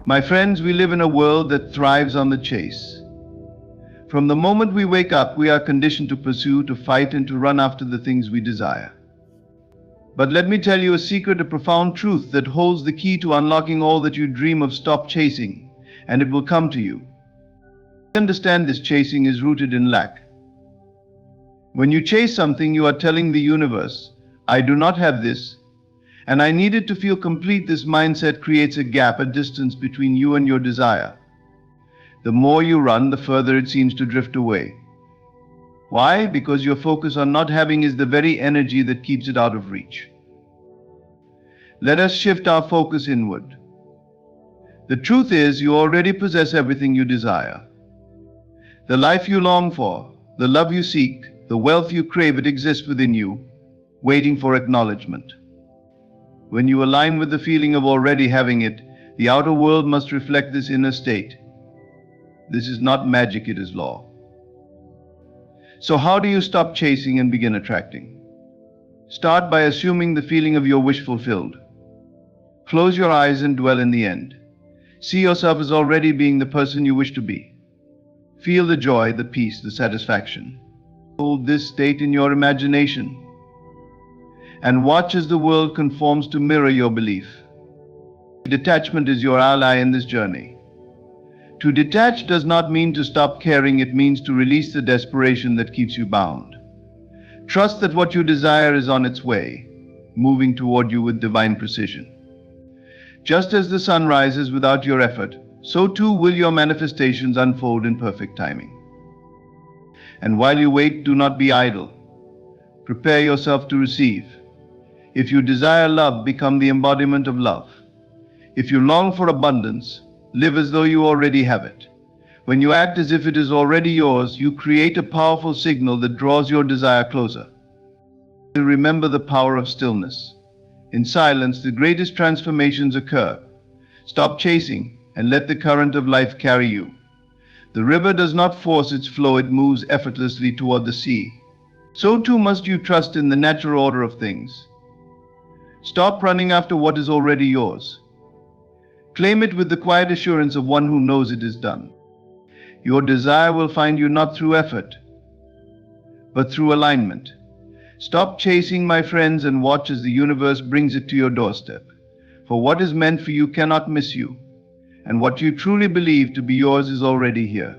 My friends, we live in a world that thrives on the chase. From the moment we wake up, we are conditioned to pursue, to fight, and to run after the things we desire. But let me tell you a secret, a profound truth that holds the key to unlocking all that you dream of. Stop chasing, and it will come to you. Understand this: chasing is rooted in lack. When you chase something, you are telling the universe, I do not have this, and I need it to feel complete. This mindset creates a gap, a distance between you and your desire. The more you run, the further it seems to drift away. Why? Because your focus on not having is the very energy that keeps it out of reach. Let us shift our focus inward. The truth is, you already possess everything you desire. The life you long for, the love you seek, the wealth you crave, it exists within you, waiting for acknowledgement. When you align with the feeling of already having it, the outer world must reflect this inner state. This is not magic, it is law. So how do you stop chasing and begin attracting? Start by assuming the feeling of your wish fulfilled. Close your eyes and dwell in the end. See yourself as already being the person you wish to be. Feel the joy, the peace, the satisfaction. Hold this state in your imagination and watch as the world conforms to mirror your belief. Detachment is your ally in this journey. To detach does not mean to stop caring, it means to release the desperation that keeps you bound. Trust that what you desire is on its way, moving toward you with divine precision. Just as the sun rises without your effort, so too will your manifestations unfold in perfect timing. And while you wait, do not be idle. Prepare yourself to receive. If you desire love, become the embodiment of love. If you long for abundance, live as though you already have it. When you act as if it is already yours, you create a powerful signal that draws your desire closer. Remember the power of stillness. In silence, the greatest transformations occur. Stop chasing and let the current of life carry you. The river does not force its flow, it moves effortlessly toward the sea. So too must you trust in the natural order of things. Stop running after what is already yours. Claim it with the quiet assurance of one who knows it is done. Your desire will find you not through effort, but through alignment. Stop chasing, my friends, and watch as the universe brings it to your doorstep. For what is meant for you cannot miss you, and what you truly believe to be yours is already here.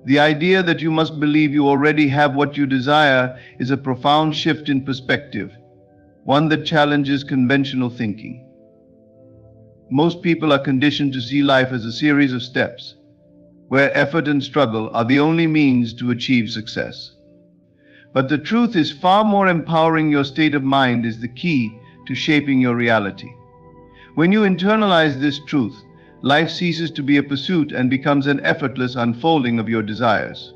The idea that you must believe you already have what you desire is a profound shift in perspective, one that challenges conventional thinking. Most people are conditioned to see life as a series of steps, where effort and struggle are the only means to achieve success. But the truth is far more empowering. Your state of mind is the key to shaping your reality. When you internalize this truth, life ceases to be a pursuit and becomes an effortless unfolding of your desires.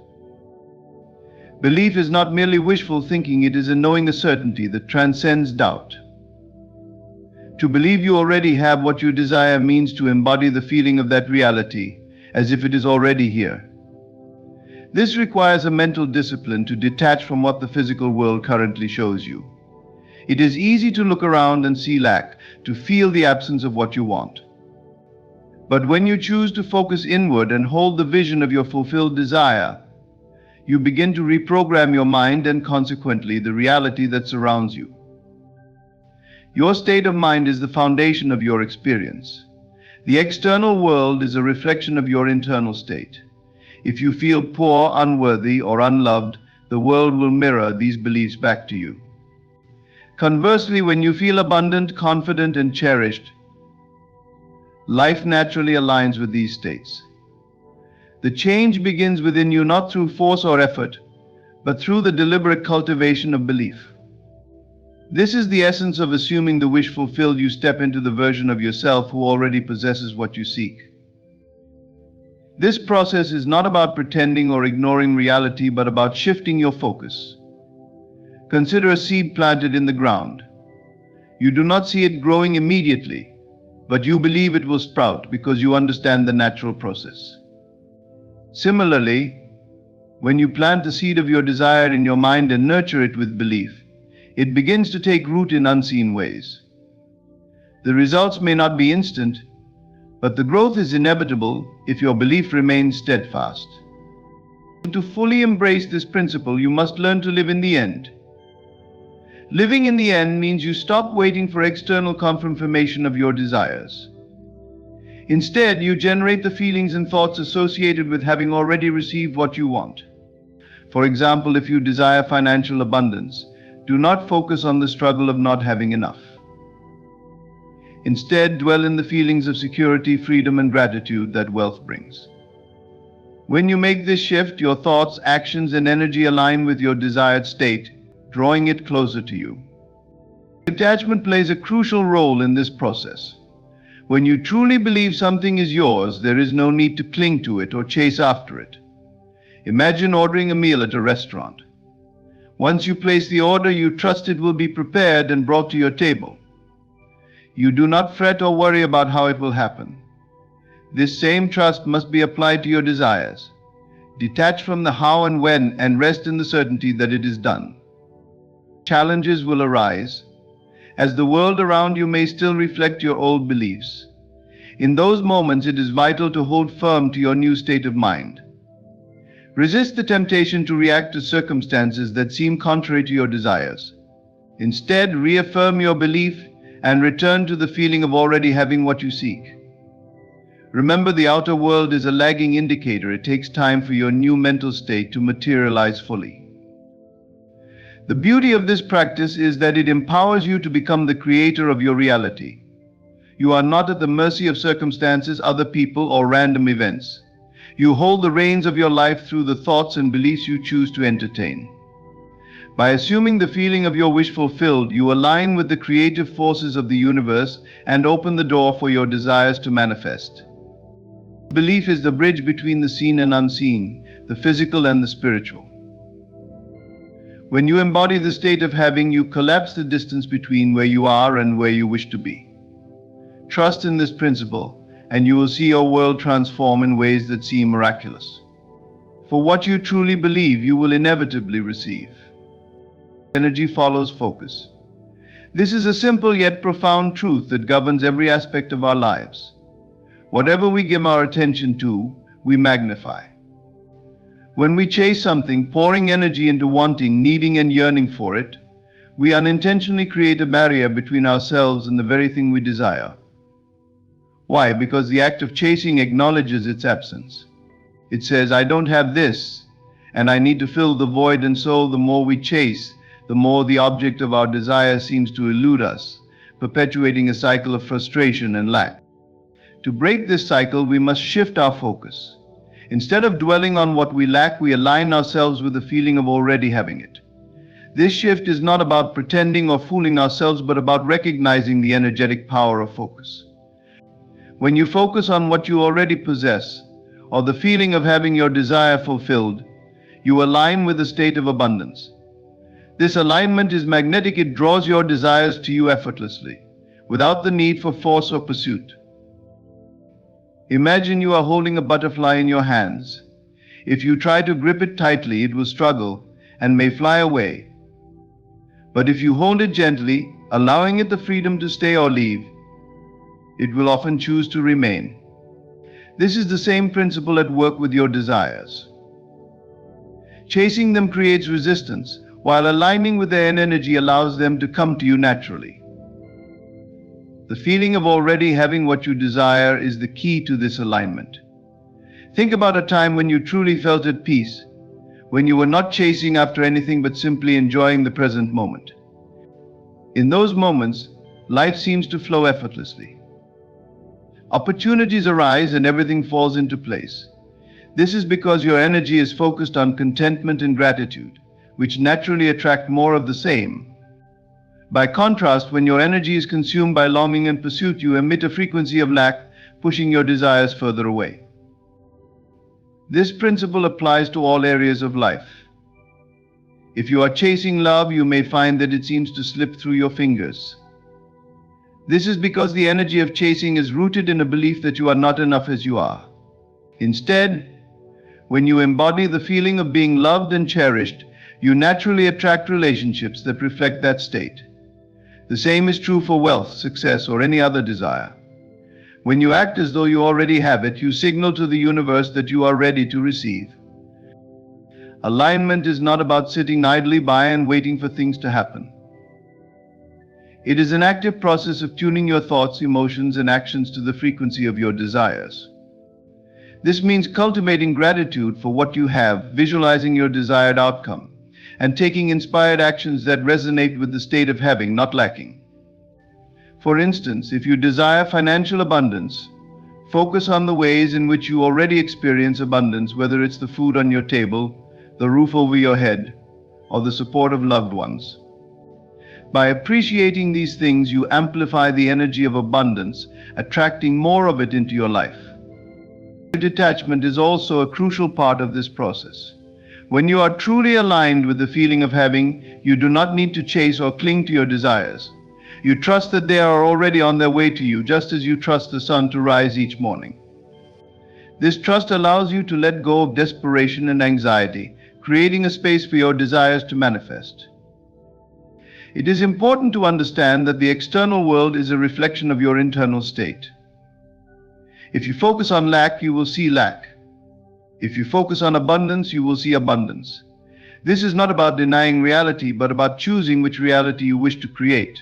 Belief is not merely wishful thinking, it is a knowing, a certainty that transcends doubt. To believe you already have what you desire means to embody the feeling of that reality as if it is already here. This requires a mental discipline to detach from what the physical world currently shows you. It is easy to look around and see lack, to feel the absence of what you want. But when you choose to focus inward and hold the vision of your fulfilled desire, you begin to reprogram your mind and consequently the reality that surrounds you. Your state of mind is the foundation of your experience. The external world is a reflection of your internal state. If you feel poor, unworthy, or unloved, the world will mirror these beliefs back to you. Conversely, when you feel abundant, confident, and cherished, life naturally aligns with these states. The change begins within you, not through force or effort, but through the deliberate cultivation of belief. This is the essence of assuming the wish fulfilled. You step into the version of yourself who already possesses what you seek. This process is not about pretending or ignoring reality, but about shifting your focus. Consider a seed planted in the ground. You do not see it growing immediately, but you believe it will sprout because you understand the natural process. Similarly, when you plant the seed of your desire in your mind and nurture it with belief, it begins to take root in unseen ways. The results may not be instant, But the growth is inevitable if your belief remains steadfast. To fully embrace this principle, you must learn to live in the end. Living in the end means you stop waiting for external confirmation of your desires. Instead, you generate the feelings and thoughts associated with having already received what you want. For example, if you desire financial abundance, do not focus on the struggle of not having enough. Instead, dwell in the feelings of security, freedom, and gratitude that wealth brings. When you make this shift, your thoughts, actions, and energy align with your desired state, drawing it closer to you. Detachment plays a crucial role in this process. When you truly believe something is yours, there is no need to cling to it or chase after it. Imagine ordering a meal at a restaurant. Once you place the order, you trust it will be prepared and brought to your table. You do not fret or worry about how it will happen. This same trust must be applied to your desires. Detach from the how and when and rest in the certainty that it is done. Challenges will arise, as the world around you may still reflect your old beliefs. In those moments, it is vital to hold firm to your new state of mind. Resist the temptation to react to circumstances that seem contrary to your desires. Instead, reaffirm your belief and return to the feeling of already having what you seek. Remember, the outer world is a lagging indicator. It takes time for your new mental state to materialize fully. The beauty of this practice is that it empowers you to become the creator of your reality. You are not at the mercy of circumstances, other people, or random events. You hold the reins of your life through the thoughts and beliefs you choose to entertain. By assuming the feeling of your wish fulfilled, you align with the creative forces of the universe and open the door for your desires to manifest. Belief is the bridge between the seen and unseen, the physical and the spiritual. When you embody the state of having, you collapse the distance between where you are and where you wish to be. Trust in this principle, and you will see your world transform in ways that seem miraculous. For what you truly believe, you will inevitably receive. Energy follows focus. This is a simple yet profound truth that governs every aspect of our lives. Whatever we give our attention to, we magnify. When we chase something, pouring energy into wanting, needing, and yearning for it, we unintentionally create a barrier between ourselves and the very thing we desire. Why? Because the act of chasing acknowledges its absence. It says, I don't have this, and I need to fill the void, and so the more we chase, the more the object of our desire seems to elude us, perpetuating a cycle of frustration and lack. To break this cycle, we must shift our focus. Instead of dwelling on what we lack, we align ourselves with the feeling of already having it. This shift is not about pretending or fooling ourselves, but about recognizing the energetic power of focus. When you focus on what you already possess, or the feeling of having your desire fulfilled, you align with a state of abundance. This alignment is magnetic. It draws your desires to you effortlessly, without the need for force or pursuit. Imagine you are holding a butterfly in your hands. If you try to grip it tightly, it will struggle and may fly away. But if you hold it gently, allowing it the freedom to stay or leave, it will often choose to remain. This is the same principle at work with your desires. Chasing them creates resistance, while aligning with their energy allows them to come to you naturally. The feeling of already having what you desire is the key to this alignment. Think about a time when you truly felt at peace, when you were not chasing after anything but simply enjoying the present moment. In those moments, life seems to flow effortlessly. Opportunities arise and everything falls into place. This is because your energy is focused on contentment and gratitude, which naturally attract more of the same. By contrast, when your energy is consumed by longing and pursuit, you emit a frequency of lack, pushing your desires further away. This principle applies to all areas of life. If you are chasing love, you may find that it seems to slip through your fingers. This is because the energy of chasing is rooted in a belief that you are not enough as you are. Instead, when you embody the feeling of being loved and cherished, you naturally attract relationships that reflect that state. The same is true for wealth, success, or any other desire. When you act as though you already have it, you signal to the universe that you are ready to receive. Alignment is not about sitting idly by and waiting for things to happen. It is an active process of tuning your thoughts, emotions, and actions to the frequency of your desires. This means cultivating gratitude for what you have, visualizing your desired outcome, and taking inspired actions that resonate with the state of having, not lacking. For instance, if you desire financial abundance, focus on the ways in which you already experience abundance, whether it's the food on your table, the roof over your head, or the support of loved ones. By appreciating these things, you amplify the energy of abundance, attracting more of it into your life. Detachment is also a crucial part of this process. When you are truly aligned with the feeling of having, you do not need to chase or cling to your desires. You trust that they are already on their way to you, just as you trust the sun to rise each morning. This trust allows you to let go of desperation and anxiety, creating a space for your desires to manifest. It is important to understand that the external world is a reflection of your internal state. If you focus on lack, you will see lack. If you focus on abundance, you will see abundance. This is not about denying reality, but about choosing which reality you wish to create.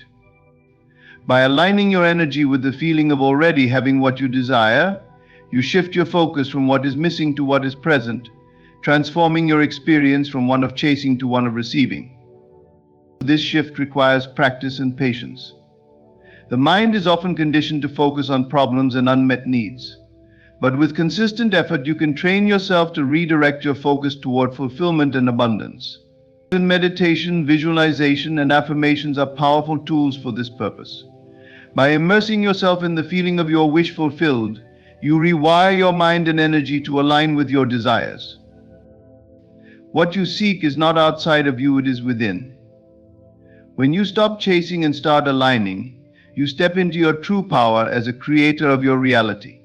By aligning your energy with the feeling of already having what you desire, you shift your focus from what is missing to what is present, transforming your experience from one of chasing to one of receiving. This shift requires practice and patience. The mind is often conditioned to focus on problems and unmet needs. But with consistent effort, you can train yourself to redirect your focus toward fulfillment and abundance. Meditation, visualization, and affirmations are powerful tools for this purpose. By immersing yourself in the feeling of your wish fulfilled, you rewire your mind and energy to align with your desires. What you seek is not outside of you, it is within. When you stop chasing and start aligning, you step into your true power as a creator of your reality.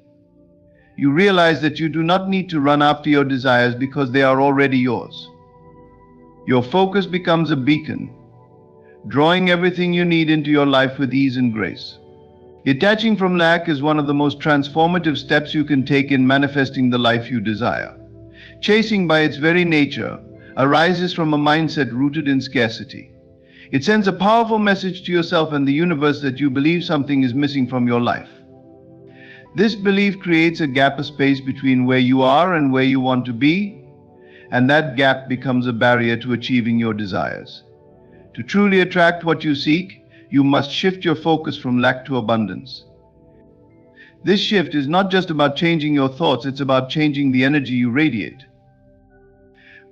You realize that you do not need to run after your desires because they are already yours. Your focus becomes a beacon, drawing everything you need into your life with ease and grace. Detaching from lack is one of the most transformative steps you can take in manifesting the life you desire. Chasing, by its very nature, arises from a mindset rooted in scarcity. It sends a powerful message to yourself and the universe that you believe something is missing from your life. This belief creates a gap, a space between where you are and where you want to be, and that gap becomes a barrier to achieving your desires. To truly attract what you seek, you must shift your focus from lack to abundance. This shift is not just about changing your thoughts, it's about changing the energy you radiate.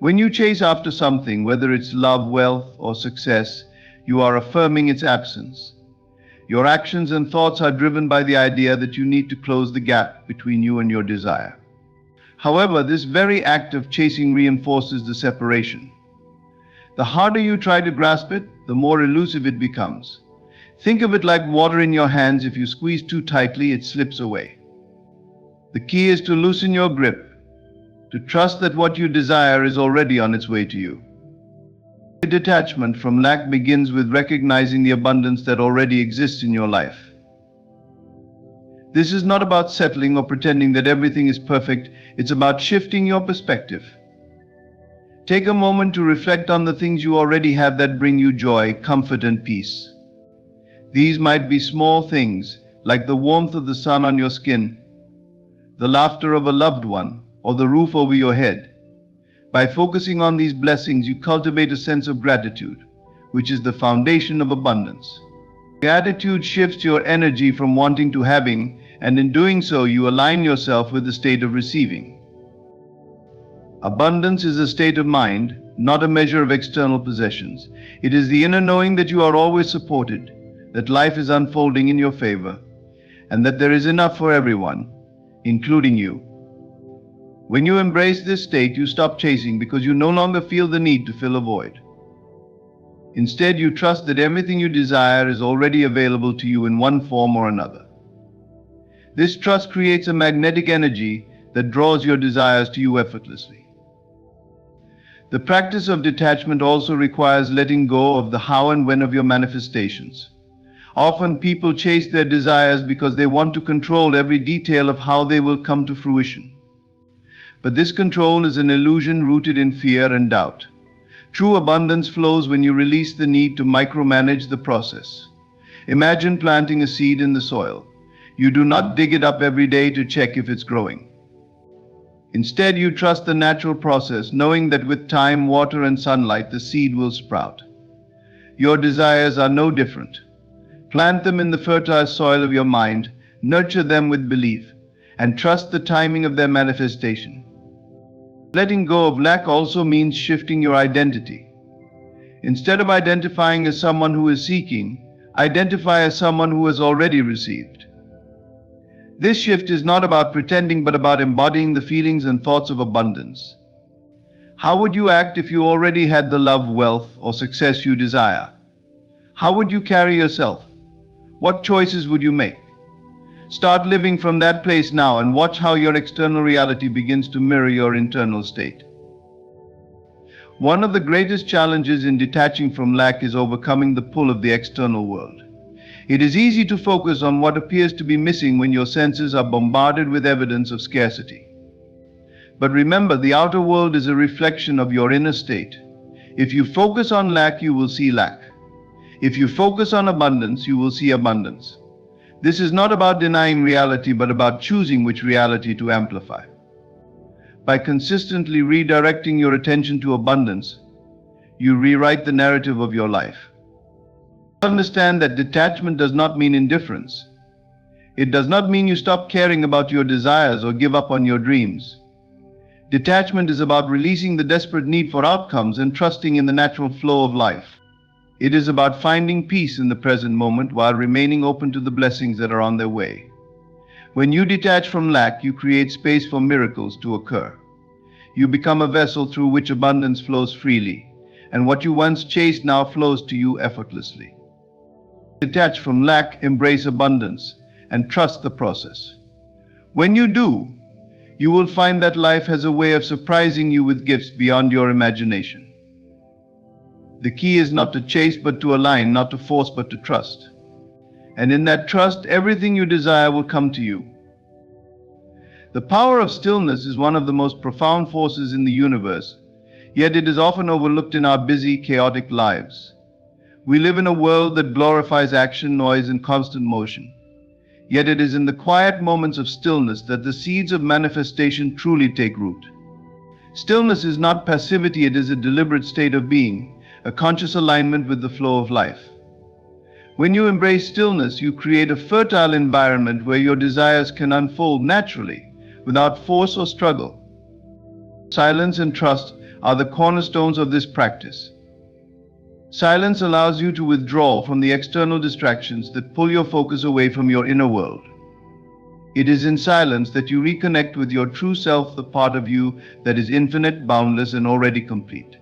When you chase after something, whether it's love, wealth, or success, you are affirming its absence. Your actions and thoughts are driven by the idea that you need to close the gap between you and your desire. However, this very act of chasing reinforces the separation. The harder you try to grasp it, the more elusive it becomes. Think of it like water in your hands. If you squeeze too tightly, it slips away. The key is to loosen your grip, to trust that what you desire is already on its way to you. Detachment from lack begins with recognizing the abundance that already exists in your life. This is not about settling or pretending that everything is perfect, it's about shifting your perspective. Take a moment to reflect on the things you already have that bring you joy, comfort, and peace. These might be small things, like the warmth of the sun on your skin, the laughter of a loved one, or the roof over your head. By focusing on these blessings, you cultivate a sense of gratitude, which is the foundation of abundance. Gratitude shifts your energy from wanting to having, and in doing so, you align yourself with the state of receiving. Abundance is a state of mind, not a measure of external possessions. It is the inner knowing that you are always supported, that life is unfolding in your favor, and that there is enough for everyone, including you. When you embrace this state, you stop chasing because you no longer feel the need to fill a void. Instead, you trust that everything you desire is already available to you in one form or another. This trust creates a magnetic energy that draws your desires to you effortlessly. The practice of detachment also requires letting go of the how and when of your manifestations. Often people chase their desires because they want to control every detail of how they will come to fruition. But this control is an illusion rooted in fear and doubt. True abundance flows when you release the need to micromanage the process. Imagine planting a seed in the soil. You do not dig it up every day to check if it's growing. Instead, you trust the natural process, knowing that with time, water, and sunlight, the seed will sprout. Your desires are no different. Plant them in the fertile soil of your mind, nurture them with belief, and trust the timing of their manifestation. Letting go of lack also means shifting your identity. Instead of identifying as someone who is seeking, identify as someone who has already received. This shift is not about pretending but about embodying the feelings and thoughts of abundance. How would you act if you already had the love, wealth, or success you desire? How would you carry yourself? What choices would you make? Start living from that place now and watch how your external reality begins to mirror your internal state. One of the greatest challenges in detaching from lack is overcoming the pull of the external world. It is easy to focus on what appears to be missing when your senses are bombarded with evidence of scarcity. But remember, the outer world is a reflection of your inner state. If you focus on lack, you will see lack. If you focus on abundance, you will see abundance. This is not about denying reality, but about choosing which reality to amplify. By consistently redirecting your attention to abundance, you rewrite the narrative of your life. Understand that detachment does not mean indifference. It does not mean you stop caring about your desires or give up on your dreams. Detachment is about releasing the desperate need for outcomes and trusting in the natural flow of life. It is about finding peace in the present moment while remaining open to the blessings that are on their way. When you detach from lack, you create space for miracles to occur. You become a vessel through which abundance flows freely, and what you once chased now flows to you effortlessly. Detach from lack, embrace abundance, and trust the process. When you do, you will find that life has a way of surprising you with gifts beyond your imagination. The key is not to chase but to align, not to force but to trust. And in that trust, everything you desire will come to you. The power of stillness is one of the most profound forces in the universe, yet it is often overlooked in our busy, chaotic lives. We live in a world that glorifies action, noise, and constant motion. Yet it is in the quiet moments of stillness that the seeds of manifestation truly take root. Stillness is not passivity, it is a deliberate state of being, a conscious alignment with the flow of life. When you embrace stillness, you create a fertile environment where your desires can unfold naturally, without force or struggle. Silence and trust are the cornerstones of this practice. Silence allows you to withdraw from the external distractions that pull your focus away from your inner world. It is in silence that you reconnect with your true self, the part of you that is infinite, boundless, and already complete.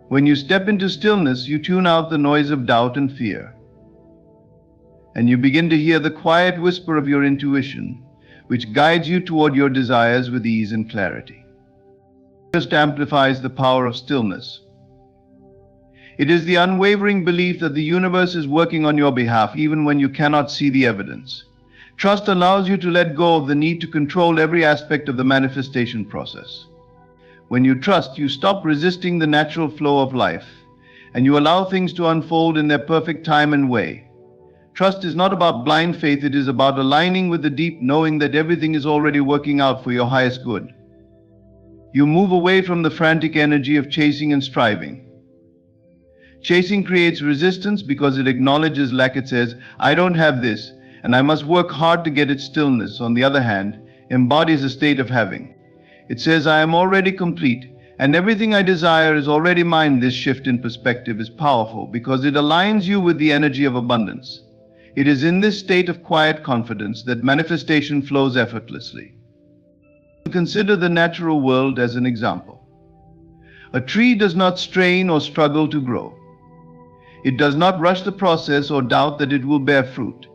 When you step into stillness, you tune out the noise of doubt and fear, and you begin to hear the quiet whisper of your intuition, which guides you toward your desires with ease and clarity. It just amplifies the power of stillness. It is the unwavering belief that the universe is working on your behalf even when you cannot see the evidence. Trust allows you to let go of the need to control every aspect of the manifestation process. When you trust, you stop resisting the natural flow of life, and you allow things to unfold in their perfect time and way. Trust is not about blind faith, it is about aligning with the deep knowing that everything is already working out for your highest good. You move away from the frantic energy of chasing and striving. Chasing creates resistance because it acknowledges lack. It says, I don't have this, and I must work hard to get it. Stillness, on the other hand, embodies a state of having. It says, I am already complete, and everything I desire is already mine. This shift in perspective is powerful because it aligns you with the energy of abundance. It is in this state of quiet confidence that manifestation flows effortlessly. Consider the natural world as an example. A tree does not strain or struggle to grow. It does not rush the process or doubt that it will bear fruit.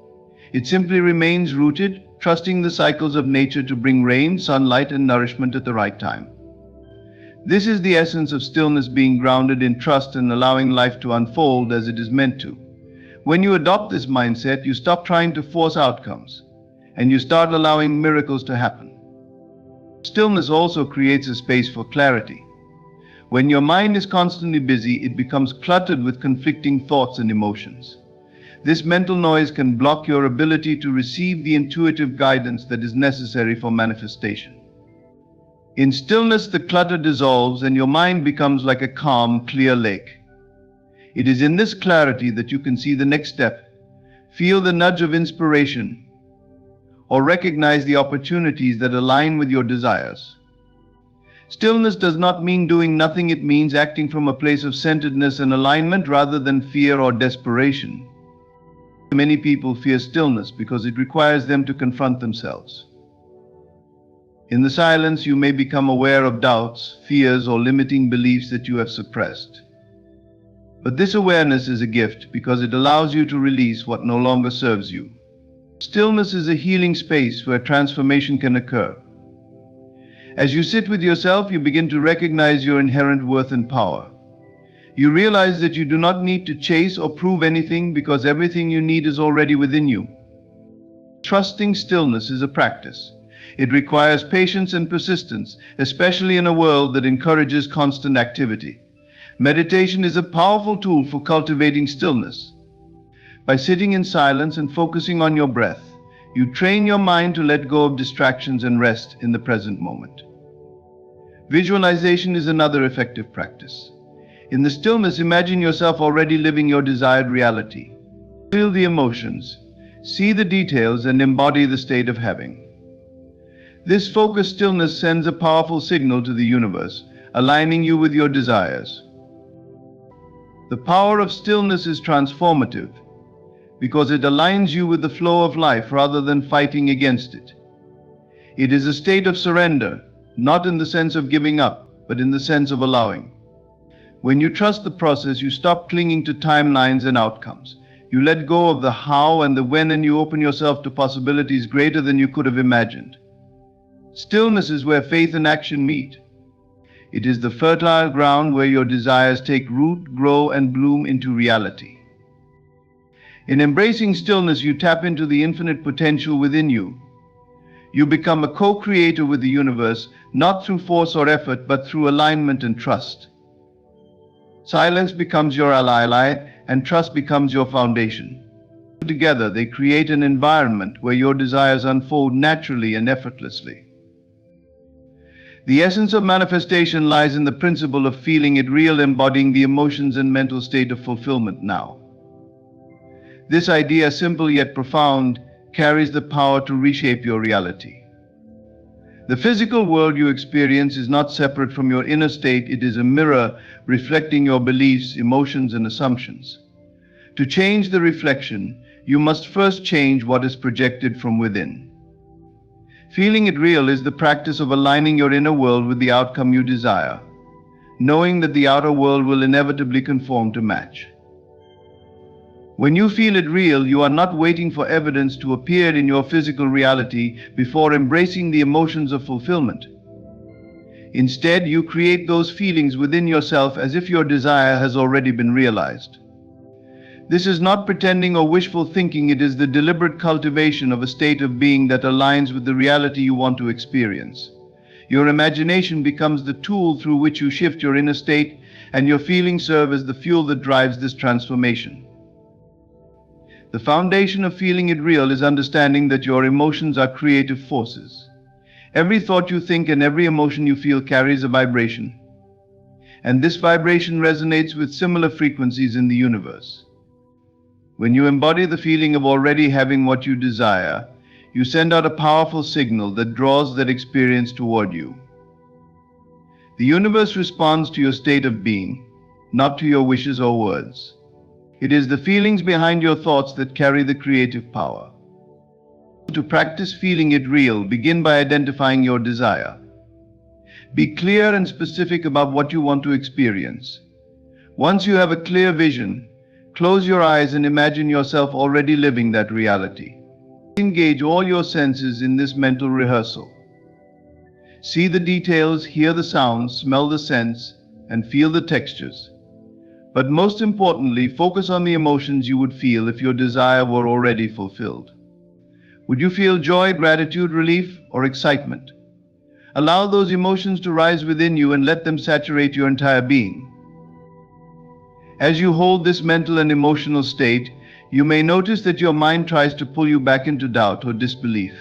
It simply remains rooted, trusting the cycles of nature to bring rain, sunlight, and nourishment at the right time. This is the essence of stillness, being grounded in trust and allowing life to unfold as it is meant to. When you adopt this mindset, you stop trying to force outcomes, and you start allowing miracles to happen. Stillness also creates a space for clarity. When your mind is constantly busy, it becomes cluttered with conflicting thoughts and emotions. This mental noise can block your ability to receive the intuitive guidance that is necessary for manifestation. In stillness, the clutter dissolves and your mind becomes like a calm, clear lake. It is in this clarity that you can see the next step, feel the nudge of inspiration, or recognize the opportunities that align with your desires. Stillness does not mean doing nothing, it means acting from a place of centeredness and alignment rather than fear or desperation. Many people fear stillness because it requires them to confront themselves. In the silence, you may become aware of doubts, fears, or limiting beliefs that you have suppressed. But this awareness is a gift because it allows you to release what no longer serves you. Stillness is a healing space where transformation can occur. As you sit with yourself, you begin to recognize your inherent worth and power. You realize that you do not need to chase or prove anything because everything you need is already within you. Trusting stillness is a practice. It requires patience and persistence, especially in a world that encourages constant activity. Meditation is a powerful tool for cultivating stillness. By sitting in silence and focusing on your breath, you train your mind to let go of distractions and rest in the present moment. Visualization is another effective practice. In the stillness, imagine yourself already living your desired reality. Feel the emotions, see the details, and embody the state of having. This focused stillness sends a powerful signal to the universe, aligning you with your desires. The power of stillness is transformative because it aligns you with the flow of life rather than fighting against it. It is a state of surrender, not in the sense of giving up, but in the sense of allowing. When you trust the process, you stop clinging to timelines and outcomes. You let go of the how and the when, and you open yourself to possibilities greater than you could have imagined. Stillness is where faith and action meet. It is the fertile ground where your desires take root, grow, and bloom into reality. In embracing stillness, you tap into the infinite potential within you. You become a co-creator with the universe, not through force or effort, but through alignment and trust. Silence becomes your ally, and trust becomes your foundation. Together, they create an environment where your desires unfold naturally and effortlessly. The essence of manifestation lies in the principle of feeling it real, embodying the emotions and mental state of fulfillment now. This idea, simple yet profound, carries the power to reshape your reality. The physical world you experience is not separate from your inner state. It is a mirror reflecting your beliefs, emotions, and assumptions. To change the reflection, you must first change what is projected from within. Feeling it real is the practice of aligning your inner world with the outcome you desire, knowing that the outer world will inevitably conform to match. When you feel it real, you are not waiting for evidence to appear in your physical reality before embracing the emotions of fulfillment. Instead, you create those feelings within yourself as if your desire has already been realized. This is not pretending or wishful thinking, it is the deliberate cultivation of a state of being that aligns with the reality you want to experience. Your imagination becomes the tool through which you shift your inner state, and your feelings serve as the fuel that drives this transformation. The foundation of feeling it real is understanding that your emotions are creative forces. Every thought you think and every emotion you feel carries a vibration, and this vibration resonates with similar frequencies in the universe. When you embody the feeling of already having what you desire, you send out a powerful signal that draws that experience toward you. The universe responds to your state of being, not to your wishes or words. It is the feelings behind your thoughts that carry the creative power. To practice feeling it real, begin by identifying your desire. Be clear and specific about what you want to experience. Once you have a clear vision, close your eyes and imagine yourself already living that reality. Engage all your senses in this mental rehearsal. See the details, hear the sounds, smell the scents, and feel the textures. But most importantly, focus on the emotions you would feel if your desire were already fulfilled. Would you feel joy, gratitude, relief, or excitement? Allow those emotions to rise within you and let them saturate your entire being. As you hold this mental and emotional state, you may notice that your mind tries to pull you back into doubt or disbelief.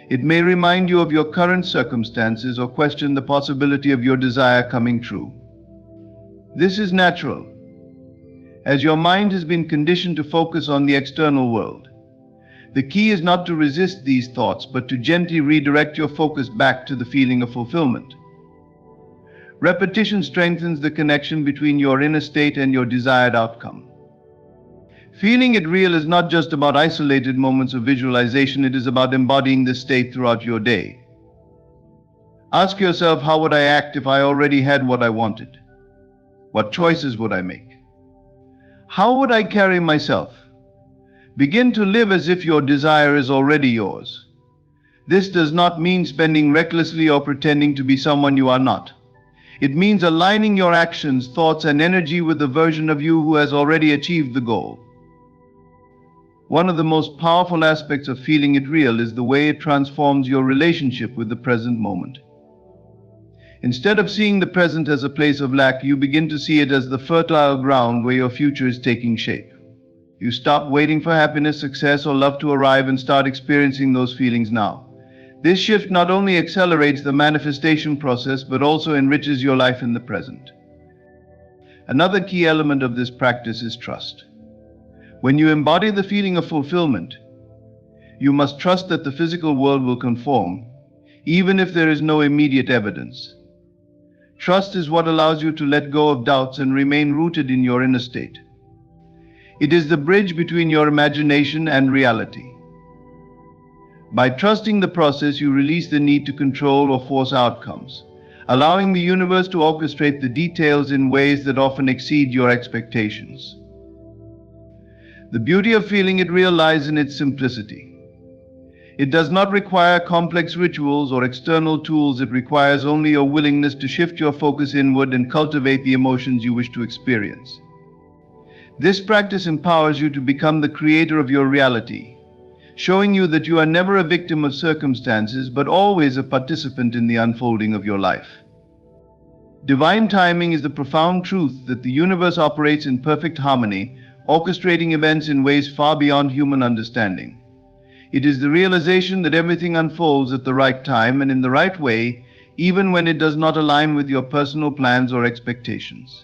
It may remind you of your current circumstances or question the possibility of your desire coming true. This is natural, as your mind has been conditioned to focus on the external world. The key is not to resist these thoughts, but to gently redirect your focus back to the feeling of fulfillment. Repetition strengthens the connection between your inner state and your desired outcome. Feeling it real is not just about isolated moments of visualization, it is about embodying this state throughout your day. Ask yourself, how would I act if I already had what I wanted? What choices would I make? How would I carry myself? Begin to live as if your desire is already yours. This does not mean spending recklessly or pretending to be someone you are not. It means aligning your actions, thoughts, and energy with the version of you who has already achieved the goal. One of the most powerful aspects of feeling it real is the way it transforms your relationship with the present moment. Instead of seeing the present as a place of lack, you begin to see it as the fertile ground where your future is taking shape. You stop waiting for happiness, success, or love to arrive and start experiencing those feelings now. This shift not only accelerates the manifestation process, but also enriches your life in the present. Another key element of this practice is trust. When you embody the feeling of fulfillment, you must trust that the physical world will conform, even if there is no immediate evidence. Trust is what allows you to let go of doubts and remain rooted in your inner state. It is the bridge between your imagination and reality. By trusting the process, you release the need to control or force outcomes, allowing the universe to orchestrate the details in ways that often exceed your expectations. The beauty of feeling it real lies in its simplicity. It does not require complex rituals or external tools. It requires only a willingness to shift your focus inward and cultivate the emotions you wish to experience. This practice empowers you to become the creator of your reality, showing you that you are never a victim of circumstances, but always a participant in the unfolding of your life. Divine timing is the profound truth that the universe operates in perfect harmony, orchestrating events in ways far beyond human understanding. It is the realization that everything unfolds at the right time and in the right way, even when it does not align with your personal plans or expectations.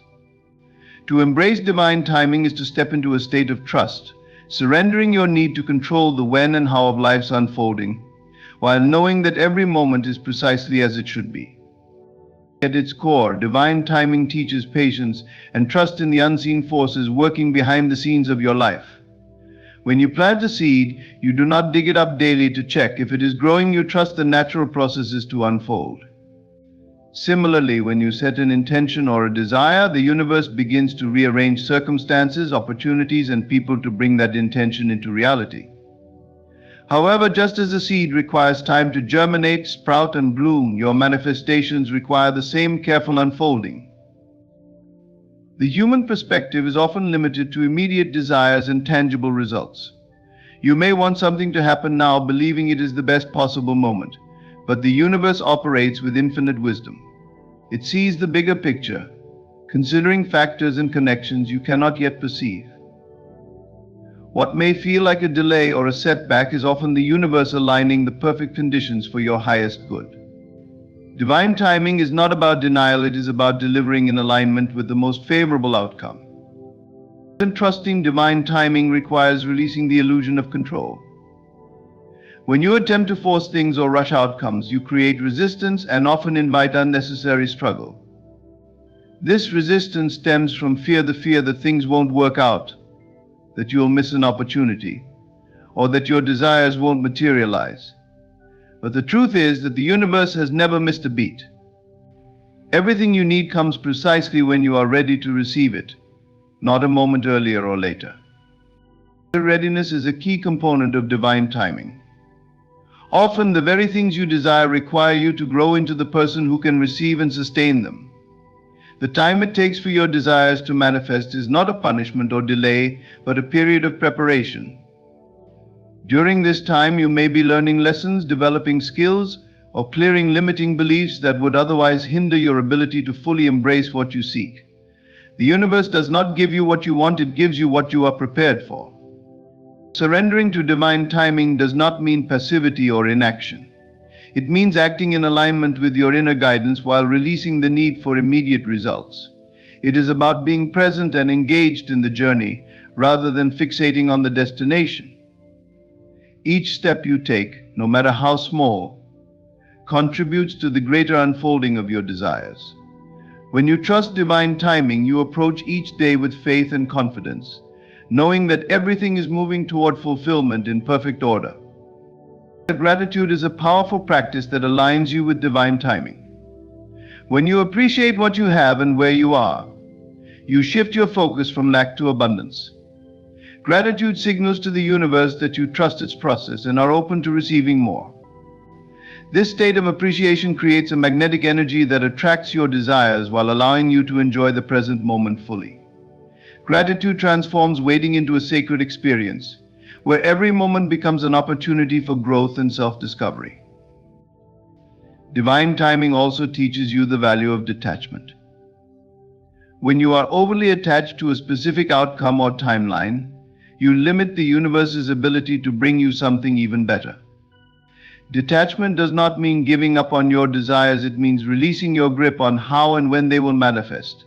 To embrace divine timing is to step into a state of trust, surrendering your need to control the when and how of life's unfolding, while knowing that every moment is precisely as it should be. At its core, divine timing teaches patience and trust in the unseen forces working behind the scenes of your life. When you plant a seed, you do not dig it up daily to check if it is growing. You trust the natural processes to unfold. Similarly, when you set an intention or a desire, the universe begins to rearrange circumstances, opportunities, and people to bring that intention into reality. However, just as a seed requires time to germinate, sprout, and bloom, your manifestations require the same careful unfolding. The human perspective is often limited to immediate desires and tangible results. You may want something to happen now, believing it is the best possible moment. But the universe operates with infinite wisdom. It sees the bigger picture, considering factors and connections you cannot yet perceive. What may feel like a delay or a setback is often the universe aligning the perfect conditions for your highest good. Divine timing is not about denial, it is about delivering in alignment with the most favorable outcome. And trusting divine timing requires releasing the illusion of control. When you attempt to force things or rush outcomes, you create resistance and often invite unnecessary struggle. This resistance stems from the fear that things won't work out, that you'll miss an opportunity, or that your desires won't materialize. But the truth is that the universe has never missed a beat. Everything you need comes precisely when you are ready to receive it, not a moment earlier or later. Readiness is a key component of divine timing. Often, the very things you desire require you to grow into the person who can receive and sustain them. The time it takes for your desires to manifest is not a punishment or delay, but a period of preparation. During this time, you may be learning lessons, developing skills, or clearing limiting beliefs that would otherwise hinder your ability to fully embrace what you seek. The universe does not give you what you want, it gives you what you are prepared for. Surrendering to divine timing does not mean passivity or inaction. It means acting in alignment with your inner guidance while releasing the need for immediate results. It is about being present and engaged in the journey rather than fixating on the destination. Each step you take, no matter how small, contributes to the greater unfolding of your desires. When you trust divine timing, you approach each day with faith and confidence, knowing that everything is moving toward fulfillment in perfect order. Gratitude is a powerful practice that aligns you with divine timing. When you appreciate what you have and where you are, you shift your focus from lack to abundance. Gratitude signals to the universe that you trust its process and are open to receiving more. This state of appreciation creates a magnetic energy that attracts your desires while allowing you to enjoy the present moment fully. Gratitude transforms waiting into a sacred experience, where every moment becomes an opportunity for growth and self-discovery. Divine timing also teaches you the value of detachment. When you are overly attached to a specific outcome or timeline, you limit the universe's ability to bring you something even better. Detachment does not mean giving up on your desires, it means releasing your grip on how and when they will manifest.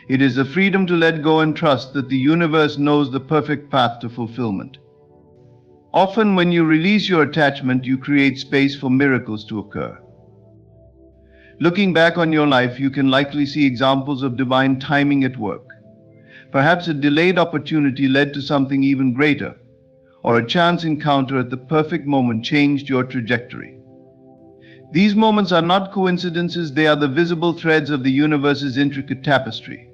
It is the freedom to let go and trust that the universe knows the perfect path to fulfillment. Often, when you release your attachment, you create space for miracles to occur. Looking back on your life, you can likely see examples of divine timing at work. Perhaps a delayed opportunity led to something even greater, or a chance encounter at the perfect moment changed your trajectory. These moments are not coincidences, they are the visible threads of the universe's intricate tapestry.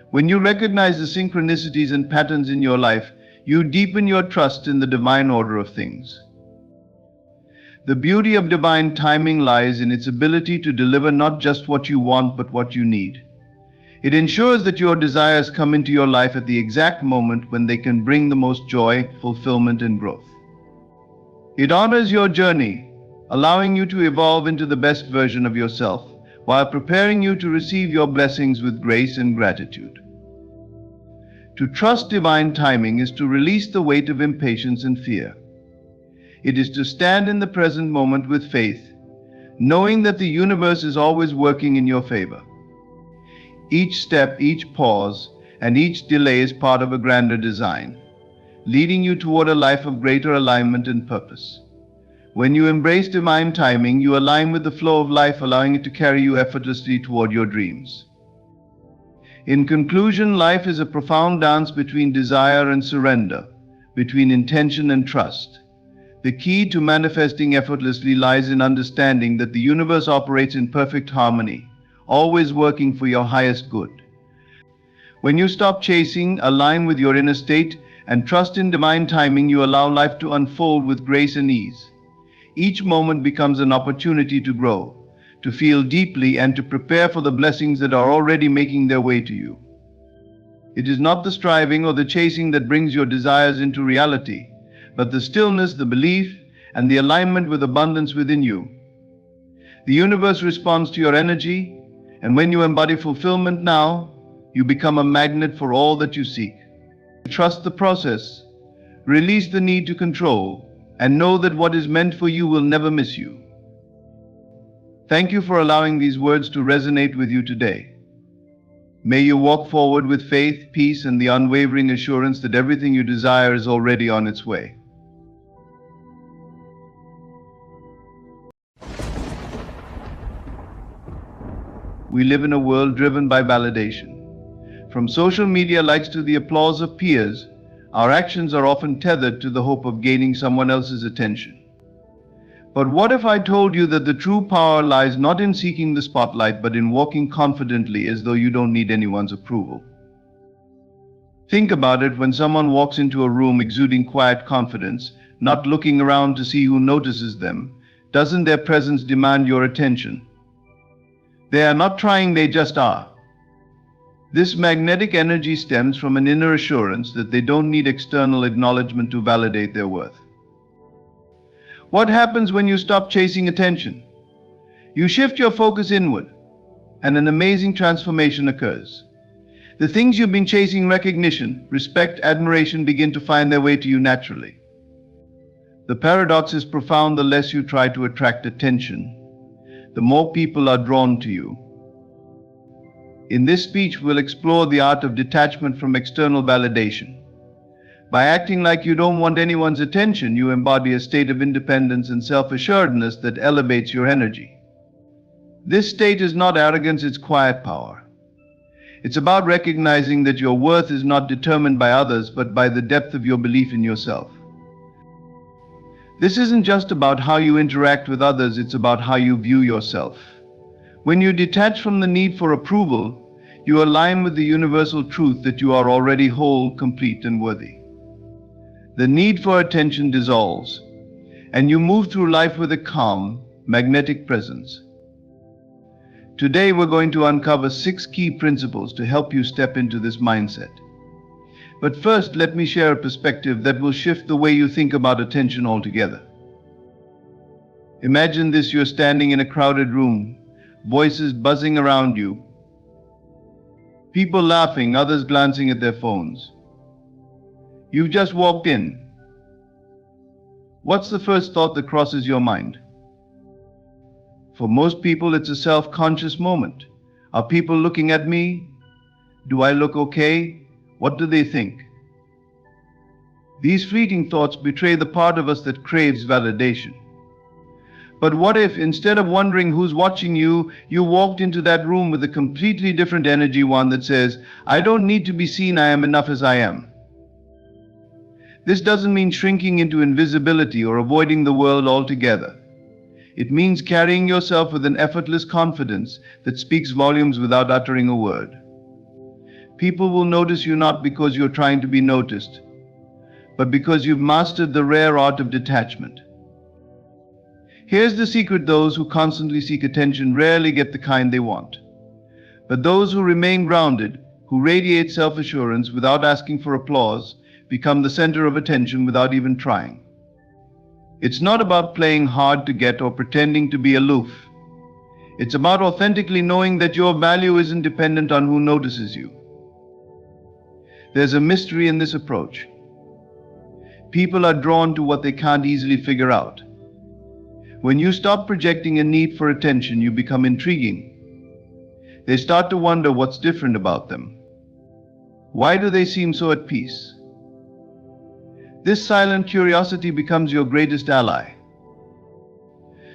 When you recognize the synchronicities and patterns in your life, you deepen your trust in the divine order of things. The beauty of divine timing lies in its ability to deliver not just what you want, but what you need. It ensures that your desires come into your life at the exact moment when they can bring the most joy, fulfillment, and growth. It honors your journey, allowing you to evolve into the best version of yourself, while preparing you to receive your blessings with grace and gratitude. To trust divine timing is to release the weight of impatience and fear. It is to stand in the present moment with faith, knowing that the universe is always working in your favor. Each step, each pause, and each delay is part of a grander design, leading you toward a life of greater alignment and purpose. When you embrace divine timing, you align with the flow of life, allowing it to carry you effortlessly toward your dreams. In conclusion, life is a profound dance between desire and surrender, between intention and trust. The key to manifesting effortlessly lies in understanding that the universe operates in perfect harmony, always working for your highest good. When you stop chasing, align with your inner state, and trust in divine timing, you allow life to unfold with grace and ease. Each moment becomes an opportunity to grow, to feel deeply, and to prepare for the blessings that are already making their way to you. It is not the striving or the chasing that brings your desires into reality, but the stillness, the belief, and the alignment with abundance within you. The universe responds to your energy, and when you embody fulfillment now, you become a magnet for all that you seek. Trust the process, release the need to control, and know that what is meant for you will never miss you. Thank you for allowing these words to resonate with you today. May you walk forward with faith, peace, and the unwavering assurance that everything you desire is already on its way. We live in a world driven by validation. From social media likes to the applause of peers, our actions are often tethered to the hope of gaining someone else's attention. But what if I told you that the true power lies not in seeking the spotlight, but in walking confidently as though you don't need anyone's approval? Think about it. When someone walks into a room exuding quiet confidence, not looking around to see who notices them, doesn't their presence demand your attention? They are not trying, they just are. This magnetic energy stems from an inner assurance that they don't need external acknowledgement to validate their worth. What happens when you stop chasing attention? You shift your focus inward, and an amazing transformation occurs. The things you've been chasing, recognition, respect, admiration, begin to find their way to you naturally. The paradox is profound. The less you try to attract attention, the more people are drawn to you. In this speech, we'll explore the art of detachment from external validation. By acting like you don't want anyone's attention, you embody a state of independence and self-assuredness that elevates your energy. This state is not arrogance, it's quiet power. It's about recognizing that your worth is not determined by others, but by the depth of your belief in yourself. This isn't just about how you interact with others, it's about how you view yourself. When you detach from the need for approval, you align with the universal truth that you are already whole, complete, and worthy. The need for attention dissolves, and you move through life with a calm, magnetic presence. Today, we're going to uncover 6 key principles to help you step into this mindset. But first, let me share a perspective that will shift the way you think about attention altogether. Imagine this: you're standing in a crowded room, voices buzzing around you, people laughing, others glancing at their phones. You've just walked in. What's the first thought that crosses your mind? For most people, it's a self-conscious moment. Are people looking at me? Do I look okay? What do they think? These fleeting thoughts betray the part of us that craves validation. But what if, instead of wondering who's watching you, you walked into that room with a completely different energy, one that says, I don't need to be seen, I am enough as I am. This doesn't mean shrinking into invisibility or avoiding the world altogether. It means carrying yourself with an effortless confidence that speaks volumes without uttering a word. People will notice you not because you're trying to be noticed, but because you've mastered the rare art of detachment. Here's the secret: those who constantly seek attention rarely get the kind they want. But those who remain grounded, who radiate self-assurance without asking for applause, become the center of attention without even trying. It's not about playing hard to get or pretending to be aloof. It's about authentically knowing that your value isn't dependent on who notices you. There's a mystery in this approach. People are drawn to what they can't easily figure out. When you stop projecting a need for attention, you become intriguing. They start to wonder what's different about them. Why do they seem so at peace? This silent curiosity becomes your greatest ally.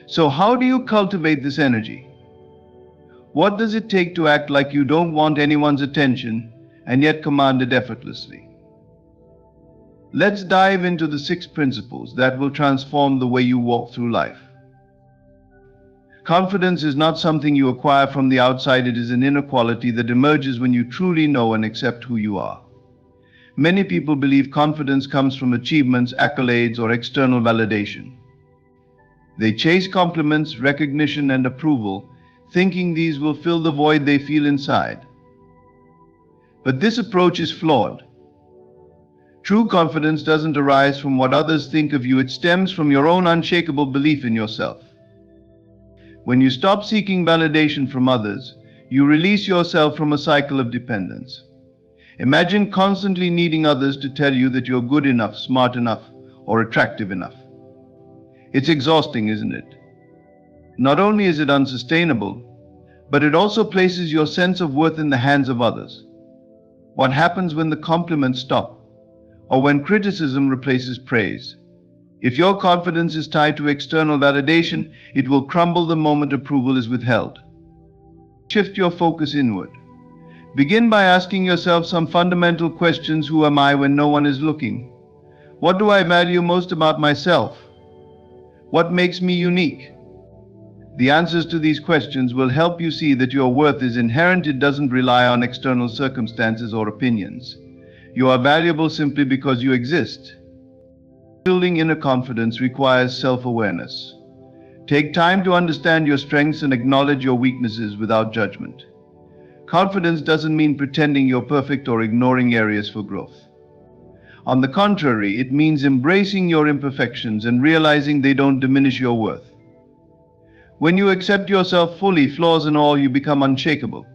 So how do you cultivate this energy? What does it take to act like you don't want anyone's attention and yet command it effortlessly? Let's dive into the 6 principles that will transform the way you walk through life. Confidence is not something you acquire from the outside. It is an inner quality that emerges when you truly know and accept who you are. Many people believe confidence comes from achievements, accolades, or external validation. They chase compliments, recognition, and approval, thinking these will fill the void they feel inside. But this approach is flawed. True confidence doesn't arise from what others think of you. It stems from your own unshakable belief in yourself. When you stop seeking validation from others, you release yourself from a cycle of dependence. Imagine constantly needing others to tell you that you're good enough, smart enough, or attractive enough. It's exhausting, isn't it? Not only is it unsustainable, but it also places your sense of worth in the hands of others. What happens when the compliments stop, or when criticism replaces praise? If your confidence is tied to external validation, it will crumble the moment approval is withheld. Shift your focus inward. Begin by asking yourself some fundamental questions. Who am I when no one is looking? What do I value most about myself? What makes me unique? The answers to these questions will help you see that your worth is inherent. It doesn't rely on external circumstances or opinions. You are valuable simply because you exist. Building inner confidence requires self-awareness. Take time to understand your strengths and acknowledge your weaknesses without judgment. Confidence doesn't mean pretending you're perfect or ignoring areas for growth. On the contrary, it means embracing your imperfections and realizing they don't diminish your worth. When you accept yourself fully, flaws and all, you become unshakable.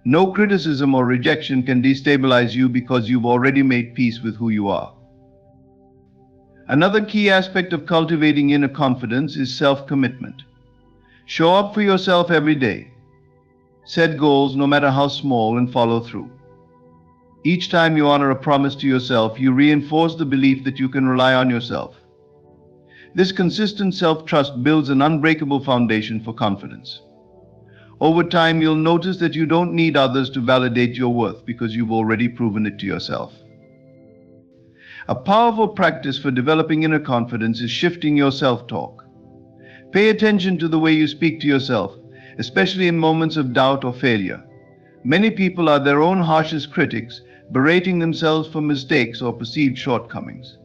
No criticism or rejection can destabilize you because you've already made peace with who you are. Another key aspect of cultivating inner confidence is self-commitment. Show up for yourself every day. Set goals, no matter how small, and follow through. Each time you honor a promise to yourself, you reinforce the belief that you can rely on yourself. This consistent self-trust builds an unbreakable foundation for confidence. Over time, you'll notice that you don't need others to validate your worth because you've already proven it to yourself. A powerful practice for developing inner confidence is shifting your self-talk. Pay attention to the way you speak to yourself, especially in moments of doubt or failure. Many people are their own harshest critics, berating themselves for mistakes or perceived shortcomings.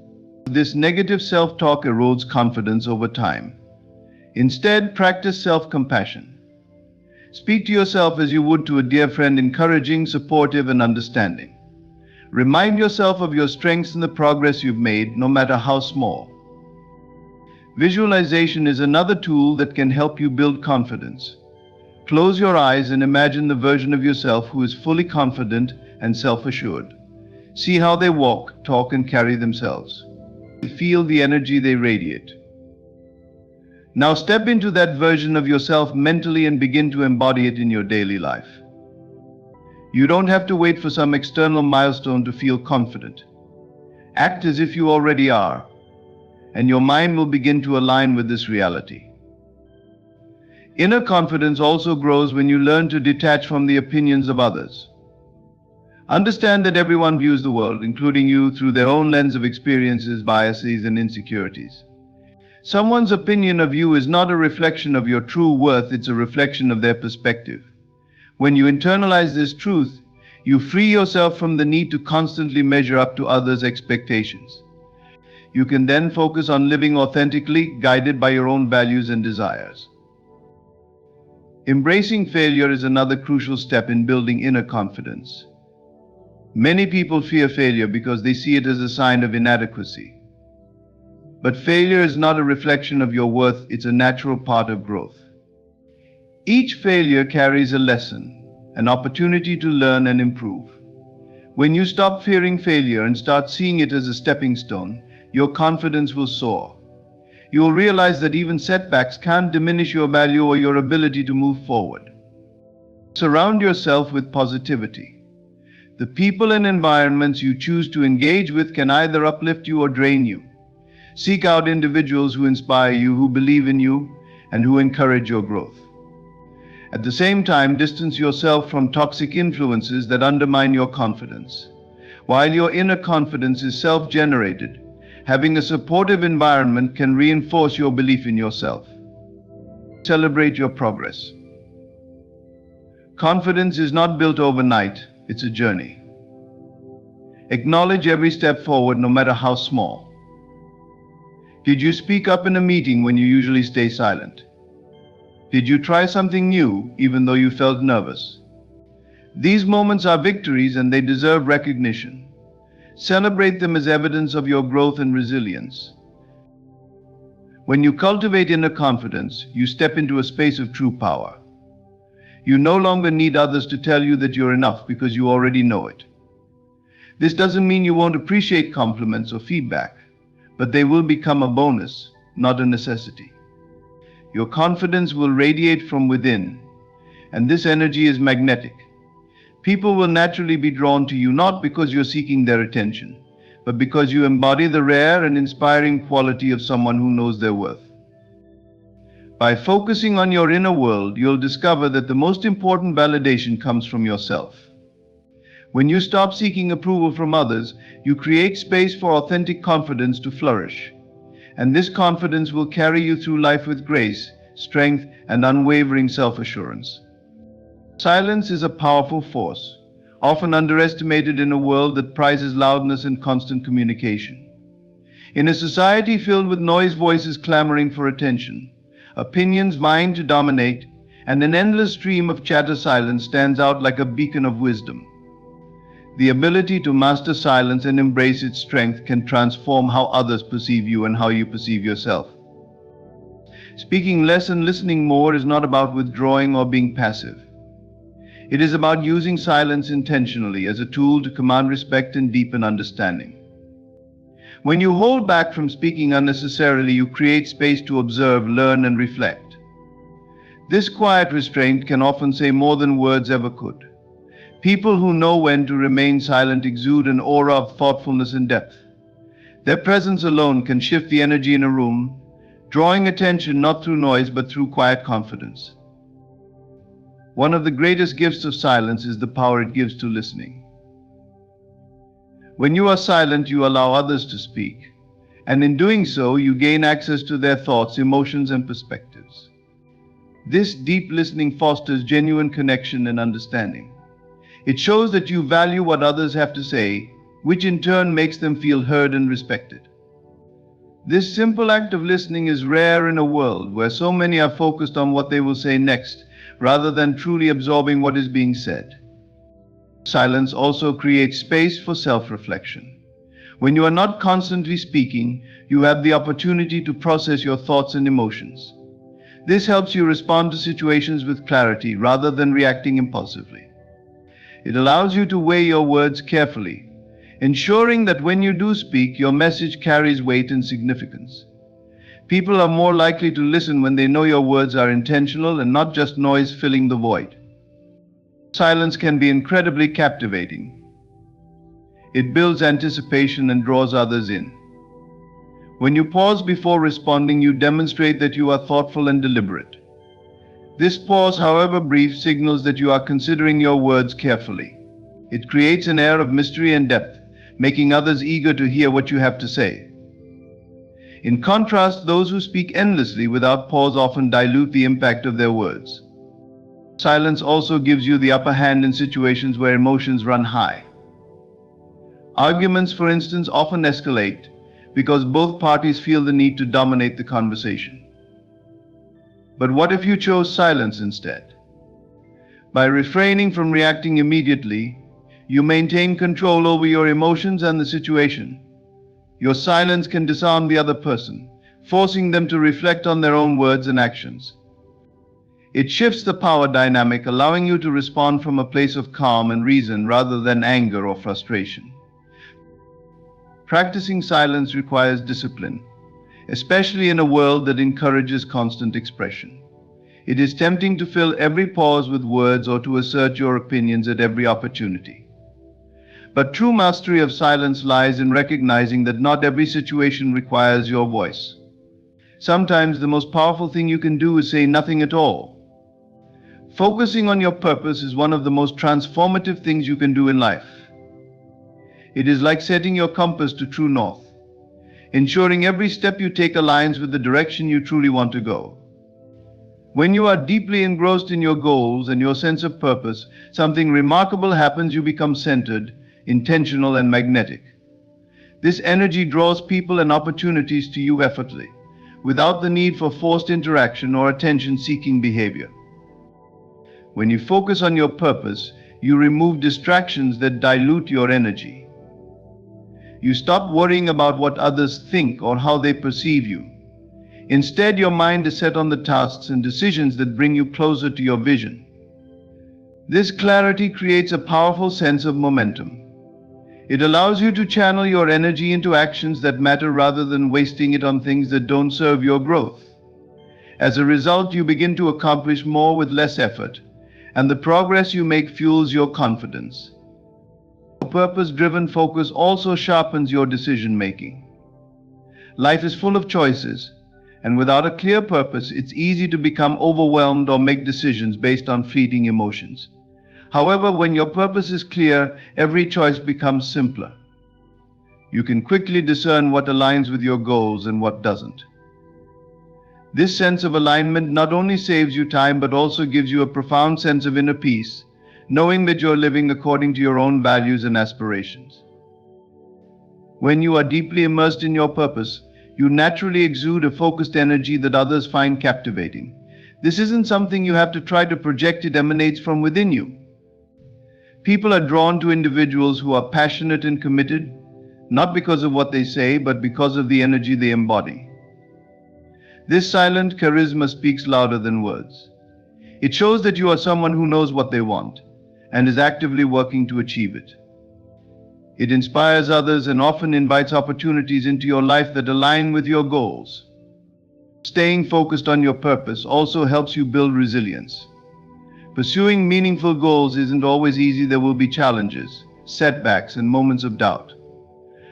This negative self-talk erodes confidence over time. Instead, practice self-compassion. Speak to yourself as you would to a dear friend, encouraging, supportive, and understanding. Remind yourself of your strengths and the progress you've made, no matter how small. Visualization is another tool that can help you build confidence. Close your eyes and imagine the version of yourself who is fully confident and self-assured. See how they walk, talk, and carry themselves. Feel the energy they radiate. Now step into that version of yourself mentally and begin to embody it in your daily life. You don't have to wait for some external milestone to feel confident. Act as if you already are, and your mind will begin to align with this reality. Inner confidence also grows when you learn to detach from the opinions of others. Understand that everyone views the world, including you, through their own lens of experiences, biases, and insecurities. Someone's opinion of you is not a reflection of your true worth, it's a reflection of their perspective. When you internalize this truth, you free yourself from the need to constantly measure up to others' expectations. You can then focus on living authentically, guided by your own values and desires. Embracing failure is another crucial step in building inner confidence. Many people fear failure because they see it as a sign of inadequacy. But failure is not a reflection of your worth, it's a natural part of growth. Each failure carries a lesson, an opportunity to learn and improve. When you stop fearing failure and start seeing it as a stepping stone, your confidence will soar. You will realize that even setbacks can't diminish your value or your ability to move forward. Surround yourself with positivity. The people and environments you choose to engage with can either uplift you or drain you. Seek out individuals who inspire you, who believe in you, and who encourage your growth. At the same time, distance yourself from toxic influences that undermine your confidence. While your inner confidence is self-generated, having a supportive environment can reinforce your belief in yourself. Celebrate your progress. Confidence is not built overnight, it's a journey. Acknowledge every step forward, no matter how small. Did you speak up in a meeting when you usually stay silent? Did you try something new, even though you felt nervous? These moments are victories and they deserve recognition. Celebrate them as evidence of your growth and resilience. When you cultivate inner confidence, you step into a space of true power. You no longer need others to tell you that you're enough because you already know it. This doesn't mean you won't appreciate compliments or feedback, but they will become a bonus, not a necessity. Your confidence will radiate from within, and this energy is magnetic. People will naturally be drawn to you not because you're seeking their attention, but because you embody the rare and inspiring quality of someone who knows their worth. By focusing on your inner world, you'll discover that the most important validation comes from yourself. When you stop seeking approval from others, you create space for authentic confidence to flourish. And this confidence will carry you through life with grace, strength, and unwavering self-assurance. Silence is a powerful force, often underestimated in a world that prizes loudness and constant communication. In a society filled with noise, voices clamoring for attention, opinions vying to dominate, and an endless stream of chatter. Silence stands out like a beacon of wisdom. The ability to master silence and embrace its strength can transform how others perceive you and how you perceive yourself. Speaking less and listening more is not about withdrawing or being passive. It is about using silence intentionally as a tool to command respect and deepen understanding. When you hold back from speaking unnecessarily, you create space to observe, learn, and reflect. This quiet restraint can often say more than words ever could. People who know when to remain silent exude an aura of thoughtfulness and depth. Their presence alone can shift the energy in a room, drawing attention not through noise but through quiet confidence. One of the greatest gifts of silence is the power it gives to listening. When you are silent, you allow others to speak, and in doing so, you gain access to their thoughts, emotions, and perspectives. This deep listening fosters genuine connection and understanding. It shows that you value what others have to say, which in turn makes them feel heard and respected. This simple act of listening is rare in a world where so many are focused on what they will say next, rather than truly absorbing what is being said. Silence also creates space for self-reflection. When you are not constantly speaking, you have the opportunity to process your thoughts and emotions. This helps you respond to situations with clarity rather than reacting impulsively. It allows you to weigh your words carefully, ensuring that when you do speak, your message carries weight and significance. People are more likely to listen when they know your words are intentional and not just noise filling the void. Silence can be incredibly captivating. It builds anticipation and draws others in. When you pause before responding, you demonstrate that you are thoughtful and deliberate. This pause, however brief, signals that you are considering your words carefully. It creates an air of mystery and depth, making others eager to hear what you have to say. In contrast, those who speak endlessly without pause often dilute the impact of their words. Silence also gives you the upper hand in situations where emotions run high. Arguments, for instance, often escalate because both parties feel the need to dominate the conversation. But what if you chose silence instead? By refraining from reacting immediately, you maintain control over your emotions and the situation. Your silence can disarm the other person, forcing them to reflect on their own words and actions. It shifts the power dynamic, allowing you to respond from a place of calm and reason rather than anger or frustration. Practicing silence requires discipline, especially in a world that encourages constant expression. It is tempting to fill every pause with words or to assert your opinions at every opportunity. But true mastery of silence lies in recognizing that not every situation requires your voice. Sometimes the most powerful thing you can do is say nothing at all. Focusing on your purpose is one of the most transformative things you can do in life. It is like setting your compass to true north, ensuring every step you take aligns with the direction you truly want to go. When you are deeply engrossed in your goals and your sense of purpose, something remarkable happens. You become centered, intentional, and magnetic. This energy draws people and opportunities to you effortlessly, without the need for forced interaction or attention-seeking behavior. When you focus on your purpose, you remove distractions that dilute your energy. You stop worrying about what others think or how they perceive you. Instead, your mind is set on the tasks and decisions that bring you closer to your vision. This clarity creates a powerful sense of momentum. It allows you to channel your energy into actions that matter rather than wasting it on things that don't serve your growth. As a result, you begin to accomplish more with less effort, and the progress you make fuels your confidence. Purpose-driven focus also sharpens your decision-making. Life is full of choices, and without a clear purpose, it's easy to become overwhelmed or make decisions based on fleeting emotions. However, when your purpose is clear, every choice becomes simpler. You can quickly discern what aligns with your goals and what doesn't. This sense of alignment not only saves you time but also gives you a profound sense of inner peace, knowing that you're living according to your own values and aspirations. When you are deeply immersed in your purpose, you naturally exude a focused energy that others find captivating. This isn't something you have to try to project, it emanates from within you. People are drawn to individuals who are passionate and committed, not because of what they say, but because of the energy they embody. This silent charisma speaks louder than words. It shows that you are someone who knows what they want and is actively working to achieve it. It inspires others and often invites opportunities into your life that align with your goals. Staying focused on your purpose also helps you build resilience. Pursuing meaningful goals isn't always easy. There will be challenges, setbacks, and moments of doubt.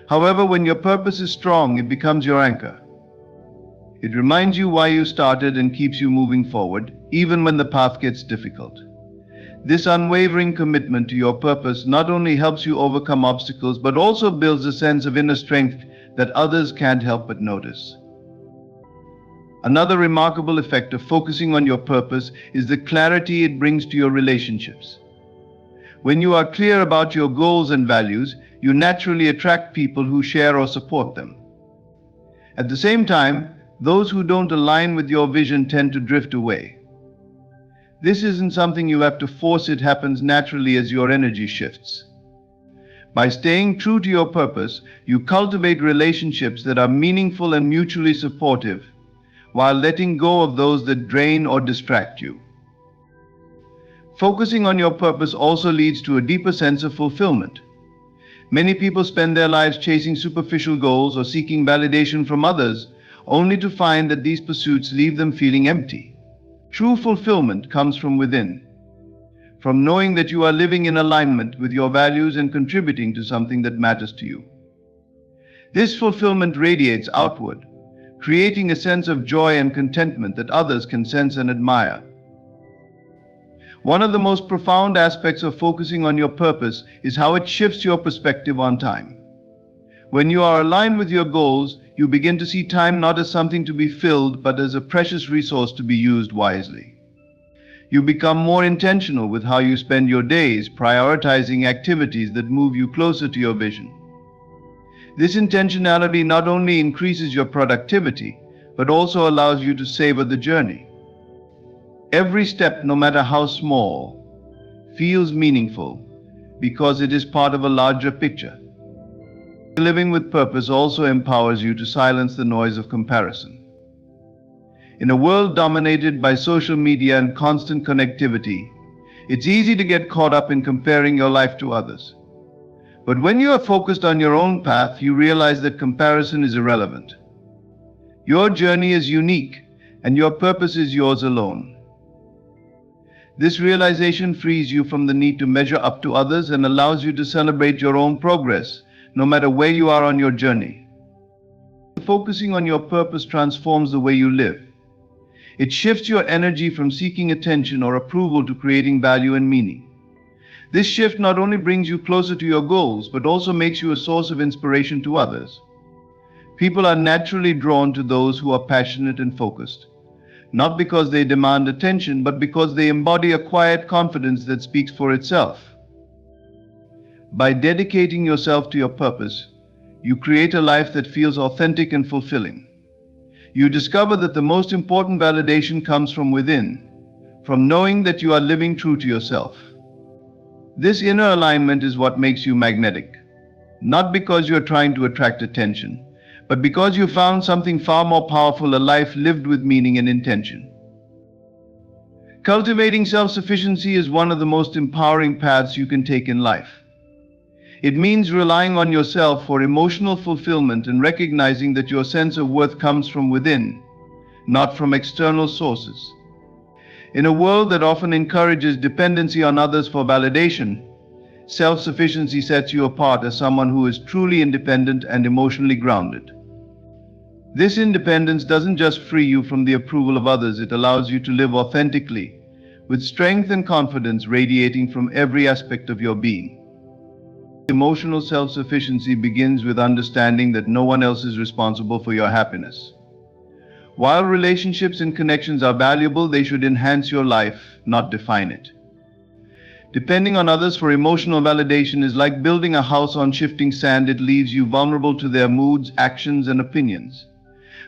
However, when your purpose is strong, it becomes your anchor. It reminds you why you started and keeps you moving forward, even when the path gets difficult. This unwavering commitment to your purpose not only helps you overcome obstacles, but also builds a sense of inner strength that others can't help but notice. Another remarkable effect of focusing on your purpose is the clarity it brings to your relationships. When you are clear about your goals and values, you naturally attract people who share or support them. At the same time, those who don't align with your vision tend to drift away. This isn't something you have to force, it happens naturally as your energy shifts. By staying true to your purpose, you cultivate relationships that are meaningful and mutually supportive, while letting go of those that drain or distract you. Focusing on your purpose also leads to a deeper sense of fulfillment. Many people spend their lives chasing superficial goals or seeking validation from others, only to find that these pursuits leave them feeling empty. True fulfillment comes from within, from knowing that you are living in alignment with your values and contributing to something that matters to you. This fulfillment radiates outward, creating a sense of joy and contentment that others can sense and admire. One of the most profound aspects of focusing on your purpose is how it shifts your perspective on time. When you are aligned with your goals, you begin to see time not as something to be filled, but as a precious resource to be used wisely. You become more intentional with how you spend your days, prioritizing activities that move you closer to your vision. This intentionality not only increases your productivity, but also allows you to savor the journey. Every step, no matter how small, feels meaningful because it is part of a larger picture. Living with purpose also empowers you to silence the noise of comparison. In a world dominated by social media and constant connectivity, it's easy to get caught up in comparing your life to others. But when you are focused on your own path, you realize that comparison is irrelevant. Your journey is unique, and your purpose is yours alone. This realization frees you from the need to measure up to others and allows you to celebrate your own progress, no matter where you are on your journey. Focusing on your purpose transforms the way you live. It shifts your energy from seeking attention or approval to creating value and meaning. This shift not only brings you closer to your goals, but also makes you a source of inspiration to others. People are naturally drawn to those who are passionate and focused, not because they demand attention, but because they embody a quiet confidence that speaks for itself. By dedicating yourself to your purpose, you create a life that feels authentic and fulfilling. You discover that the most important validation comes from within, from knowing that you are living true to yourself. This inner alignment is what makes you magnetic, not because you're trying to attract attention, but because you found something far more powerful, a life lived with meaning and intention. Cultivating self-sufficiency is one of the most empowering paths you can take in life. It means relying on yourself for emotional fulfillment and recognizing that your sense of worth comes from within, not from external sources. In a world that often encourages dependency on others for validation, self-sufficiency sets you apart as someone who is truly independent and emotionally grounded. This independence doesn't just free you from the approval of others, it allows you to live authentically, with strength and confidence radiating from every aspect of your being. Emotional self-sufficiency begins with understanding that no one else is responsible for your happiness. While relationships and connections are valuable, they should enhance your life, not define it. Depending on others for emotional validation is like building a house on shifting sand. It leaves you vulnerable to their moods, actions, and opinions.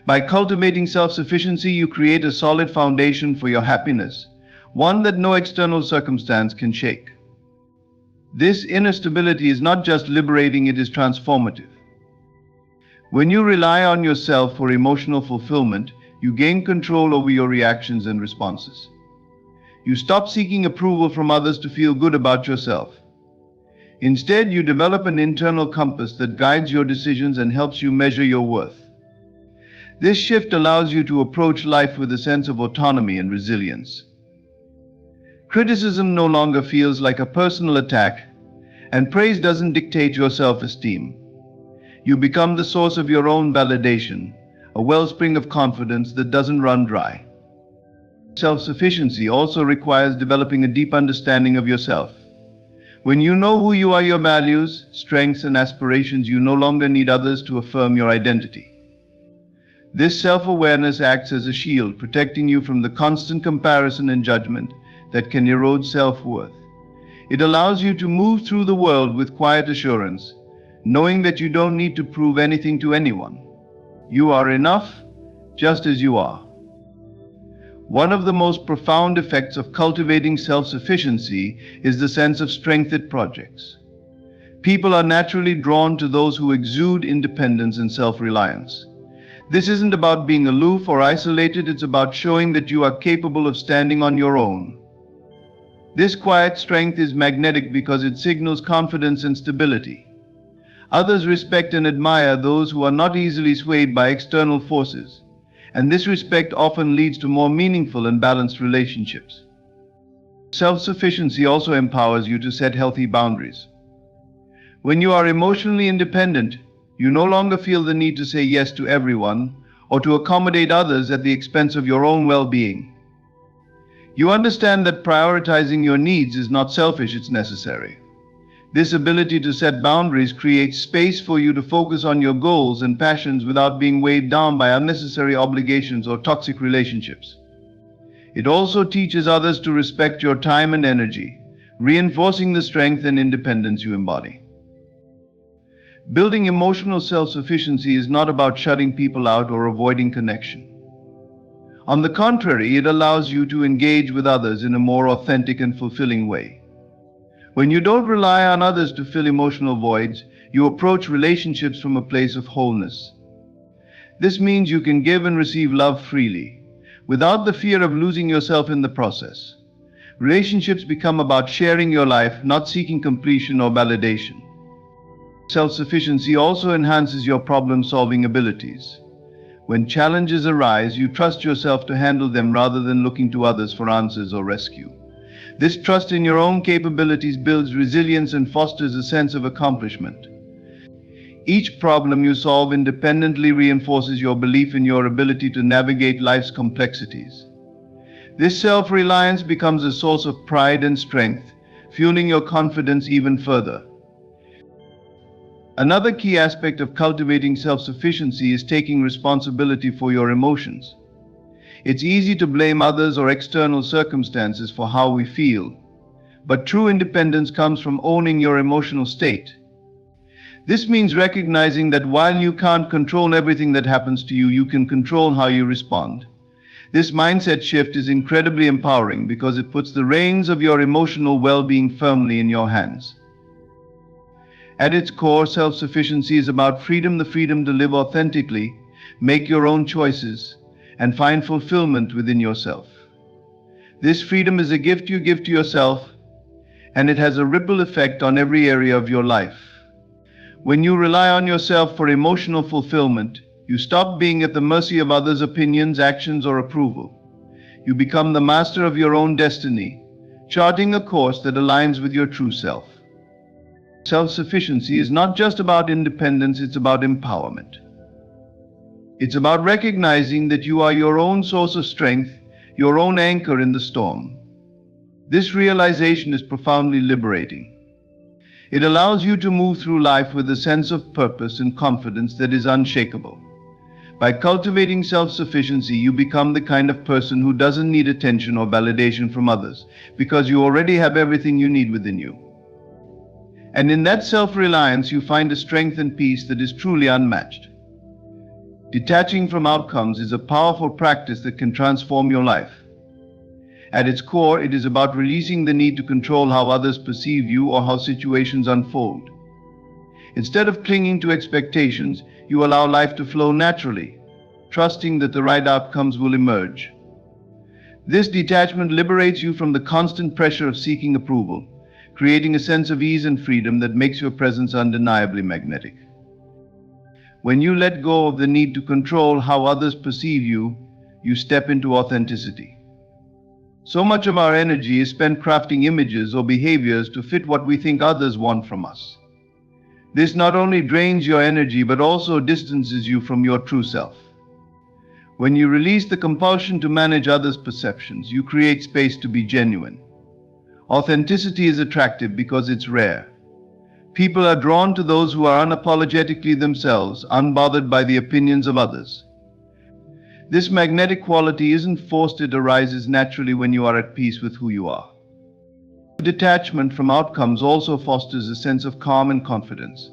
By cultivating self-sufficiency, you create a solid foundation for your happiness, one that no external circumstance can shake. This inner stability is not just liberating, it is transformative. When you rely on yourself for emotional fulfillment, you gain control over your reactions and responses. You stop seeking approval from others to feel good about yourself. Instead, you develop an internal compass that guides your decisions and helps you measure your worth. This shift allows you to approach life with a sense of autonomy and resilience. Criticism no longer feels like a personal attack, and praise doesn't dictate your self-esteem. You become the source of your own validation, a wellspring of confidence that doesn't run dry. Self-sufficiency also requires developing a deep understanding of yourself. When you know who you are, your values, strengths, and aspirations, you no longer need others to affirm your identity. This self-awareness acts as a shield, protecting you from the constant comparison and judgment that can erode self-worth. It allows you to move through the world with quiet assurance, knowing that you don't need to prove anything to anyone. You are enough, just as you are. One of the most profound effects of cultivating self-sufficiency is the sense of strength it projects. People are naturally drawn to those who exude independence and self-reliance. This isn't about being aloof or isolated, it's about showing that you are capable of standing on your own. This quiet strength is magnetic because it signals confidence and stability. Others respect and admire those who are not easily swayed by external forces, and this respect often leads to more meaningful and balanced relationships. Self-sufficiency also empowers you to set healthy boundaries. When you are emotionally independent, you no longer feel the need to say yes to everyone or to accommodate others at the expense of your own well-being. You understand that prioritizing your needs is not selfish, it's necessary. This ability to set boundaries creates space for you to focus on your goals and passions without being weighed down by unnecessary obligations or toxic relationships. It also teaches others to respect your time and energy, reinforcing the strength and independence you embody. Building emotional self-sufficiency is not about shutting people out or avoiding connection. On the contrary, it allows you to engage with others in a more authentic and fulfilling way. When you don't rely on others to fill emotional voids, you approach relationships from a place of wholeness. This means you can give and receive love freely, without the fear of losing yourself in the process. Relationships become about sharing your life, not seeking completion or validation. Self-sufficiency also enhances your problem-solving abilities. When challenges arise, you trust yourself to handle them rather than looking to others for answers or rescue. This trust in your own capabilities builds resilience and fosters a sense of accomplishment. Each problem you solve independently reinforces your belief in your ability to navigate life's complexities. This self-reliance becomes a source of pride and strength, fueling your confidence even further. Another key aspect of cultivating self-sufficiency is taking responsibility for your emotions. It's easy to blame others or external circumstances for how we feel, but true independence comes from owning your emotional state. This means recognizing that while you can't control everything that happens to you, you can control how you respond. This mindset shift is incredibly empowering because it puts the reins of your emotional well-being firmly in your hands. At its core, self-sufficiency is about freedom, the freedom to live authentically, make your own choices, and find fulfillment within yourself. This freedom is a gift you give to yourself, and it has a ripple effect on every area of your life. When you rely on yourself for emotional fulfillment, you stop being at the mercy of others' opinions, actions, or approval. You become the master of your own destiny, charting a course that aligns with your true self. Self-sufficiency is not just about independence, it's about empowerment. It's about recognizing that you are your own source of strength, your own anchor in the storm. This realization is profoundly liberating. It allows you to move through life with a sense of purpose and confidence that is unshakable. By cultivating self-sufficiency, you become the kind of person who doesn't need attention or validation from others, because you already have everything you need within you. And in that self-reliance, you find a strength and peace that is truly unmatched. Detaching from outcomes is a powerful practice that can transform your life. At its core, it is about releasing the need to control how others perceive you or how situations unfold. Instead of clinging to expectations, you allow life to flow naturally, trusting that the right outcomes will emerge. This detachment liberates you from the constant pressure of seeking approval, creating a sense of ease and freedom that makes your presence undeniably magnetic. When you let go of the need to control how others perceive you, you step into authenticity. So much of our energy is spent crafting images or behaviors to fit what we think others want from us. This not only drains your energy but also distances you from your true self. When you release the compulsion to manage others' perceptions, you create space to be genuine. Authenticity is attractive because it's rare. People are drawn to those who are unapologetically themselves, unbothered by the opinions of others. This magnetic quality isn't forced, it arises naturally when you are at peace with who you are. Detachment from outcomes also fosters a sense of calm and confidence.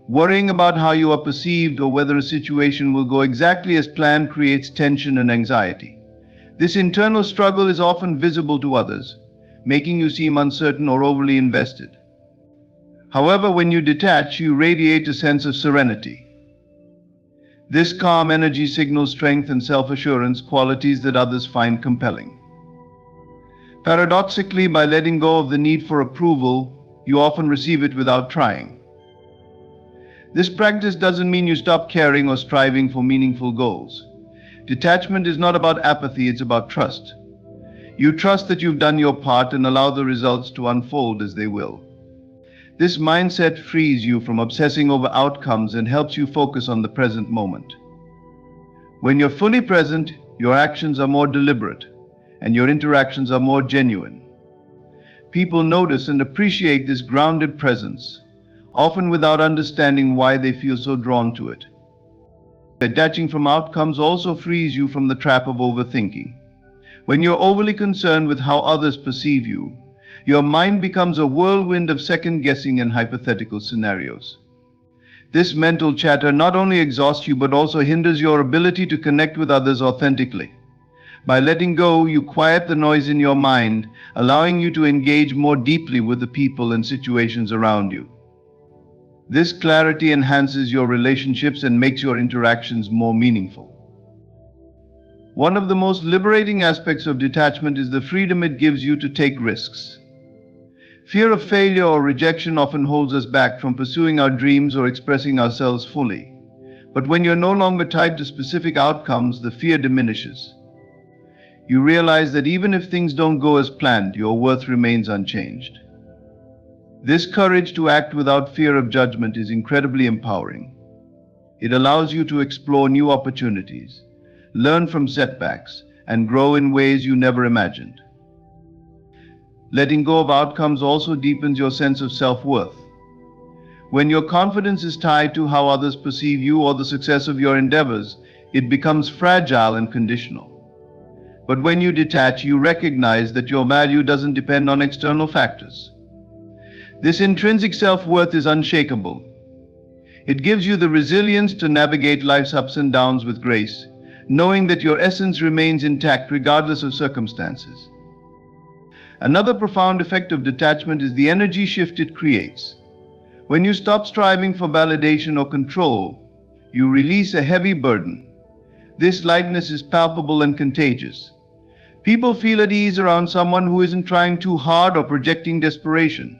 Worrying about how you are perceived or whether a situation will go exactly as planned creates tension and anxiety. This internal struggle is often visible to others, making you seem uncertain or overly invested. However, when you detach, you radiate a sense of serenity. This calm energy signals strength and self-assurance, qualities that others find compelling. Paradoxically, by letting go of the need for approval, you often receive it without trying. This practice doesn't mean you stop caring or striving for meaningful goals. Detachment is not about apathy, it's about trust. You trust that you've done your part and allow the results to unfold as they will. This mindset frees you from obsessing over outcomes and helps you focus on the present moment. When you're fully present, your actions are more deliberate and your interactions are more genuine. People notice and appreciate this grounded presence, often without understanding why they feel so drawn to it. Detaching from outcomes also frees you from the trap of overthinking. When you're overly concerned with how others perceive you, your mind becomes a whirlwind of second-guessing and hypothetical scenarios. This mental chatter not only exhausts you but also hinders your ability to connect with others authentically. By letting go, you quiet the noise in your mind, allowing you to engage more deeply with the people and situations around you. This clarity enhances your relationships and makes your interactions more meaningful. One of the most liberating aspects of detachment is the freedom it gives you to take risks. Fear of failure or rejection often holds us back from pursuing our dreams or expressing ourselves fully. But when you're no longer tied to specific outcomes, the fear diminishes. You realize that even if things don't go as planned, your worth remains unchanged. This courage to act without fear of judgment is incredibly empowering. It allows you to explore new opportunities, learn from setbacks, and grow in ways you never imagined. Letting go of outcomes also deepens your sense of self-worth. When your confidence is tied to how others perceive you or the success of your endeavors, it becomes fragile and conditional. But when you detach, you recognize that your value doesn't depend on external factors. This intrinsic self-worth is unshakable. It gives you the resilience to navigate life's ups and downs with grace, knowing that your essence remains intact regardless of circumstances. Another profound effect of detachment is the energy shift it creates. When you stop striving for validation or control, you release a heavy burden. This lightness is palpable and contagious. People feel at ease around someone who isn't trying too hard or projecting desperation.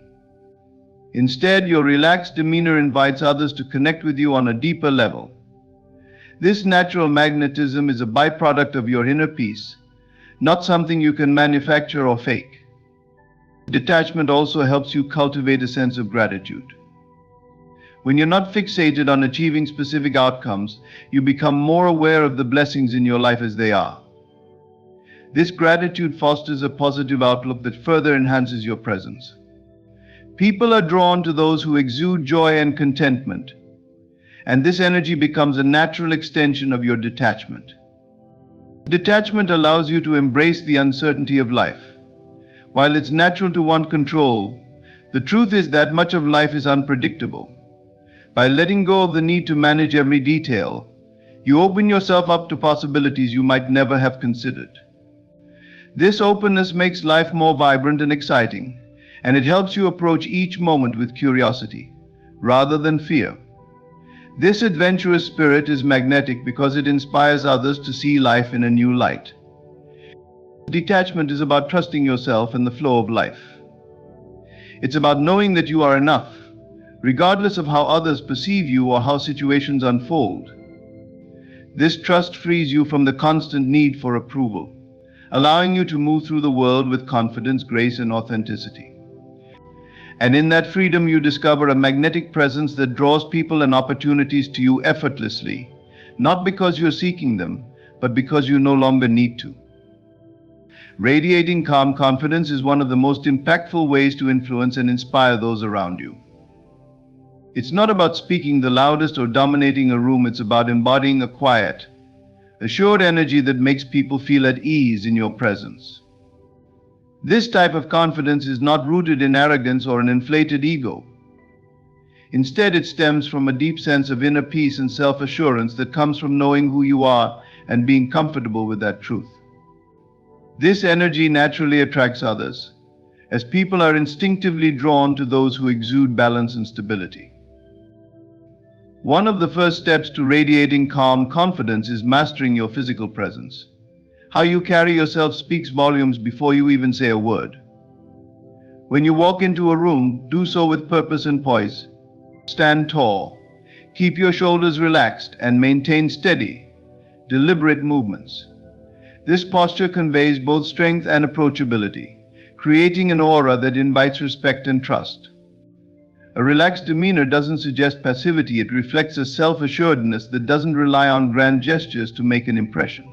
Instead, your relaxed demeanor invites others to connect with you on a deeper level. This natural magnetism is a byproduct of your inner peace, not something you can manufacture or fake. Detachment also helps you cultivate a sense of gratitude. When you're not fixated on achieving specific outcomes, you become more aware of the blessings in your life as they are. This gratitude fosters a positive outlook that further enhances your presence. People are drawn to those who exude joy and contentment, and this energy becomes a natural extension of your detachment. Detachment allows you to embrace the uncertainty of life. While it's natural to want control, the truth is that much of life is unpredictable. By letting go of the need to manage every detail, You open yourself up to possibilities you might never have considered. This openness makes life more vibrant and exciting, and it helps you approach each moment with curiosity, rather than fear. This adventurous spirit is magnetic because it inspires others to see life in a new light. Detachment is about trusting yourself and the flow of life. It's about knowing that you are enough, regardless of how others perceive you or how situations unfold. This trust frees you from the constant need for approval, allowing you to move through the world with confidence, grace, and authenticity. And in that freedom, you discover a magnetic presence that draws people and opportunities to you effortlessly, not because you're seeking them, but because you no longer need to. Radiating calm confidence is one of the most impactful ways to influence and inspire those around you. It's not about speaking the loudest or dominating a room, it's about embodying a quiet, assured energy that makes people feel at ease in your presence. This type of confidence is not rooted in arrogance or an inflated ego. Instead, it stems from a deep sense of inner peace and self-assurance that comes from knowing who you are and being comfortable with that truth. This energy naturally attracts others, as people are instinctively drawn to those who exude balance and stability. One of the first steps to radiating calm confidence is mastering your physical presence. How you carry yourself speaks volumes before you even say a word. When you walk into a room, do so with purpose and poise. Stand tall, keep your shoulders relaxed, and maintain steady, deliberate movements. This posture conveys both strength and approachability, creating an aura that invites respect and trust. A relaxed demeanor doesn't suggest passivity, it reflects a self-assuredness that doesn't rely on grand gestures to make an impression.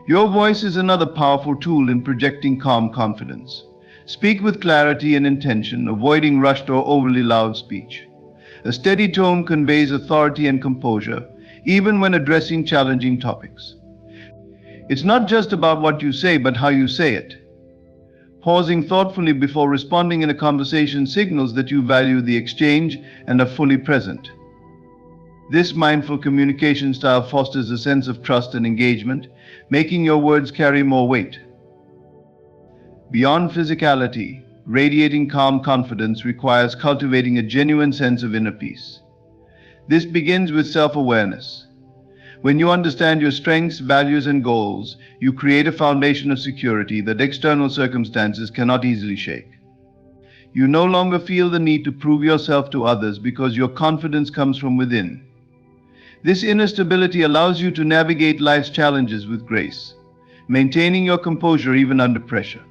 Your voice is another powerful tool in projecting calm confidence. Speak with clarity and intention, avoiding rushed or overly loud speech. A steady tone conveys authority and composure, even when addressing challenging topics. It's not just about what you say, but how you say it. Pausing thoughtfully before responding in a conversation signals that you value the exchange and are fully present. This mindful communication style fosters a sense of trust and engagement, making your words carry more weight. Beyond physicality, radiating calm confidence requires cultivating a genuine sense of inner peace. This begins with self-awareness. When you understand your strengths, values, and goals, you create a foundation of security that external circumstances cannot easily shake. You no longer feel the need to prove yourself to others because your confidence comes from within. This inner stability allows you to navigate life's challenges with grace, maintaining your composure even under pressure.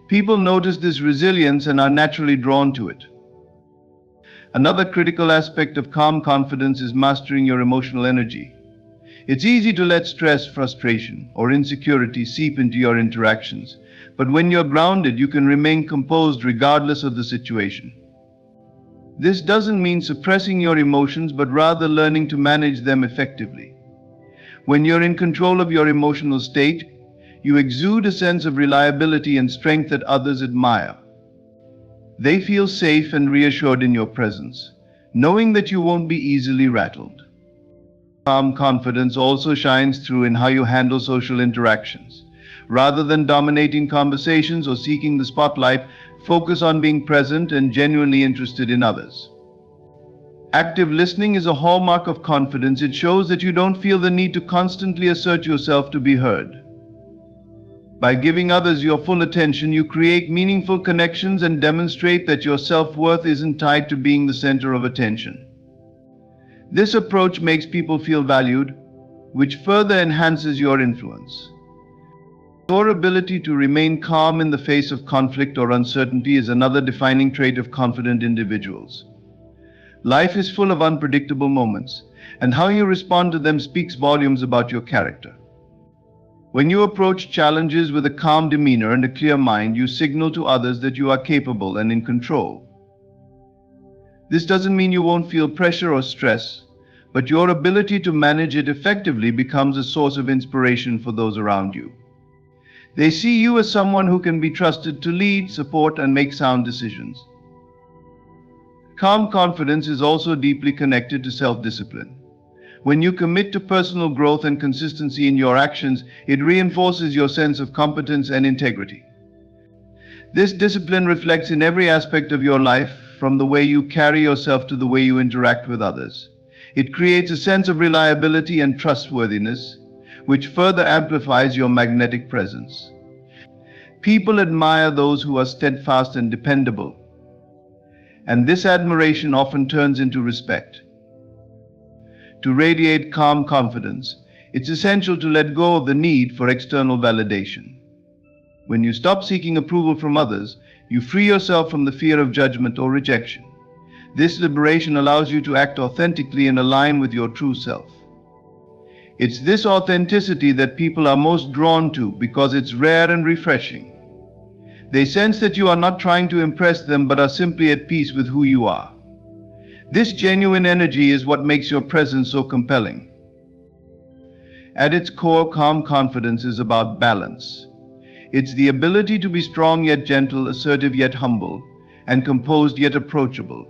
People notice this resilience and are naturally drawn to it. Another critical aspect of calm confidence is mastering your emotional energy. It's easy to let stress, frustration, or insecurity seep into your interactions, but when you're grounded, you can remain composed regardless of the situation. This doesn't mean suppressing your emotions, but rather learning to manage them effectively. When you're in control of your emotional state, you exude a sense of reliability and strength that others admire. They feel safe and reassured in your presence, knowing that you won't be easily rattled. Calm confidence also shines through in how you handle social interactions. Rather than dominating conversations or seeking the spotlight, focus on being present and genuinely interested in others. Active listening is a hallmark of confidence. It shows that you don't feel the need to constantly assert yourself to be heard. By giving others your full attention, you create meaningful connections and demonstrate that your self-worth isn't tied to being the center of attention. This approach makes people feel valued, which further enhances your influence. Your ability to remain calm in the face of conflict or uncertainty is another defining trait of confident individuals. Life is full of unpredictable moments, and how you respond to them speaks volumes about your character. When you approach challenges with a calm demeanor and a clear mind, you signal to others that you are capable and in control. This doesn't mean you won't feel pressure or stress, but your ability to manage it effectively becomes a source of inspiration for those around you. They see you as someone who can be trusted to lead, support, and make sound decisions. Calm confidence is also deeply connected to self-discipline. When you commit to personal growth and consistency in your actions, it reinforces your sense of competence and integrity. This discipline reflects in every aspect of your life, from the way you carry yourself to the way you interact with others. It creates a sense of reliability and trustworthiness, which further amplifies your magnetic presence. People admire those who are steadfast and dependable, and this admiration often turns into respect. To radiate calm confidence, it's essential to let go of the need for external validation. When you stop seeking approval from others, you free yourself from the fear of judgment or rejection. This liberation allows you to act authentically and align with your true self. It's this authenticity that people are most drawn to because it's rare and refreshing. They sense that you are not trying to impress them but are simply at peace with who you are. This genuine energy is what makes your presence so compelling. At its core, calm confidence is about balance. It's the ability to be strong yet gentle, assertive yet humble, and composed yet approachable.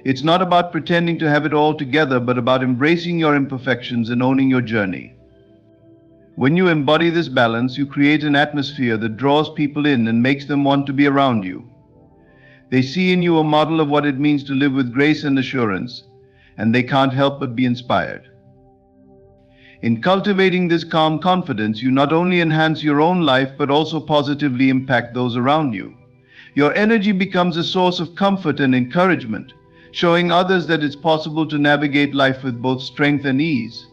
It's not about pretending to have it all together, but about embracing your imperfections and owning your journey. When you embody this balance, you create an atmosphere that draws people in and makes them want to be around you. They see in you a model of what it means to live with grace and assurance, and they can't help but be inspired. In cultivating this calm confidence, you not only enhance your own life but also positively impact those around you. Your energy becomes a source of comfort and encouragement, showing others that it's possible to navigate life with both strength and ease.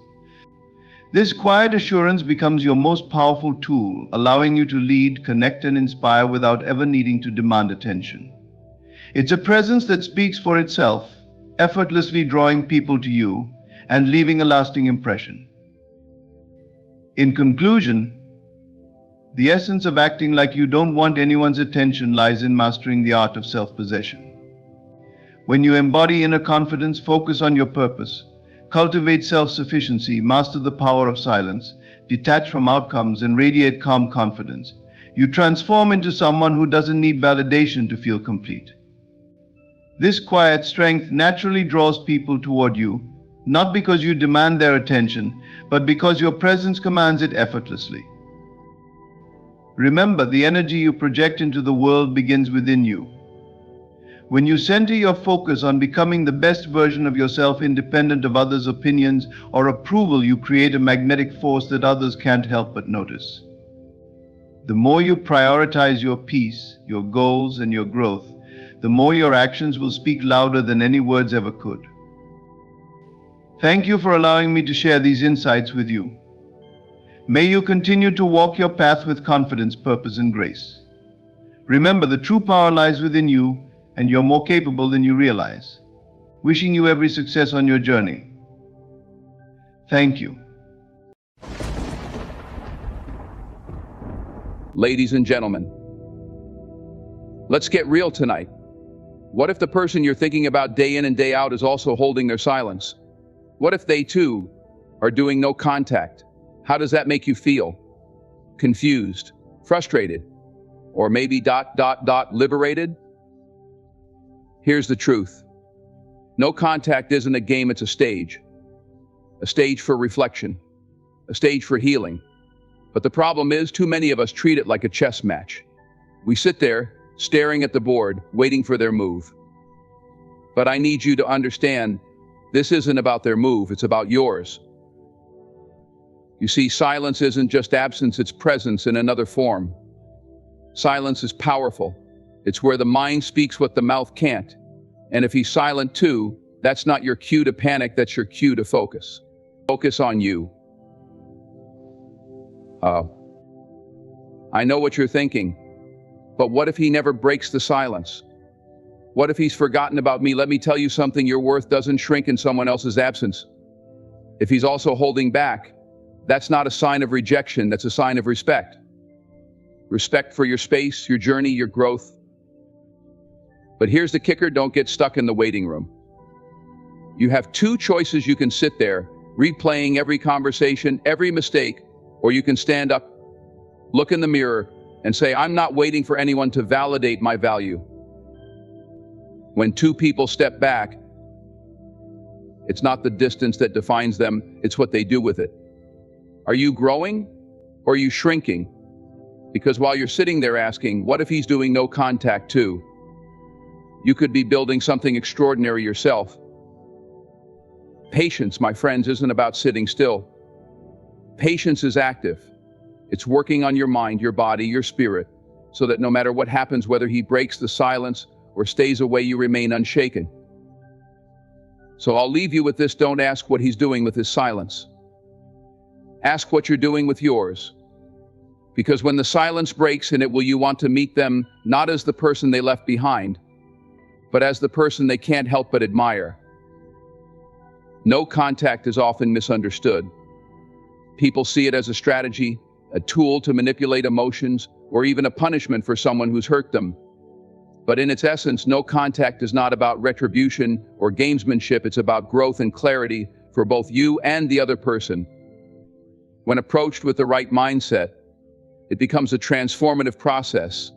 This quiet assurance becomes your most powerful tool, allowing you to lead, connect, and inspire without ever needing to demand attention. It's a presence that speaks for itself, effortlessly drawing people to you and leaving a lasting impression. In conclusion, the essence of acting like you don't want anyone's attention lies in mastering the art of self-possession. When you embody inner confidence, focus on your purpose, cultivate self-sufficiency, master the power of silence, detach from outcomes, and radiate calm confidence, you transform into someone who doesn't need validation to feel complete. This quiet strength naturally draws people toward you, not because you demand their attention, but because your presence commands it effortlessly. Remember, the energy you project into the world begins within you. When you center your focus on becoming the best version of yourself, independent of others' opinions or approval, you create a magnetic force that others can't help but notice. The more you prioritize your peace, your goals, and your growth, the more your actions will speak louder than any words ever could. Thank you for allowing me to share these insights with you. May you continue to walk your path with confidence, purpose, and grace. Remember, the true power lies within you, and you're more capable than you realize. Wishing you every success on your journey. Thank you. Ladies and gentlemen, let's get real tonight. What if the person you're thinking about day in and day out is also holding their silence? What if they too are doing no contact? How does that make you feel? Confused, frustrated, or maybe liberated? Here's the truth. No contact isn't a game, it's a stage. A stage for reflection, a stage for healing. But the problem is, too many of us treat it like a chess match. We sit there, staring at the board, waiting for their move. But I need you to understand, this isn't about their move, it's about yours. You see, silence isn't just absence, it's presence in another form. Silence is powerful. It's where the mind speaks what the mouth can't. And if he's silent too, that's not your cue to panic, that's your cue to focus. Focus on you. I know what you're thinking, but what if he never breaks the silence? What if he's forgotten about me? Let me tell you something, your worth doesn't shrink in someone else's absence. If he's also holding back, that's not a sign of rejection, that's a sign of respect. Respect for your space, your journey, your growth. But here's the kicker, don't get stuck in the waiting room. You have two choices. You can sit there, replaying every conversation, every mistake, or you can stand up, look in the mirror, and say, I'm not waiting for anyone to validate my value. When two people step back, It's not the distance that defines them, it's what they do with it. Are you growing or are you shrinking? Because while you're sitting there asking, what if he's doing no contact too? You could be building something extraordinary yourself. Patience, my friends, isn't about sitting still. Patience is active. It's working on your mind, your body, your spirit, so that no matter what happens, whether he breaks the silence or stays away, you remain unshaken. So I'll leave you with this: don't ask what he's doing with his silence. Ask what you're doing with yours. Because when the silence breaks in it, will you want to meet them not as the person they left behind, but as the person they can't help but admire? No contact is often misunderstood. People see it as a strategy, a tool to manipulate emotions, or even a punishment for someone who's hurt them. But in its essence, no contact is not about retribution or gamesmanship. It's about growth and clarity for both you and the other person. When approached with the right mindset, it becomes a transformative process,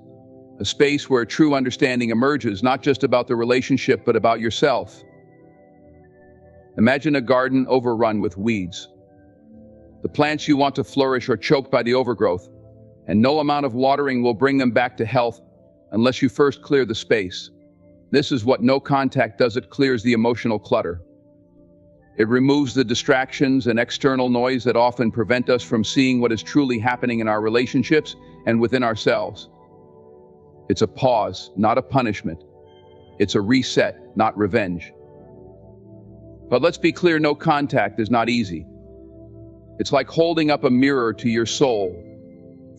a space where true understanding emerges, not just about the relationship, but about yourself. Imagine a garden overrun with weeds. The plants you want to flourish are choked by the overgrowth, and no amount of watering will bring them back to health unless you first clear the space. This is what no contact does. It clears the emotional clutter. It removes the distractions and external noise that often prevent us from seeing what is truly happening in our relationships and within ourselves. It's a pause, not a punishment. It's a reset, not revenge. But let's be clear, no contact is not easy. It's like holding up a mirror to your soul,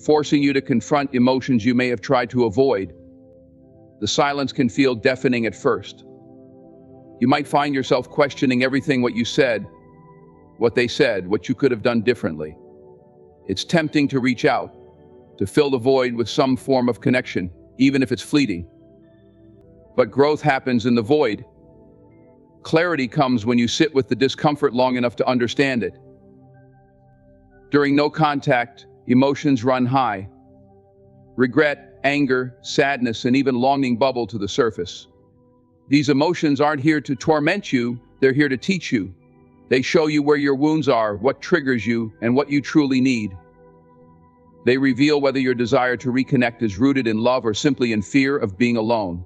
forcing you to confront emotions you may have tried to avoid. The silence can feel deafening at first. You might find yourself questioning everything what you said, what they said, what you could have done differently. It's tempting to reach out, to fill the void with some form of connection, even if it's fleeting. But growth happens in the void. Clarity comes when you sit with the discomfort long enough to understand it. During no contact, emotions run high. Regret, anger, sadness, and even longing bubble to the surface. These emotions aren't here to torment you, they're here to teach you. They show you where your wounds are, what triggers you, and what you truly need. They reveal whether your desire to reconnect is rooted in love or simply in fear of being alone.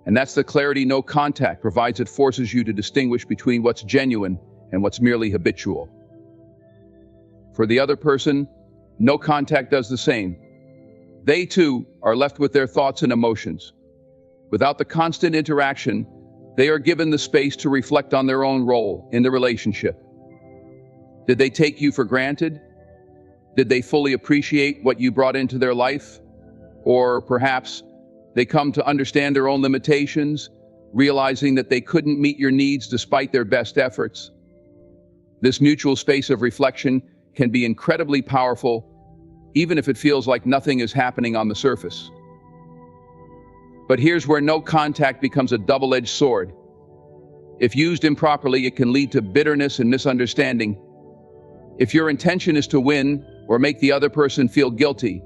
And that's the clarity no contact provides. It forces you to distinguish between what's genuine and what's merely habitual. For the other person, no contact does the same. They too are left with their thoughts and emotions. Without the constant interaction, they are given the space to reflect on their own role in the relationship. Did they take you for granted? Did they fully appreciate what you brought into their life? Or perhaps they come to understand their own limitations, realizing that they couldn't meet your needs despite their best efforts. This mutual space of reflection can be incredibly powerful, even if it feels like nothing is happening on the surface. But here's where no contact becomes a double-edged sword. If used improperly, it can lead to bitterness and misunderstanding. If your intention is to win or make the other person feel guilty,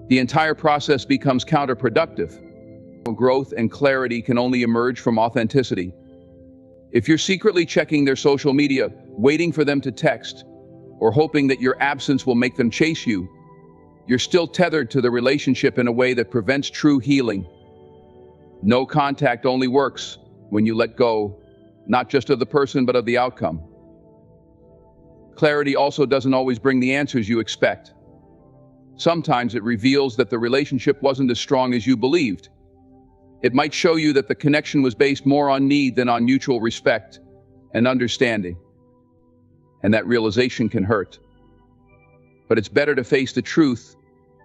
the entire process becomes counterproductive. Growth and clarity can only emerge from authenticity. If you're secretly checking their social media, waiting for them to text, or hoping that your absence will make them chase you, you're still tethered to the relationship in a way that prevents true healing. No contact only works when you let go, not just of the person, but of the outcome. Clarity also doesn't always bring the answers you expect. Sometimes it reveals that the relationship wasn't as strong as you believed. It might show you that the connection was based more on need than on mutual respect and understanding. And that realization can hurt. But it's better to face the truth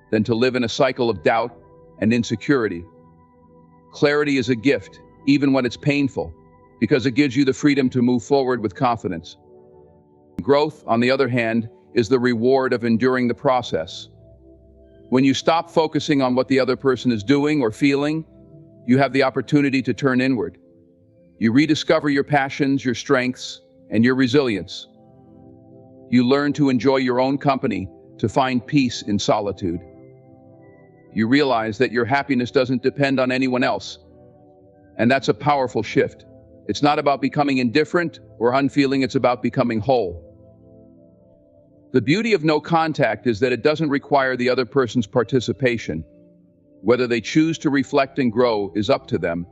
than to live in a cycle of doubt and insecurity. Clarity is a gift, even when it's painful, because it gives you the freedom to move forward with confidence. Growth, on the other hand, is the reward of enduring the process. When you stop focusing on what the other person is doing or feeling, you have the opportunity to turn inward. You rediscover your passions, your strengths, and your resilience. You learn to enjoy your own company, to find peace in solitude. You realize that your happiness doesn't depend on anyone else. And that's a powerful shift. It's not about becoming indifferent or unfeeling, it's about becoming whole. The beauty of no contact is that it doesn't require the other person's participation. Whether they choose to reflect and grow is up to them.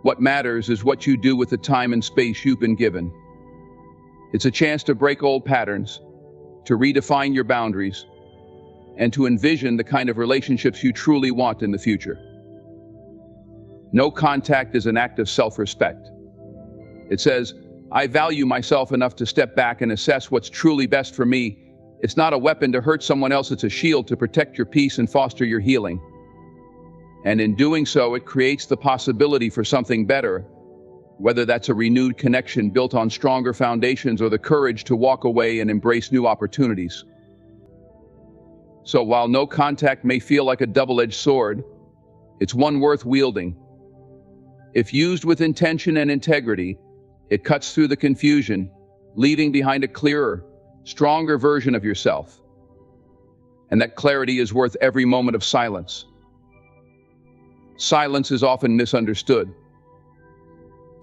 What matters is what you do with the time and space you've been given. It's a chance to break old patterns, to redefine your boundaries, and to envision the kind of relationships you truly want in the future. No contact is an act of self-respect. It says, I value myself enough to step back and assess what's truly best for me. It's not a weapon to hurt someone else, it's a shield to protect your peace and foster your healing. And in doing so, it creates the possibility for something better, whether that's a renewed connection built on stronger foundations or the courage to walk away and embrace new opportunities. So while no contact may feel like a double-edged sword, it's one worth wielding. If used with intention and integrity, it cuts through the confusion, leaving behind a clearer, stronger version of yourself. And that clarity is worth every moment of silence. Silence is often misunderstood.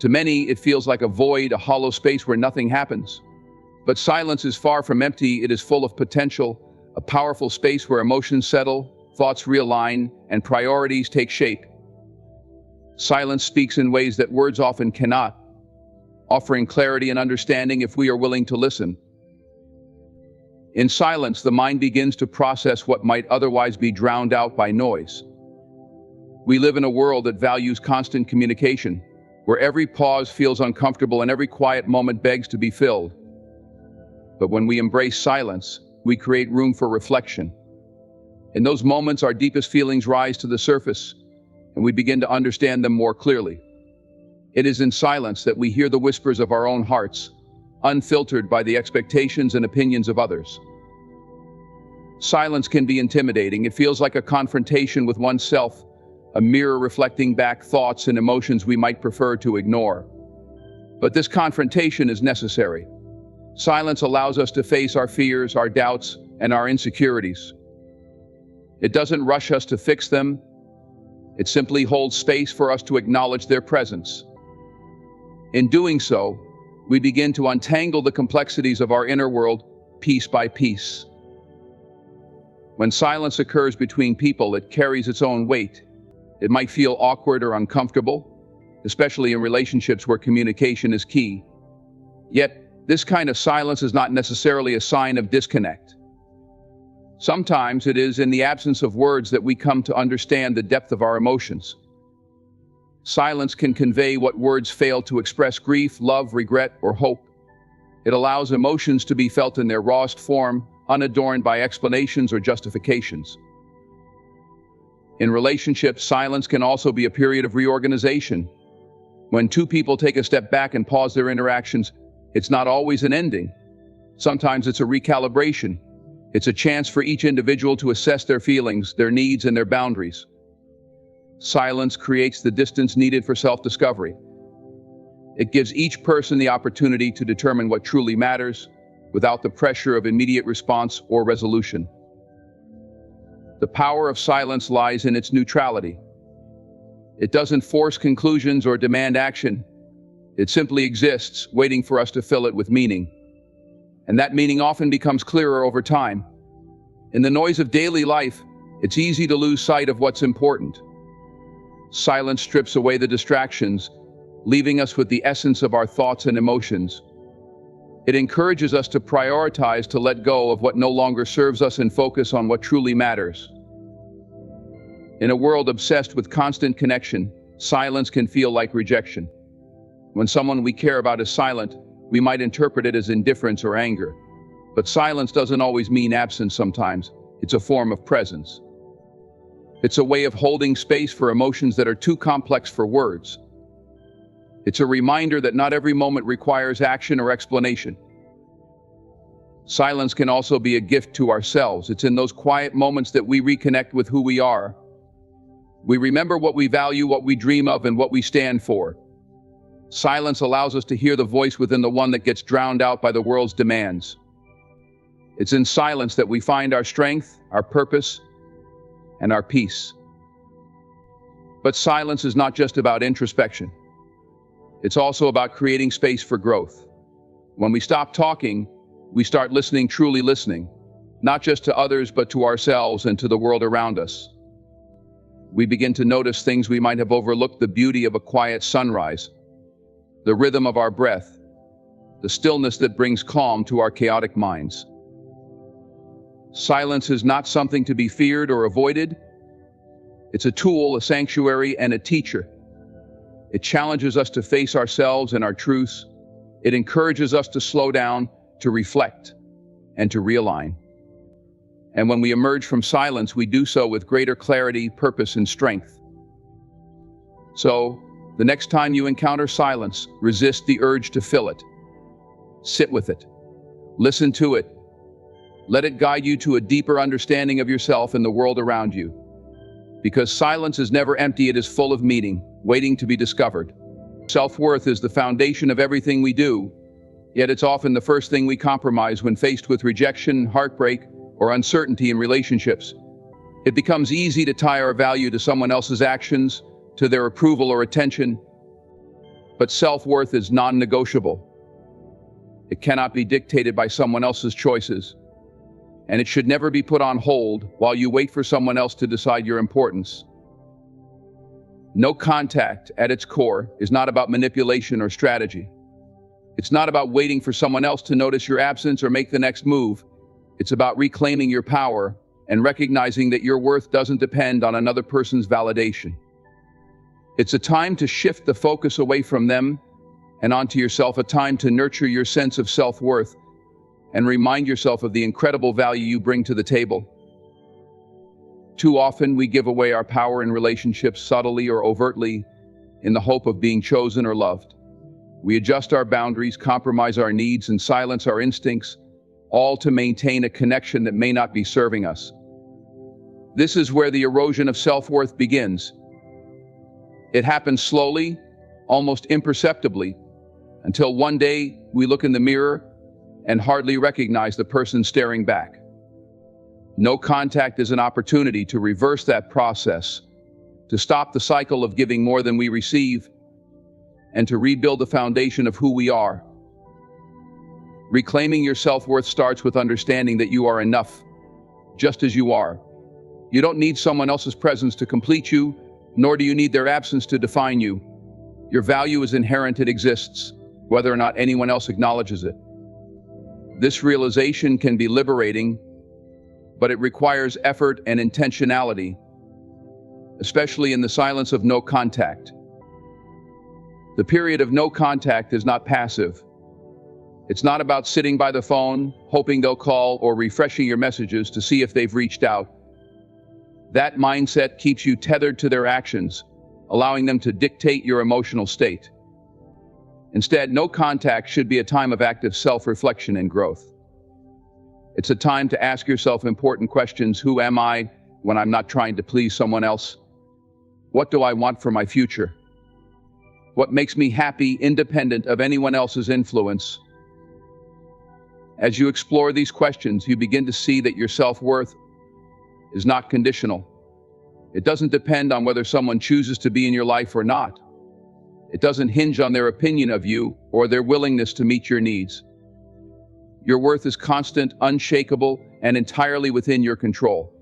To many, it feels like a void, a hollow space where nothing happens. But silence is far from empty, it is full of potential, a powerful space where emotions settle, thoughts realign, and priorities take shape. Silence speaks in ways that words often cannot, offering clarity and understanding if we are willing to listen. In silence, the mind begins to process what might otherwise be drowned out by noise. We live in a world that values constant communication, where every pause feels uncomfortable and every quiet moment begs to be filled. But when we embrace silence, we create room for reflection. In those moments, our deepest feelings rise to the surface, and we begin to understand them more clearly. It is in silence that we hear the whispers of our own hearts, unfiltered by the expectations and opinions of others. Silence can be intimidating. It feels like a confrontation with oneself, a mirror reflecting back thoughts and emotions we might prefer to ignore. But this confrontation is necessary. Silence allows us to face our fears, our doubts, and our insecurities. It doesn't rush us to fix them. It simply holds space for us to acknowledge their presence. In doing so, we begin to untangle the complexities of our inner world piece by piece. When silence occurs between people, it carries its own weight. It might feel awkward or uncomfortable, especially in relationships where communication is key. Yet, this kind of silence is not necessarily a sign of disconnect. Sometimes it is in the absence of words that we come to understand the depth of our emotions. Silence can convey what words fail to express: grief, love, regret, or hope. It allows emotions to be felt in their rawest form, unadorned by explanations or justifications. In relationships, silence can also be a period of reorganization. When two people take a step back and pause their interactions, it's not always an ending. Sometimes it's a recalibration. It's a chance for each individual to assess their feelings, their needs, and their boundaries. Silence creates the distance needed for self-discovery. It gives each person the opportunity to determine what truly matters, without the pressure of immediate response or resolution. The power of silence lies in its neutrality. It doesn't force conclusions or demand action. It simply exists, waiting for us to fill it with meaning. And that meaning often becomes clearer over time. In the noise of daily life, it's easy to lose sight of what's important. Silence strips away the distractions, leaving us with the essence of our thoughts and emotions. It encourages us to prioritize, to let go of what no longer serves us and focus on what truly matters. In a world obsessed with constant connection, silence can feel like rejection. When someone we care about is silent, we might interpret it as indifference or anger. But silence doesn't always mean absence sometimes. It's a form of presence. It's a way of holding space for emotions that are too complex for words. It's a reminder that not every moment requires action or explanation. Silence can also be a gift to ourselves. It's in those quiet moments that we reconnect with who we are. We remember what we value, what we dream of, and what we stand for. Silence allows us to hear the voice within the one that gets drowned out by the world's demands. It's in silence that we find our strength, our purpose, and our peace. But silence is not just about introspection. It's also about creating space for growth. When we stop talking, we start listening, truly listening, not just to others, but to ourselves and to the world around us. We begin to notice things we might have overlooked: the beauty of a quiet sunrise, the rhythm of our breath, the stillness that brings calm to our chaotic minds. Silence is not something to be feared or avoided. It's a tool, a sanctuary, and a teacher. It challenges us to face ourselves and our truths. It encourages us to slow down, to reflect, and to realign. And when we emerge from silence, we do so with greater clarity, purpose, and strength. So, the next time you encounter silence, resist the urge to fill it. Sit with it. Listen to it. Let it guide you to a deeper understanding of yourself and the world around you. Because silence is never empty, it is full of meaning, waiting to be discovered. Self-worth is the foundation of everything we do, yet it's often the first thing we compromise when faced with rejection, heartbreak, or uncertainty in relationships. It becomes easy to tie our value to someone else's actions, to their approval or attention. But self-worth is non-negotiable. It cannot be dictated by someone else's choices, and it should never be put on hold while you wait for someone else to decide your importance. No contact, at its core, is not about manipulation or strategy. It's not about waiting for someone else to notice your absence or make the next move. It's about reclaiming your power and recognizing that your worth doesn't depend on another person's validation. It's a time to shift the focus away from them and onto yourself, a time to nurture your sense of self-worth and remind yourself of the incredible value you bring to the table. Too often, we give away our power in relationships subtly or overtly in the hope of being chosen or loved. We adjust our boundaries, compromise our needs, and silence our instincts, all to maintain a connection that may not be serving us. This is where the erosion of self-worth begins. It happens slowly, almost imperceptibly, until one day we look in the mirror and hardly recognize the person staring back. No contact is an opportunity to reverse that process, to stop the cycle of giving more than we receive, and to rebuild the foundation of who we are. Reclaiming your self-worth starts with understanding that you are enough, just as you are. You don't need someone else's presence to complete you, nor do you need their absence to define you. Your value is inherent, it exists, whether or not anyone else acknowledges it. This realization can be liberating, but it requires effort and intentionality, especially in the silence of no contact. The period of no contact is not passive. It's not about sitting by the phone, hoping they'll call, or refreshing your messages to see if they've reached out. That mindset keeps you tethered to their actions, allowing them to dictate your emotional state. Instead, no contact should be a time of active self-reflection and growth. It's a time to ask yourself important questions. Who am I when I'm not trying to please someone else? What do I want for my future? What makes me happy, independent of anyone else's influence? As you explore these questions, you begin to see that your self-worth is not conditional. It doesn't depend on whether someone chooses to be in your life or not. It doesn't hinge on their opinion of you or their willingness to meet your needs. Your worth is constant, unshakable, and entirely within your control.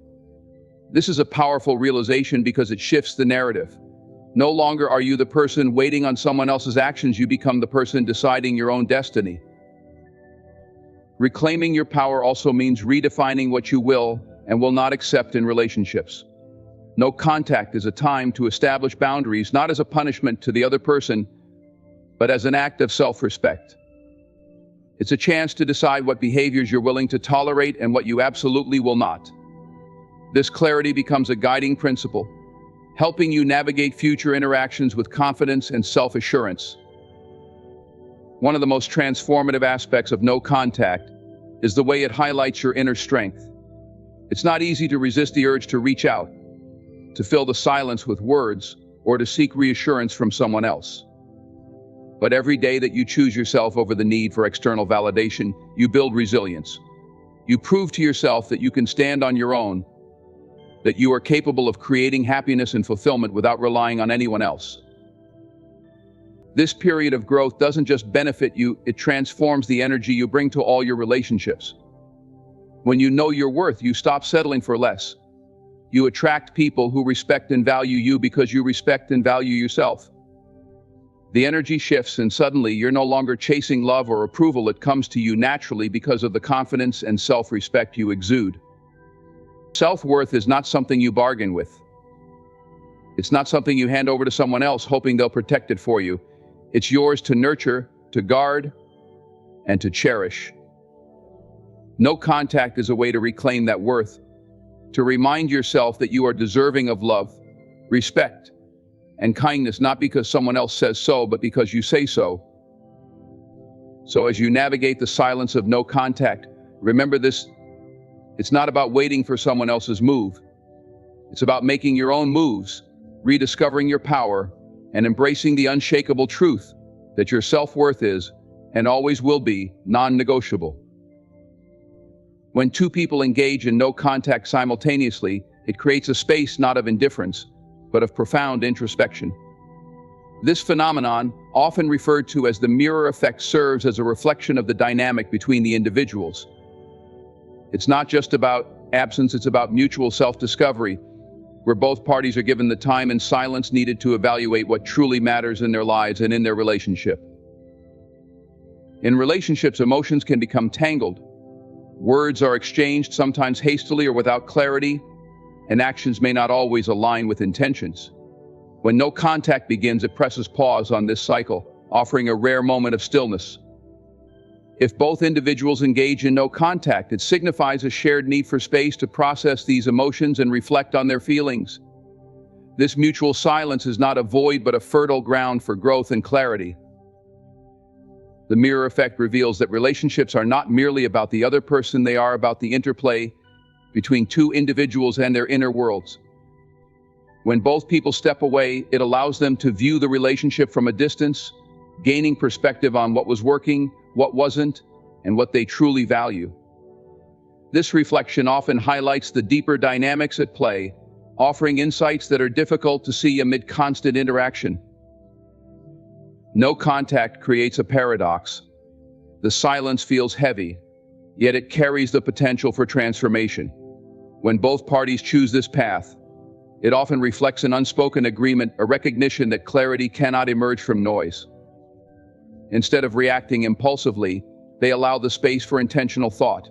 This is a powerful realization because it shifts the narrative. No longer are you the person waiting on someone else's actions, you become the person deciding your own destiny. Reclaiming your power also means redefining what you will and will not accept in relationships. No contact is a time to establish boundaries, not as a punishment to the other person, but as an act of self-respect. It's a chance to decide what behaviors you're willing to tolerate and what you absolutely will not. This clarity becomes a guiding principle, helping you navigate future interactions with confidence and self-assurance. One of the most transformative aspects of no contact is the way it highlights your inner strength. It's not easy to resist the urge to reach out, to fill the silence with words, or to seek reassurance from someone else. But every day that you choose yourself over the need for external validation, you build resilience. You prove to yourself that you can stand on your own, that you are capable of creating happiness and fulfillment without relying on anyone else. This period of growth doesn't just benefit you, it transforms the energy you bring to all your relationships. When you know your worth, you stop settling for less. You attract people who respect and value you because you respect and value yourself. The energy shifts and suddenly you're no longer chasing love or approval. It comes to you naturally because of the confidence and self-respect you exude. Self-worth is not something you bargain with. It's not something you hand over to someone else hoping they'll protect it for you. It's yours to nurture, to guard, and to cherish. No contact is a way to reclaim that worth, to remind yourself that you are deserving of love, respect, and kindness, not because someone else says so, but because you say so. So as you navigate the silence of no contact, remember this: it's not about waiting for someone else's move. It's about making your own moves, rediscovering your power, and embracing the unshakable truth that your self-worth is, and always will be, non-negotiable. When two people engage in no contact simultaneously, it creates a space not of indifference, but of profound introspection. This phenomenon, often referred to as the mirror effect, serves as a reflection of the dynamic between the individuals. It's not just about absence, it's about mutual self-discovery, where both parties are given the time and silence needed to evaluate what truly matters in their lives and in their relationship. In relationships, emotions can become tangled. Words are exchanged, sometimes hastily or without clarity, and actions may not always align with intentions. When no contact begins, it presses pause on this cycle, offering a rare moment of stillness. If both individuals engage in no contact, it signifies a shared need for space to process these emotions and reflect on their feelings. This mutual silence is not a void, but a fertile ground for growth and clarity. The mirror effect reveals that relationships are not merely about the other person, they are about the interplay between two individuals and their inner worlds. When both people step away, it allows them to view the relationship from a distance, gaining perspective on what was working, what wasn't, and what they truly value. This reflection often highlights the deeper dynamics at play, offering insights that are difficult to see amid constant interaction. No contact creates a paradox. The silence feels heavy, yet it carries the potential for transformation. When both parties choose this path, it often reflects an unspoken agreement, a recognition that clarity cannot emerge from noise. Instead of reacting impulsively, they allow the space for intentional thought.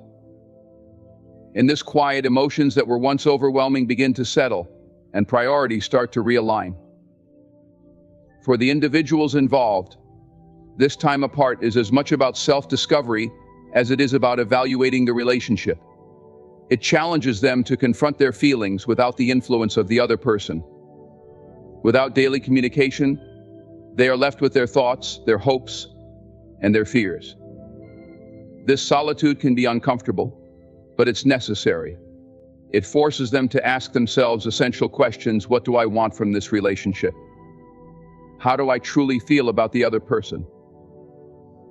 In this quiet, emotions that were once overwhelming begin to settle, and priorities start to realign. For the individuals involved, this time apart is as much about self-discovery as it is about evaluating the relationship. It challenges them to confront their feelings without the influence of the other person. Without daily communication, they are left with their thoughts, their hopes, and their fears. This solitude can be uncomfortable, but it's necessary. It forces them to ask themselves essential questions. What do I want from this relationship? How do I truly feel about the other person?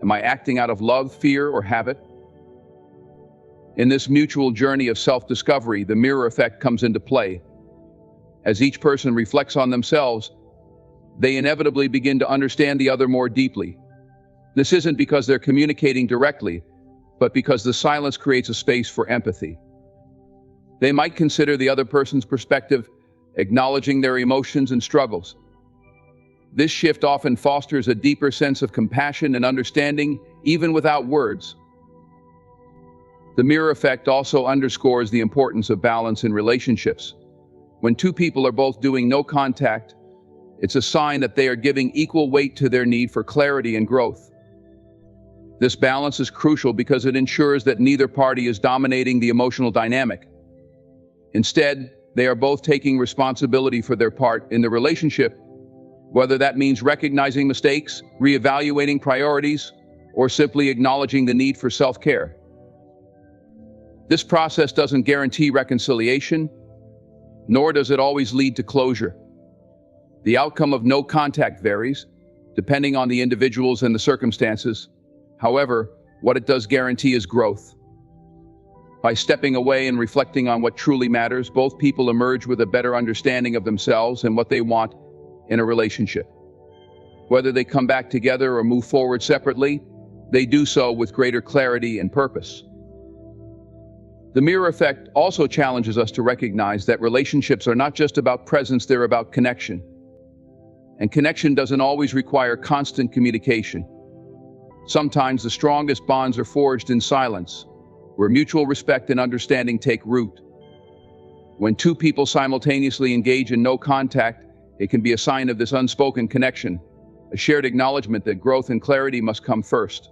Am I acting out of love, fear, or habit? In this mutual journey of self-discovery, the mirror effect comes into play. As each person reflects on themselves, they inevitably begin to understand the other more deeply. This isn't because they're communicating directly, but because the silence creates a space for empathy. They might consider the other person's perspective, acknowledging their emotions and struggles. This shift often fosters a deeper sense of compassion and understanding, even without words. The mirror effect also underscores the importance of balance in relationships. When two people are both doing no contact, it's a sign that they are giving equal weight to their need for clarity and growth. This balance is crucial because it ensures that neither party is dominating the emotional dynamic. Instead, they are both taking responsibility for their part in the relationship, whether that means recognizing mistakes, reevaluating priorities, or simply acknowledging the need for self-care. This process doesn't guarantee reconciliation, nor does it always lead to closure. The outcome of no contact varies, depending on the individuals and the circumstances. However, what it does guarantee is growth. By stepping away and reflecting on what truly matters, both people emerge with a better understanding of themselves and what they want in a relationship. Whether they come back together or move forward separately, they do so with greater clarity and purpose. The mirror effect also challenges us to recognize that relationships are not just about presence, they're about connection. And connection doesn't always require constant communication. Sometimes the strongest bonds are forged in silence, where mutual respect and understanding take root. When two people simultaneously engage in no contact, it can be a sign of this unspoken connection, a shared acknowledgement that growth and clarity must come first.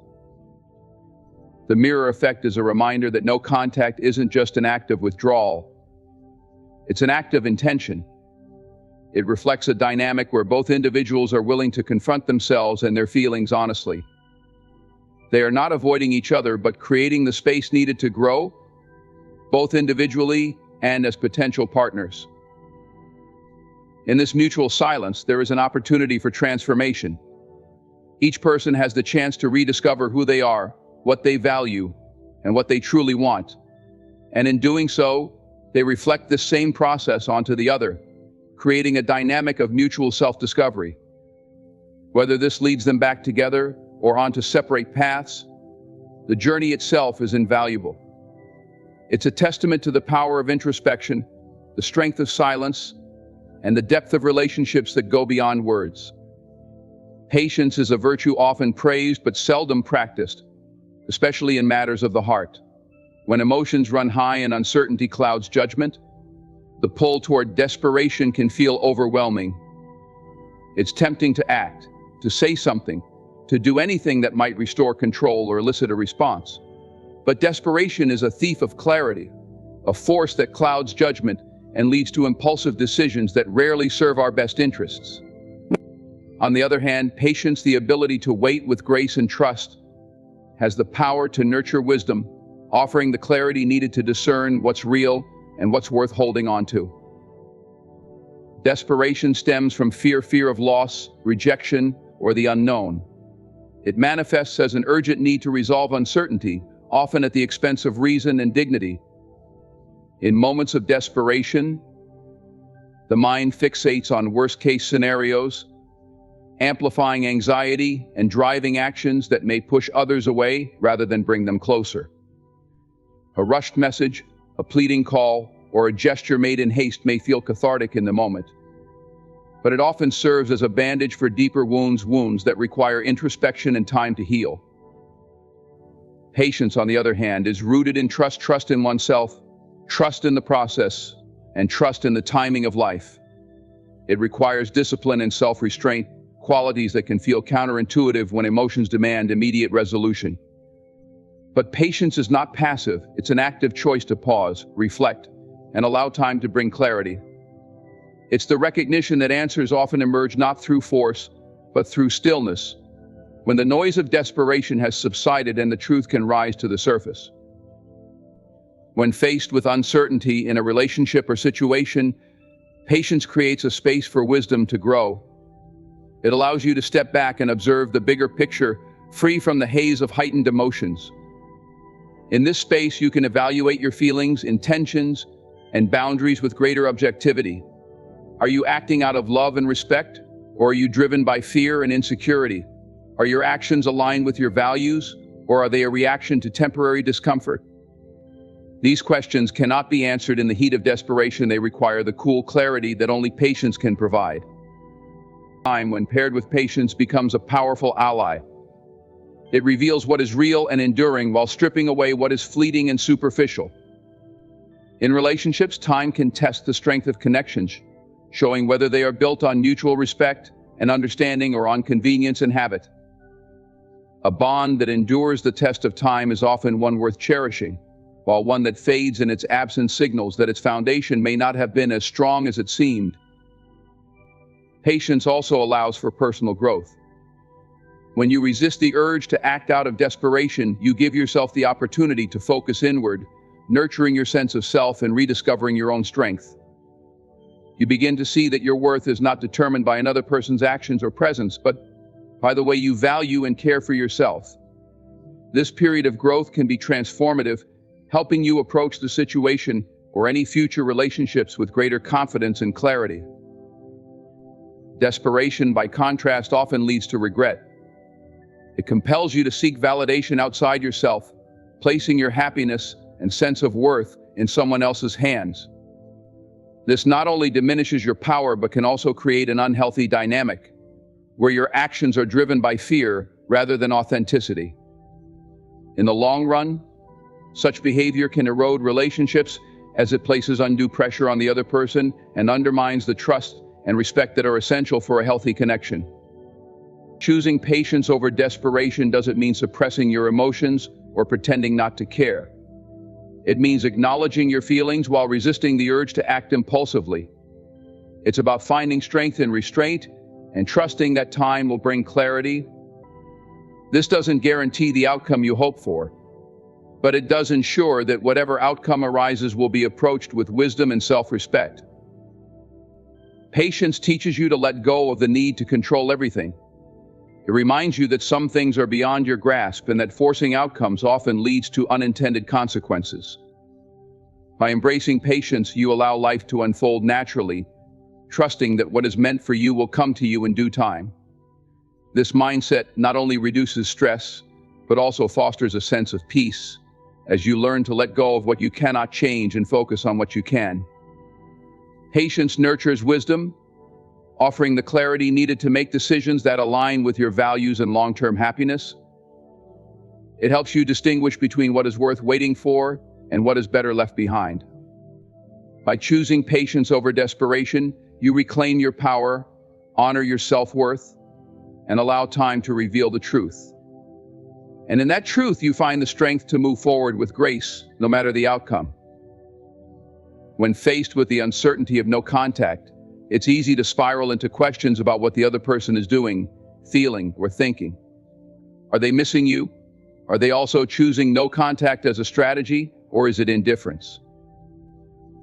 The mirror effect is a reminder that no contact isn't just an act of withdrawal. It's an act of intention. It reflects a dynamic where both individuals are willing to confront themselves and their feelings honestly. They are not avoiding each other, but creating the space needed to grow, both individually and as potential partners. In this mutual silence, there is an opportunity for transformation. Each person has the chance to rediscover who they are, what they value, and what they truly want. And in doing so, they reflect this same process onto the other, creating a dynamic of mutual self-discovery. Whether this leads them back together or onto separate paths, the journey itself is invaluable. It's a testament to the power of introspection, the strength of silence, and the depth of relationships that go beyond words. Patience is a virtue often praised but seldom practiced, especially in matters of the heart. When emotions run high and uncertainty clouds judgment, the pull toward desperation can feel overwhelming. It's tempting to act, to say something, to do anything that might restore control or elicit a response. But desperation is a thief of clarity, a force that clouds judgment and leads to impulsive decisions that rarely serve our best interests. On the other hand, patience, the ability to wait with grace and trust, has the power to nurture wisdom, offering the clarity needed to discern what's real and what's worth holding on to. Desperation stems from fear of loss, rejection, or the unknown. It manifests as an urgent need to resolve uncertainty, often at the expense of reason and dignity. In moments of desperation, the mind fixates on worst-case scenarios, amplifying anxiety and driving actions that may push others away rather than bring them closer. A rushed message, a pleading call, or a gesture made in haste may feel cathartic in the moment, but it often serves as a bandage for deeper wounds that require introspection and time to heal. Patience, on the other hand, is rooted in trust in oneself, trust in the process, and trust in the timing of life. It requires discipline and self-restraint, qualities that can feel counterintuitive when emotions demand immediate resolution. But patience is not passive. It's an active choice to pause, reflect, and allow time to bring clarity. It's the recognition that answers often emerge not through force, but through stillness, when the noise of desperation has subsided and the truth can rise to the surface. When faced with uncertainty in a relationship or situation, patience creates a space for wisdom to grow. It allows you to step back and observe the bigger picture, free from the haze of heightened emotions. In this space, you can evaluate your feelings, intentions, and boundaries with greater objectivity. Are you acting out of love and respect, or are you driven by fear and insecurity? Are your actions aligned with your values, or are they a reaction to temporary discomfort? These questions cannot be answered in the heat of desperation. They require the cool clarity that only patience can provide. Time, when paired with patience, becomes a powerful ally. It reveals what is real and enduring while stripping away what is fleeting and superficial. In relationships, time can test the strength of connections, showing whether they are built on mutual respect and understanding or on convenience and habit. A bond that endures the test of time is often one worth cherishing, while one that fades in its absence signals that its foundation may not have been as strong as it seemed. Patience also allows for personal growth. When you resist the urge to act out of desperation, you give yourself the opportunity to focus inward, nurturing your sense of self and rediscovering your own strength. You begin to see that your worth is not determined by another person's actions or presence, but by the way you value and care for yourself. This period of growth can be transformative, helping you approach the situation or any future relationships with greater confidence and clarity. Desperation, by contrast, often leads to regret. It compels you to seek validation outside yourself, placing your happiness and sense of worth in someone else's hands. This not only diminishes your power, but can also create an unhealthy dynamic, where your actions are driven by fear rather than authenticity. In the long run, such behavior can erode relationships, as it places undue pressure on the other person and undermines the trust and respect that are essential for a healthy connection. Choosing patience over desperation doesn't mean suppressing your emotions or pretending not to care. It means acknowledging your feelings while resisting the urge to act impulsively. It's about finding strength in restraint and trusting that time will bring clarity. This doesn't guarantee the outcome you hope for, but it does ensure that whatever outcome arises will be approached with wisdom and self-respect. Patience teaches you to let go of the need to control everything. It reminds you that some things are beyond your grasp and that forcing outcomes often leads to unintended consequences. By embracing patience, you allow life to unfold naturally, trusting that what is meant for you will come to you in due time. This mindset not only reduces stress, but also fosters a sense of peace, as you learn to let go of what you cannot change and focus on what you can. Patience nurtures wisdom, offering the clarity needed to make decisions that align with your values and long-term happiness. It helps you distinguish between what is worth waiting for and what is better left behind. By choosing patience over desperation, you reclaim your power, honor your self-worth, and allow time to reveal the truth. And in that truth, you find the strength to move forward with grace, no matter the outcome. When faced with the uncertainty of no contact, it's easy to spiral into questions about what the other person is doing, feeling, or thinking. Are they missing you? Are they also choosing no contact as a strategy, or is it indifference?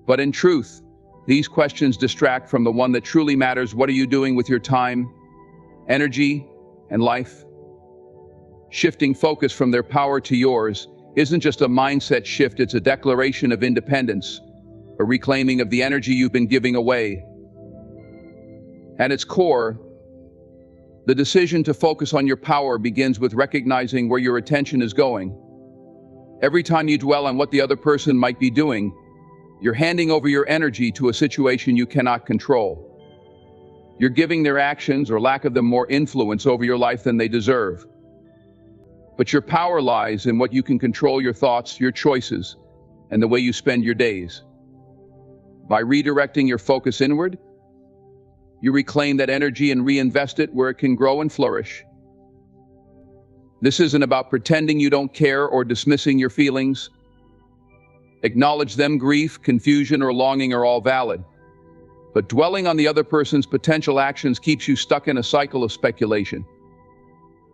But in truth, these questions distract from the one that truly matters. What are you doing with your time, energy, and life? Shifting focus from their power to yours isn't just a mindset shift, it's a declaration of independence, a reclaiming of the energy you've been giving away. At its core, the decision to focus on your power begins with recognizing where your attention is going. Every time you dwell on what the other person might be doing, you're handing over your energy to a situation you cannot control. You're giving their actions or lack of them more influence over your life than they deserve. But your power lies in what you can control: your thoughts, your choices, and the way you spend your days. By redirecting your focus inward, you reclaim that energy and reinvest it where it can grow and flourish. This isn't about pretending you don't care or dismissing your feelings. Acknowledge them. Grief, confusion, or longing are all valid. But dwelling on the other person's potential actions keeps you stuck in a cycle of speculation.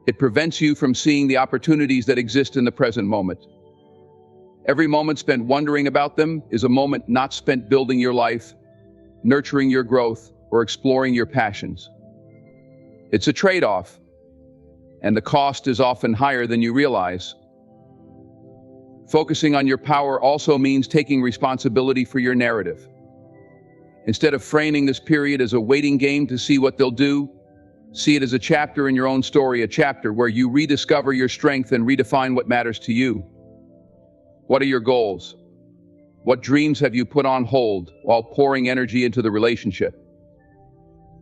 It prevents you from seeing the opportunities that exist in the present moment. Every moment spent wondering about them is a moment not spent building your life, nurturing your growth, or exploring your passions. It's a trade-off, and the cost is often higher than you realize. Focusing on your power also means taking responsibility for your narrative. Instead of framing this period as a waiting game to see what they'll do, see it as a chapter in your own story, a chapter where you rediscover your strength and redefine what matters to you. What are your goals? What dreams have you put on hold while pouring energy into the relationship?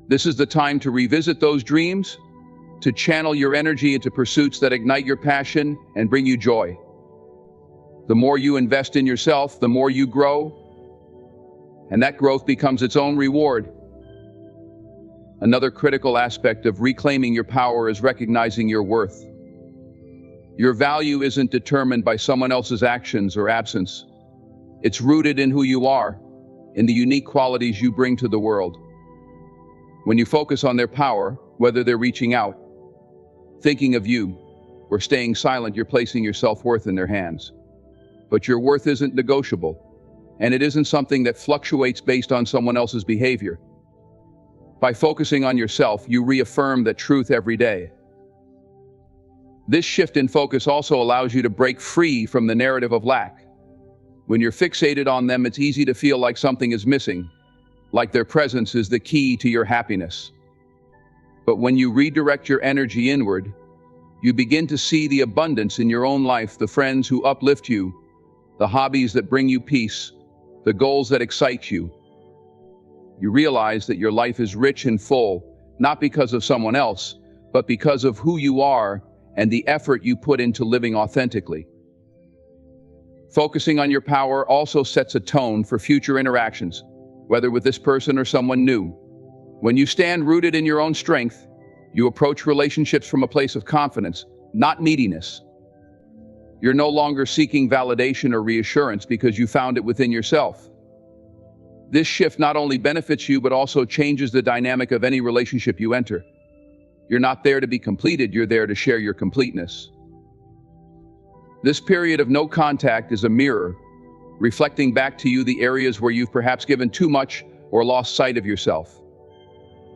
This is the time to revisit those dreams, to channel your energy into pursuits that ignite your passion and bring you joy. The more you invest in yourself, the more you grow, and that growth becomes its own reward. Another critical aspect of reclaiming your power is recognizing your worth. Your value isn't determined by someone else's actions or absence. It's rooted in who you are, in the unique qualities you bring to the world. When you focus on their power, whether they're reaching out, thinking of you, or staying silent, you're placing your self-worth in their hands. But your worth isn't negotiable, and it isn't something that fluctuates based on someone else's behavior. By focusing on yourself, you reaffirm that truth every day. This shift in focus also allows you to break free from the narrative of lack. When you're fixated on them, it's easy to feel like something is missing, like their presence is the key to your happiness. But when you redirect your energy inward, you begin to see the abundance in your own life, the friends who uplift you, the hobbies that bring you peace, the goals that excite you. You realize that your life is rich and full, not because of someone else, but because of who you are and the effort you put into living authentically. Focusing on your power also sets a tone for future interactions, whether with this person or someone new. When you stand rooted in your own strength, you approach relationships from a place of confidence, not neediness. You're no longer seeking validation or reassurance because you found it within yourself. This shift not only benefits you, but also changes the dynamic of any relationship you enter. You're not there to be completed, you're there to share your completeness. This period of no contact is a mirror, reflecting back to you the areas where you've perhaps given too much or lost sight of yourself.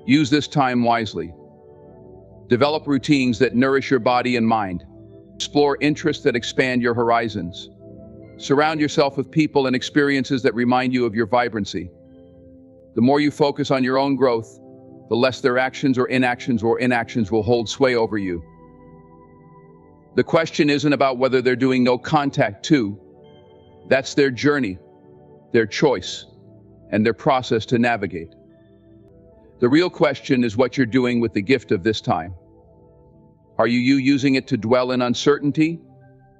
Use this time wisely. Develop routines that nourish your body and mind. Explore interests that expand your horizons. Surround yourself with people and experiences that remind you of your vibrancy. The more you focus on your own growth, the less their actions or inactions will hold sway over you. The question isn't about whether they're doing no contact too. That's their journey, their choice, and their process to navigate. The real question is what you're doing with the gift of this time. Are you using it to dwell in uncertainty,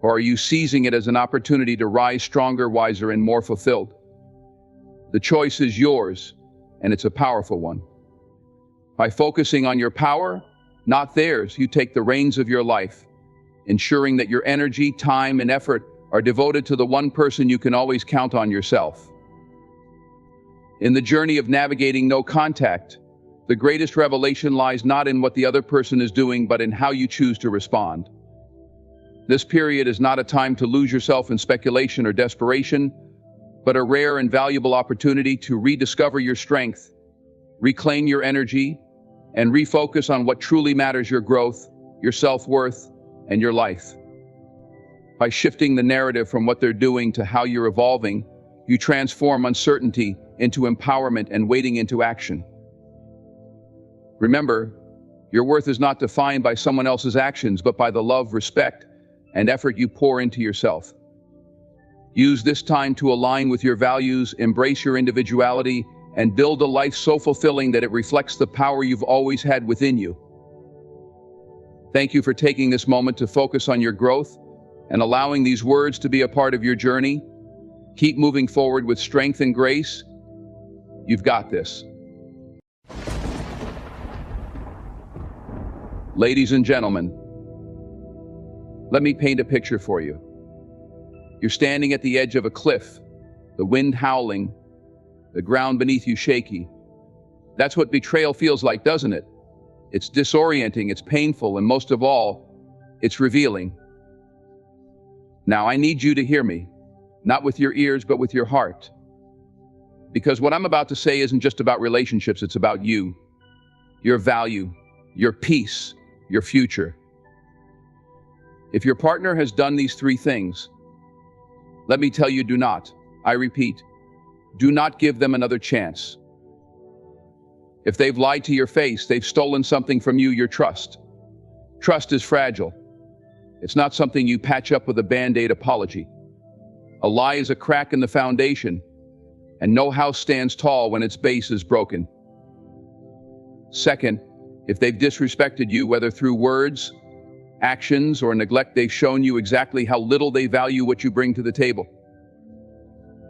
or are you seizing it as an opportunity to rise stronger, wiser, and more fulfilled? The choice is yours, and it's a powerful one. By focusing on your power, not theirs, you take the reins of your life, ensuring that your energy, time, and effort are devoted to the one person you can always count on, yourself. In the journey of navigating no contact, the greatest revelation lies not in what the other person is doing, but in how you choose to respond. This period is not a time to lose yourself in speculation or desperation, but a rare and valuable opportunity to rediscover your strength, reclaim your energy, and refocus on what truly matters: your growth, your self-worth, and your life. By shifting the narrative from what they're doing to how you're evolving, you transform uncertainty into empowerment and waiting into action. Remember, your worth is not defined by someone else's actions, but by the love, respect, and effort you pour into yourself. Use this time to align with your values, embrace your individuality, and build a life so fulfilling that it reflects the power you've always had within you. Thank you for taking this moment to focus on your growth and allowing these words to be a part of your journey. Keep moving forward with strength and grace. You've got this. Ladies and gentlemen, let me paint a picture for you. You're standing at the edge of a cliff, the wind howling, the ground beneath you shaky. That's what betrayal feels like, doesn't it? It's disorienting, it's painful, and most of all, it's revealing. Now, I need you to hear me, not with your ears, but with your heart. Because what I'm about to say isn't just about relationships, it's about you, your value, your peace, your future. If your partner has done these three things, let me tell you, do not, I repeat, do not give them another chance. If they've lied to your face, they've stolen something from you, your trust. Trust is fragile. It's not something you patch up with a band-aid apology. A lie is a crack in the foundation, and no house stands tall when its base is broken. Second, if they've disrespected you, whether through words, actions, or neglect, they've shown you exactly how little they value what you bring to the table.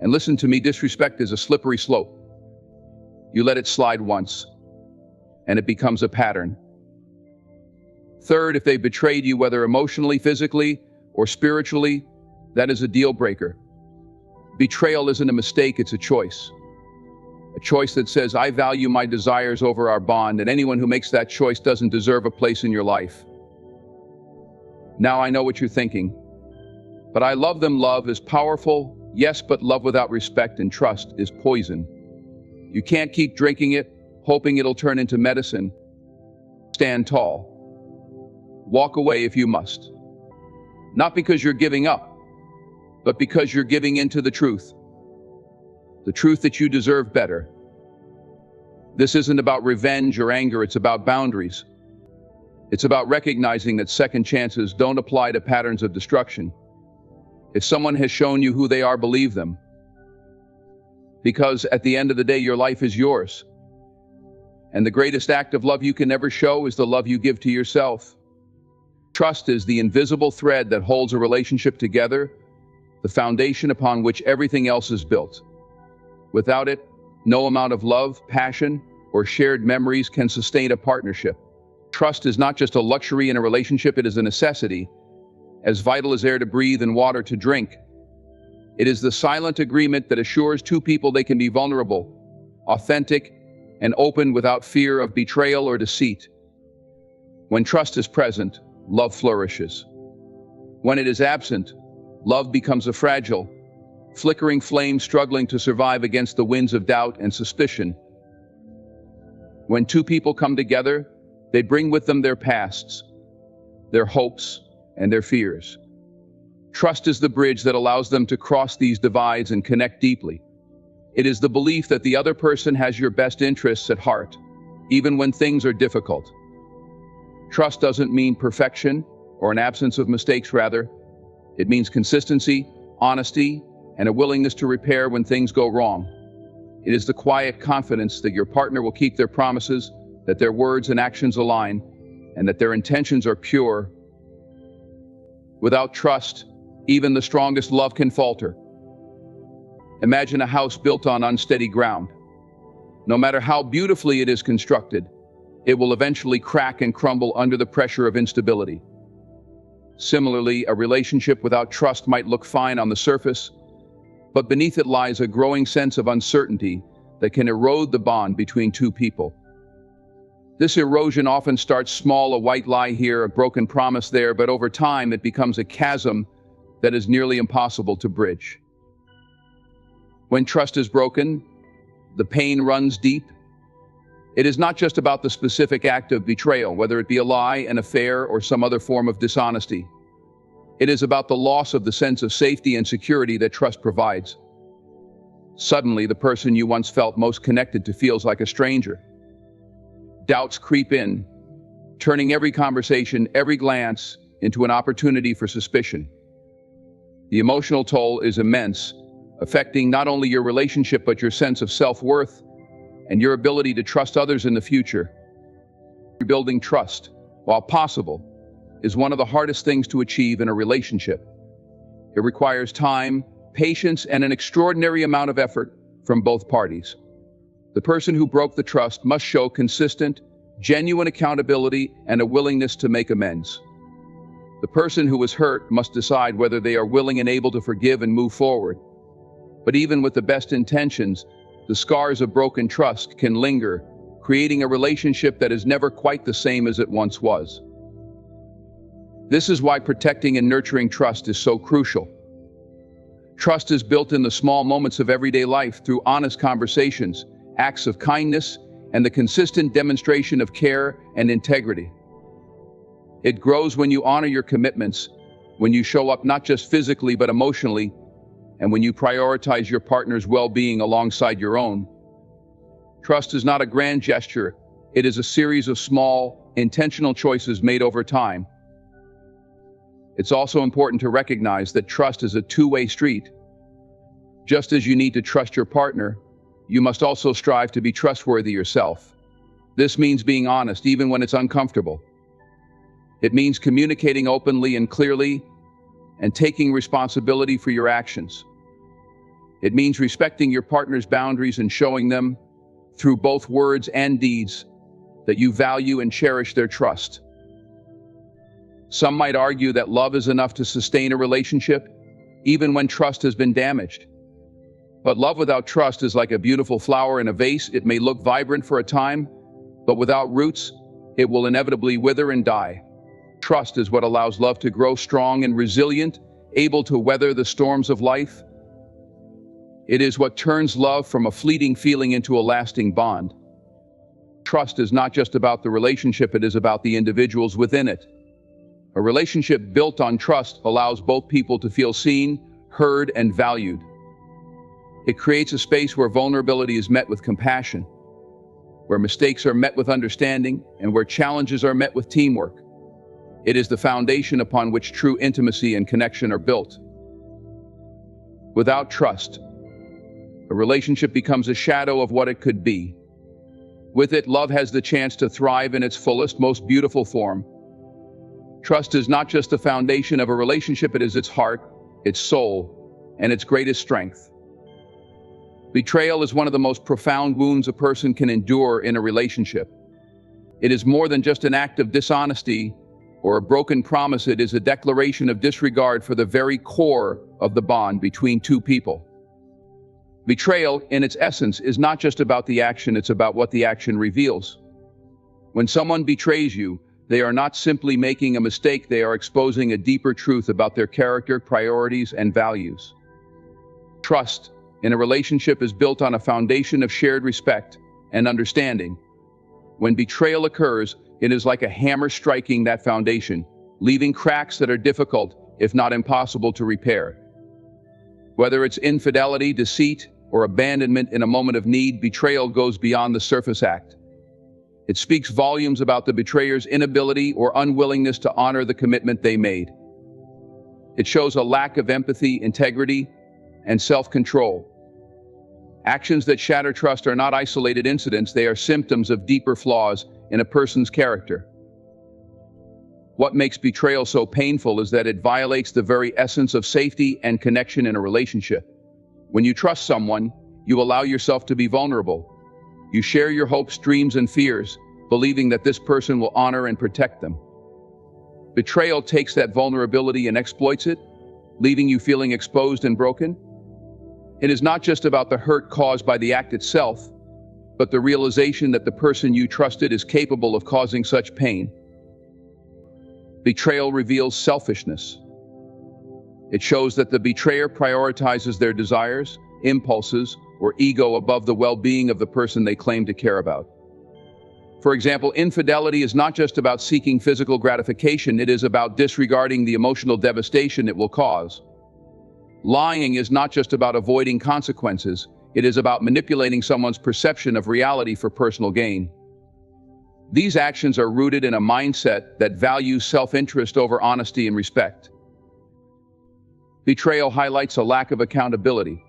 And listen to me, disrespect is a slippery slope. You let it slide once, and it becomes a pattern. Third, if they betrayed you, whether emotionally, physically, or spiritually, that is a deal breaker. Betrayal isn't a mistake, it's a choice. A choice that says, I value my desires over our bond, and anyone who makes that choice doesn't deserve a place in your life. Now I know what you're thinking. But I love them. Love is powerful, yes, but love without respect and trust is poison. You can't keep drinking it, hoping it'll turn into medicine. Stand tall. Walk away if you must. Not because you're giving up, but because you're giving in to the truth. The truth that you deserve better. This isn't about revenge or anger, it's about boundaries. It's about recognizing that second chances don't apply to patterns of destruction. If someone has shown you who they are, believe them. Because at the end of the day, your life is yours. And the greatest act of love you can ever show is the love you give to yourself. Trust is the invisible thread that holds a relationship together, the foundation upon which everything else is built. Without it, no amount of love, passion, or shared memories can sustain a partnership. Trust is not just a luxury in a relationship, it is a necessity, as vital as air to breathe and water to drink. It is the silent agreement that assures two people they can be vulnerable, authentic, and open without fear of betrayal or deceit. When trust is present, love flourishes. When it is absent, love becomes a fragile, flickering flame struggling to survive against the winds of doubt and suspicion. When two people come together, they bring with them their pasts, their hopes, and their fears. Trust is the bridge that allows them to cross these divides and connect deeply. It is the belief that the other person has your best interests at heart, even when things are difficult. Trust doesn't mean perfection or an absence of mistakes, rather. It means consistency, honesty, and a willingness to repair when things go wrong. It is the quiet confidence that your partner will keep their promises, that their words and actions align, and that their intentions are pure. Without trust, even the strongest love can falter. Imagine a house built on unsteady ground. No matter how beautifully it is constructed, it will eventually crack and crumble under the pressure of instability. Similarly, a relationship without trust might look fine on the surface, but beneath it lies a growing sense of uncertainty that can erode the bond between two people. This erosion often starts small, a white lie here, a broken promise there, but over time it becomes a chasm that is nearly impossible to bridge. When trust is broken, the pain runs deep. It is not just about the specific act of betrayal, whether it be a lie, an affair, or some other form of dishonesty. It is about the loss of the sense of safety and security that trust provides. Suddenly, the person you once felt most connected to feels like a stranger. Doubts creep in, turning every conversation, every glance, into an opportunity for suspicion. The emotional toll is immense, affecting not only your relationship but your sense of self-worth and your ability to trust others in the future. Rebuilding trust, while possible, is one of the hardest things to achieve in a relationship. It requires time, patience, and an extraordinary amount of effort from both parties. The person who broke the trust must show consistent, genuine accountability and a willingness to make amends. The person who was hurt must decide whether they are willing and able to forgive and move forward. But even with the best intentions, the scars of broken trust can linger, creating a relationship that is never quite the same as it once was. This is why protecting and nurturing trust is so crucial. Trust is built in the small moments of everyday life through honest conversations, acts of kindness, and the consistent demonstration of care and integrity. It grows when you honor your commitments, when you show up not just physically but emotionally, and when you prioritize your partner's well-being alongside your own. Trust is not a grand gesture, it is a series of small, intentional choices made over time. It's also important to recognize that trust is a two-way street. Just as you need to trust your partner, you must also strive to be trustworthy yourself. This means being honest even when it's uncomfortable. It means communicating openly and clearly, and taking responsibility for your actions. It means respecting your partner's boundaries and showing them, through both words and deeds, that you value and cherish their trust. Some might argue that love is enough to sustain a relationship, even when trust has been damaged. But love without trust is like a beautiful flower in a vase. It may look vibrant for a time, but without roots, it will inevitably wither and die. Trust is what allows love to grow strong and resilient, able to weather the storms of life. It is what turns love from a fleeting feeling into a lasting bond. Trust is not just about the relationship, it is about the individuals within it. A relationship built on trust allows both people to feel seen, heard, and valued. It creates a space where vulnerability is met with compassion, where mistakes are met with understanding, and where challenges are met with teamwork. It is the foundation upon which true intimacy and connection are built. Without trust, a relationship becomes a shadow of what it could be. With it, love has the chance to thrive in its fullest, most beautiful form. Trust is not just the foundation of a relationship, it is its heart, its soul, and its greatest strength. Betrayal is one of the most profound wounds a person can endure in a relationship. It is more than just an act of dishonesty or a broken promise. It is a declaration of disregard for the very core of the bond between two people. Betrayal, in its essence, is not just about the action, it's about what the action reveals. When someone betrays you, they are not simply making a mistake, they are exposing a deeper truth about their character, priorities, and values. Trust in a relationship is built on a foundation of shared respect and understanding. When betrayal occurs, it is like a hammer striking that foundation, leaving cracks that are difficult, if not impossible, to repair. Whether it's infidelity, deceit, or abandonment in a moment of need, betrayal goes beyond the surface act. It speaks volumes about the betrayer's inability or unwillingness to honor the commitment they made. It shows a lack of empathy, integrity, and self-control. Actions that shatter trust are not isolated incidents, they are symptoms of deeper flaws in a person's character. What makes betrayal so painful is that it violates the very essence of safety and connection in a relationship. When you trust someone, you allow yourself to be vulnerable. You share your hopes, dreams, and fears, believing that this person will honor and protect them. Betrayal takes that vulnerability and exploits it, leaving you feeling exposed and broken. It is not just about the hurt caused by the act itself, but the realization that the person you trusted is capable of causing such pain. Betrayal reveals selfishness. It shows that the betrayer prioritizes their desires, impulses, or ego above the well-being of the person they claim to care about. For example, infidelity is not just about seeking physical gratification, it is about disregarding the emotional devastation it will cause. Lying is not just about avoiding consequences, it is about manipulating someone's perception of reality for personal gain. These actions are rooted in a mindset that values self-interest over honesty and respect. Betrayal highlights a lack of accountability.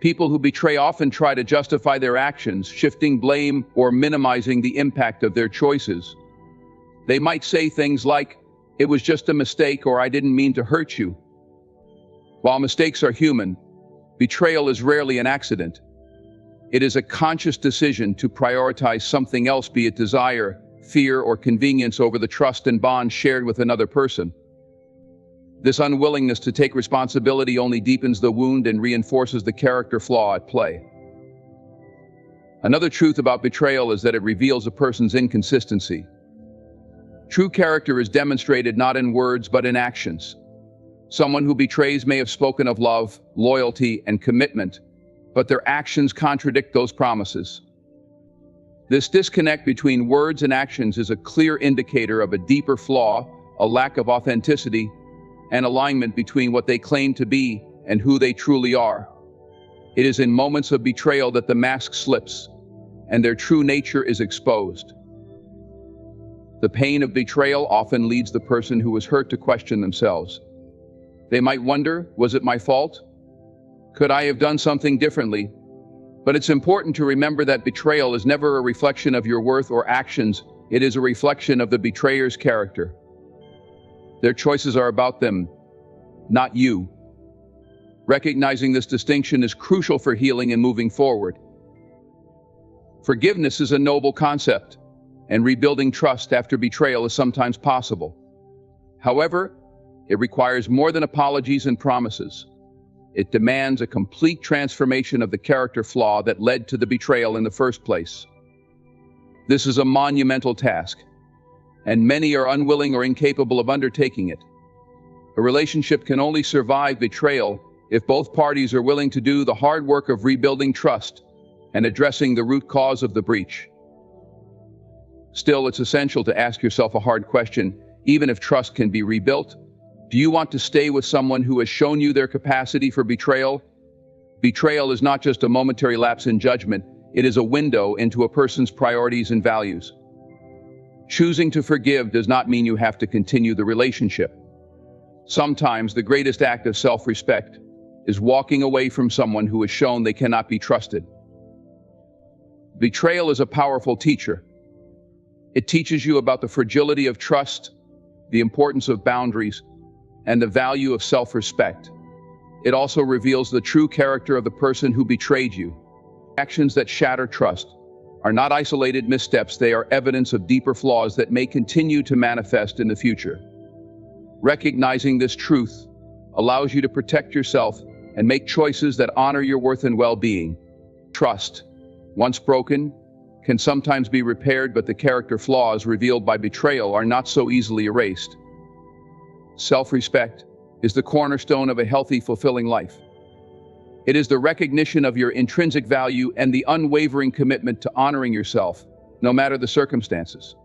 People who betray often try to justify their actions, shifting blame or minimizing the impact of their choices. They might say things like, "It was just a mistake," or "I didn't mean to hurt you." While mistakes are human, betrayal is rarely an accident. It is a conscious decision to prioritize something else, be it desire, fear, or convenience, over the trust and bond shared with another person. This unwillingness to take responsibility only deepens the wound and reinforces the character flaw at play. Another truth about betrayal is that it reveals a person's inconsistency. True character is demonstrated not in words but in actions. Someone who betrays may have spoken of love, loyalty, and commitment, but their actions contradict those promises. This disconnect between words and actions is a clear indicator of a deeper flaw, a lack of authenticity, and alignment between what they claim to be and who they truly are. It is in moments of betrayal that the mask slips and their true nature is exposed. The pain of betrayal often leads the person who was hurt to question themselves. They might wonder, was it my fault? Could I have done something differently? But it's important to remember that betrayal is never a reflection of your worth or actions. It is a reflection of the betrayer's character. Their choices are about them, not you. Recognizing this distinction is crucial for healing and moving forward. Forgiveness is a noble concept, and rebuilding trust after betrayal is sometimes possible. However, it requires more than apologies and promises. It demands a complete transformation of the character flaw that led to the betrayal in the first place. This is a monumental task, and many are unwilling or incapable of undertaking it. A relationship can only survive betrayal if both parties are willing to do the hard work of rebuilding trust and addressing the root cause of the breach. Still, it's essential to ask yourself a hard question. Even if trust can be rebuilt, do you want to stay with someone who has shown you their capacity for betrayal? Betrayal is not just a momentary lapse in judgment, it is a window into a person's priorities and values. Choosing to forgive does not mean you have to continue the relationship. Sometimes the greatest act of self-respect is walking away from someone who has shown they cannot be trusted. Betrayal is a powerful teacher. It teaches you about the fragility of trust, the importance of boundaries, and the value of self-respect. It also reveals the true character of the person who betrayed you. Actions that shatter trust are not isolated missteps, they are evidence of deeper flaws that may continue to manifest in the future. Recognizing this truth allows you to protect yourself and make choices that honor your worth and well-being. Trust, once broken, can sometimes be repaired, but the character flaws revealed by betrayal are not so easily erased. Self-respect is the cornerstone of a healthy, fulfilling life. It is the recognition of your intrinsic value and the unwavering commitment to honoring yourself, no matter the circumstances.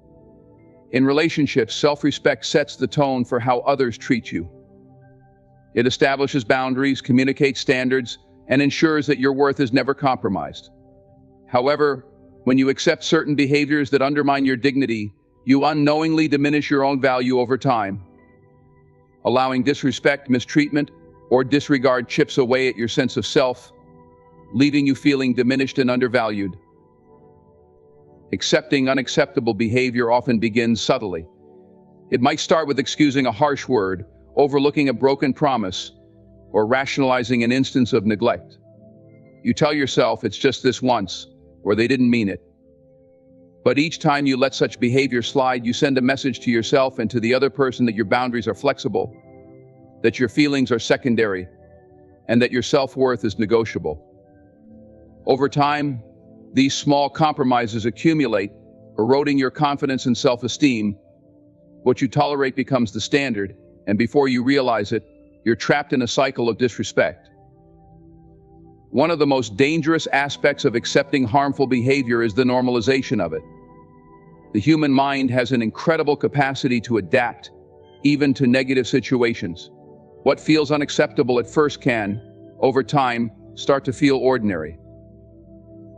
In relationships, self-respect sets the tone for how others treat you. It establishes boundaries, communicates standards, and ensures that your worth is never compromised. However, when you accept certain behaviors that undermine your dignity, you unknowingly diminish your own value over time. Allowing disrespect, mistreatment, or disregard chips away at your sense of self, leaving you feeling diminished and undervalued. Accepting unacceptable behavior often begins subtly. It might start with excusing a harsh word, overlooking a broken promise, or rationalizing an instance of neglect. You tell yourself it's just this once, or they didn't mean it. But each time you let such behavior slide, you send a message to yourself and to the other person that your boundaries are flexible, that your feelings are secondary, and that your self-worth is negotiable. Over time, these small compromises accumulate, eroding your confidence and self-esteem. What you tolerate becomes the standard, and before you realize it, you're trapped in a cycle of disrespect. One of the most dangerous aspects of accepting harmful behavior is the normalization of it. The human mind has an incredible capacity to adapt, even to negative situations. What feels unacceptable at first can, over time, start to feel ordinary.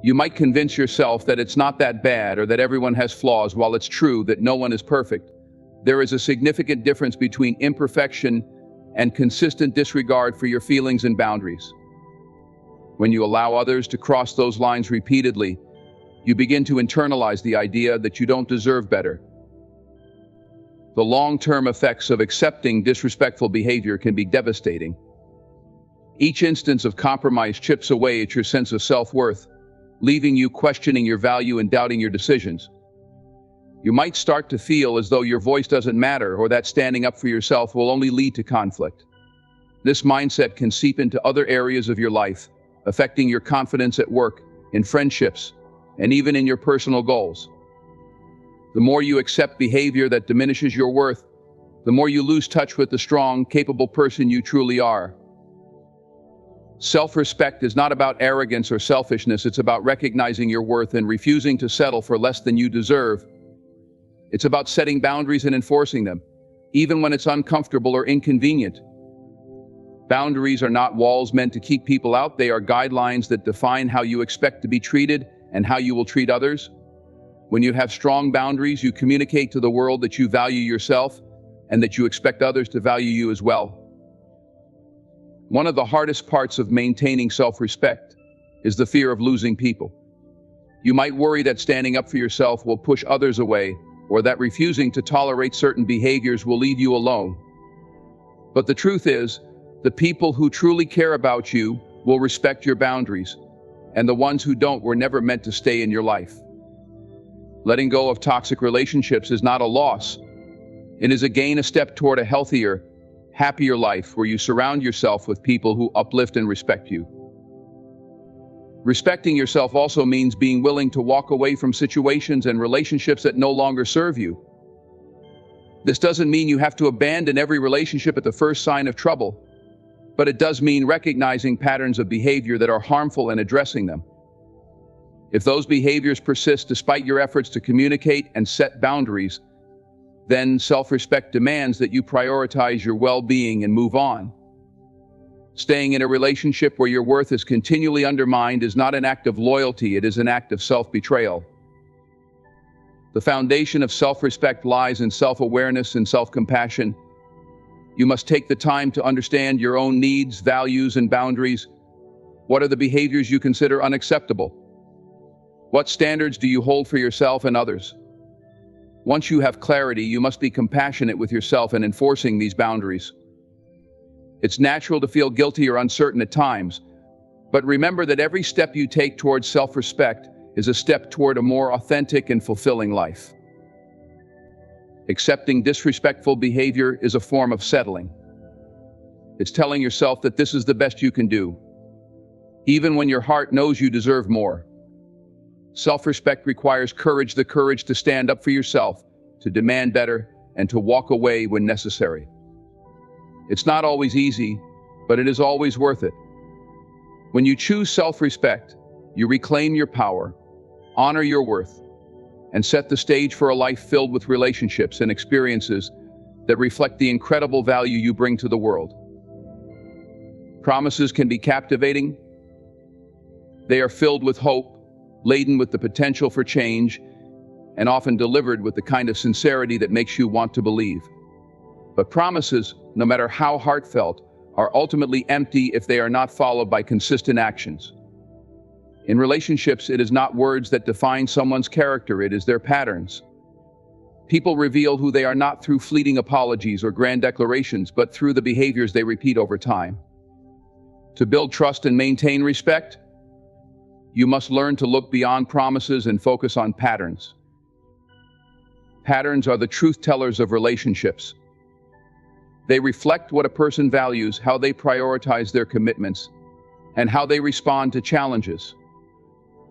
You might convince yourself that it's not that bad or that everyone has flaws. While it's true that no one is perfect, there is a significant difference between imperfection and consistent disregard for your feelings and boundaries. When you allow others to cross those lines repeatedly, you begin to internalize the idea that you don't deserve better. The long-term effects of accepting disrespectful behavior can be devastating. Each instance of compromise chips away at your sense of self-worth, leaving you questioning your value and doubting your decisions. You might start to feel as though your voice doesn't matter or that standing up for yourself will only lead to conflict. This mindset can seep into other areas of your life, affecting your confidence at work, in friendships, and even in your personal goals. The more you accept behavior that diminishes your worth, the more you lose touch with the strong, capable person you truly are. Self-respect is not about arrogance or selfishness, it's about recognizing your worth and refusing to settle for less than you deserve. It's about setting boundaries and enforcing them, even when it's uncomfortable or inconvenient. Boundaries are not walls meant to keep people out, they are guidelines that define how you expect to be treated and how you will treat others. When you have strong boundaries, you communicate to the world that you value yourself and that you expect others to value you as well. One of the hardest parts of maintaining self-respect is the fear of losing people. You might worry that standing up for yourself will push others away, or that refusing to tolerate certain behaviors will leave you alone. But the truth is, the people who truly care about you will respect your boundaries, and the ones who don't were never meant to stay in your life. Letting go of toxic relationships is not a loss. It is a step toward a healthier, happier life where you surround yourself with people who uplift and respect you. Respecting yourself also means being willing to walk away from situations and relationships that no longer serve you. This doesn't mean you have to abandon every relationship at the first sign of trouble, but it does mean recognizing patterns of behavior that are harmful and addressing them. If those behaviors persist despite your efforts to communicate and set boundaries, then self-respect demands that you prioritize your well-being and move on. Staying in a relationship where your worth is continually undermined is not an act of loyalty, it is an act of self-betrayal. The foundation of self-respect lies in self-awareness and self-compassion. You must take the time to understand your own needs, values, and boundaries. What are the behaviors you consider unacceptable? What standards do you hold for yourself and others? Once you have clarity, you must be compassionate with yourself in enforcing these boundaries. It's natural to feel guilty or uncertain at times, but remember that every step you take towards self-respect is a step toward a more authentic and fulfilling life. Accepting disrespectful behavior is a form of settling. It's telling yourself that this is the best you can do, even when your heart knows you deserve more. Self-respect requires courage, the courage to stand up for yourself, to demand better, and to walk away when necessary. It's not always easy, but it is always worth it. When you choose self-respect, you reclaim your power, honor your worth, and set the stage for a life filled with relationships and experiences that reflect the incredible value you bring to the world. Promises can be captivating. They are filled with hope, laden with the potential for change, and often delivered with the kind of sincerity that makes you want to believe. But promises, no matter how heartfelt, are ultimately empty if they are not followed by consistent actions. In relationships, it is not words that define someone's character, it is their patterns. People reveal who they are not through fleeting apologies or grand declarations, but through the behaviors they repeat over time. To build trust and maintain respect, you must learn to look beyond promises and focus on patterns. Patterns are the truth tellers of relationships. They reflect what a person values, how they prioritize their commitments, and how they respond to challenges.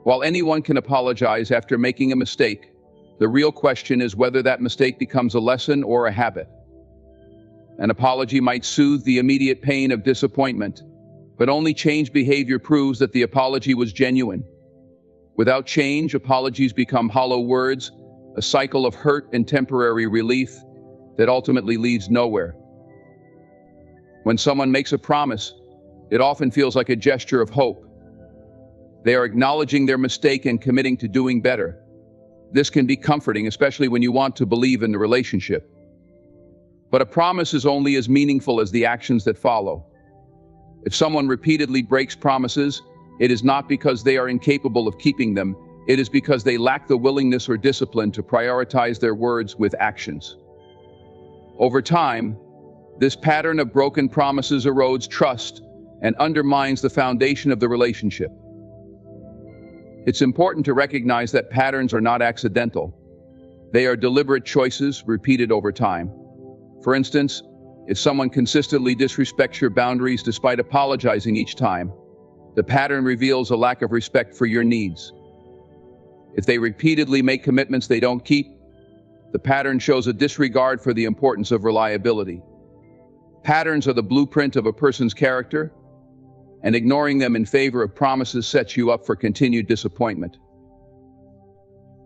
While anyone can apologize after making a mistake, the real question is whether that mistake becomes a lesson or a habit. An apology might soothe the immediate pain of disappointment, but only changed behavior proves that the apology was genuine. Without change, apologies become hollow words, a cycle of hurt and temporary relief that ultimately leads nowhere. When someone makes a promise, it often feels like a gesture of hope. They are acknowledging their mistake and committing to doing better. This can be comforting, especially when you want to believe in the relationship. But a promise is only as meaningful as the actions that follow. If someone repeatedly breaks promises, it is not because they are incapable of keeping them, it is because they lack the willingness or discipline to prioritize their words with actions. Over time, this pattern of broken promises erodes trust and undermines the foundation of the relationship. It's important to recognize that patterns are not accidental. They are deliberate choices repeated over time. For instance, if someone consistently disrespects your boundaries despite apologizing each time, the pattern reveals a lack of respect for your needs. If they repeatedly make commitments they don't keep, the pattern shows a disregard for the importance of reliability. Patterns are the blueprint of a person's character, and ignoring them in favor of promises sets you up for continued disappointment.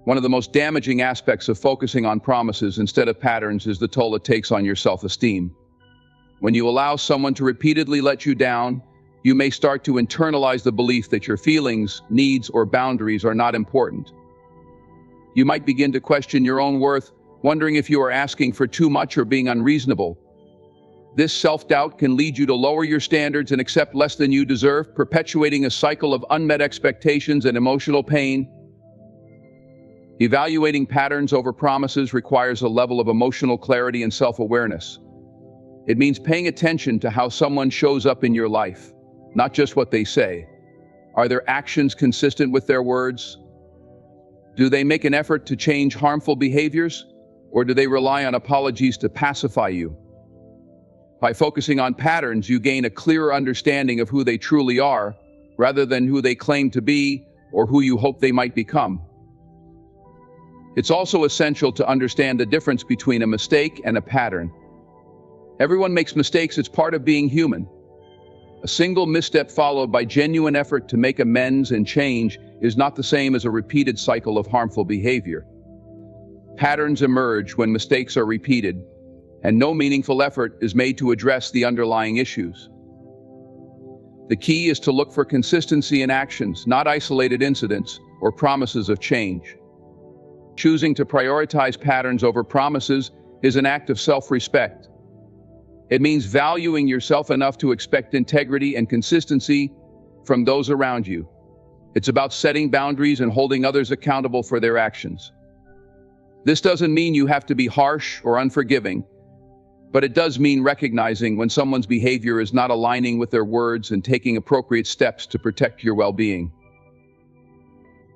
One of the most damaging aspects of focusing on promises instead of patterns is the toll it takes on your self-esteem. When you allow someone to repeatedly let you down, you may start to internalize the belief that your feelings, needs, or boundaries are not important. You might begin to question your own worth, wondering if you are asking for too much or being unreasonable. This self-doubt can lead you to lower your standards and accept less than you deserve, perpetuating a cycle of unmet expectations and emotional pain. Evaluating patterns over promises requires a level of emotional clarity and self-awareness. It means paying attention to how someone shows up in your life, not just what they say. Are their actions consistent with their words? Do they make an effort to change harmful behaviors, or do they rely on apologies to pacify you? By focusing on patterns, you gain a clearer understanding of who they truly are, rather than who they claim to be or who you hope they might become. It's also essential to understand the difference between a mistake and a pattern. Everyone makes mistakes, it's part of being human. A single misstep followed by genuine effort to make amends and change is not the same as a repeated cycle of harmful behavior. Patterns emerge when mistakes are repeated, and no meaningful effort is made to address the underlying issues. The key is to look for consistency in actions, not isolated incidents or promises of change. Choosing to prioritize patterns over promises is an act of self-respect. It means valuing yourself enough to expect integrity and consistency from those around you. It's about setting boundaries and holding others accountable for their actions. This doesn't mean you have to be harsh or unforgiving, but it does mean recognizing when someone's behavior is not aligning with their words and taking appropriate steps to protect your well-being.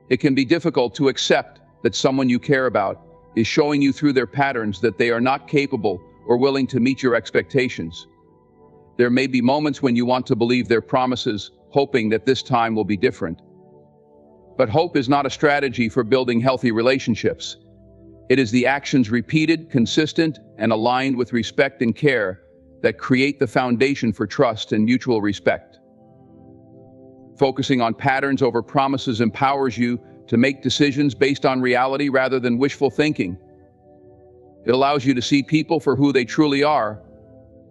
It can be difficult to accept that someone you care about is showing you through their patterns that they are not capable or willing to meet your expectations. There may be moments when you want to believe their promises, hoping that this time will be different. But hope is not a strategy for building healthy relationships. It is the actions repeated, consistent, and aligned with respect and care that create the foundation for trust and mutual respect. Focusing on patterns over promises empowers you to make decisions based on reality rather than wishful thinking. It allows you to see people for who they truly are,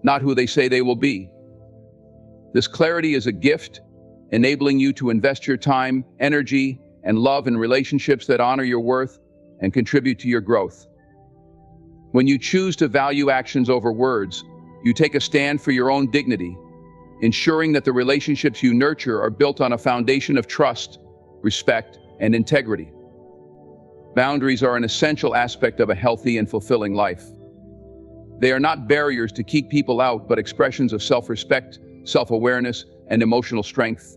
not who they say they will be. This clarity is a gift, enabling you to invest your time, energy, and love in relationships that honor your worth and contribute to your growth. When you choose to value actions over words, you take a stand for your own dignity, ensuring that the relationships you nurture are built on a foundation of trust, respect, and integrity. Boundaries are an essential aspect of a healthy and fulfilling life. They are not barriers to keep people out, but expressions of self-respect, self-awareness, and emotional strength.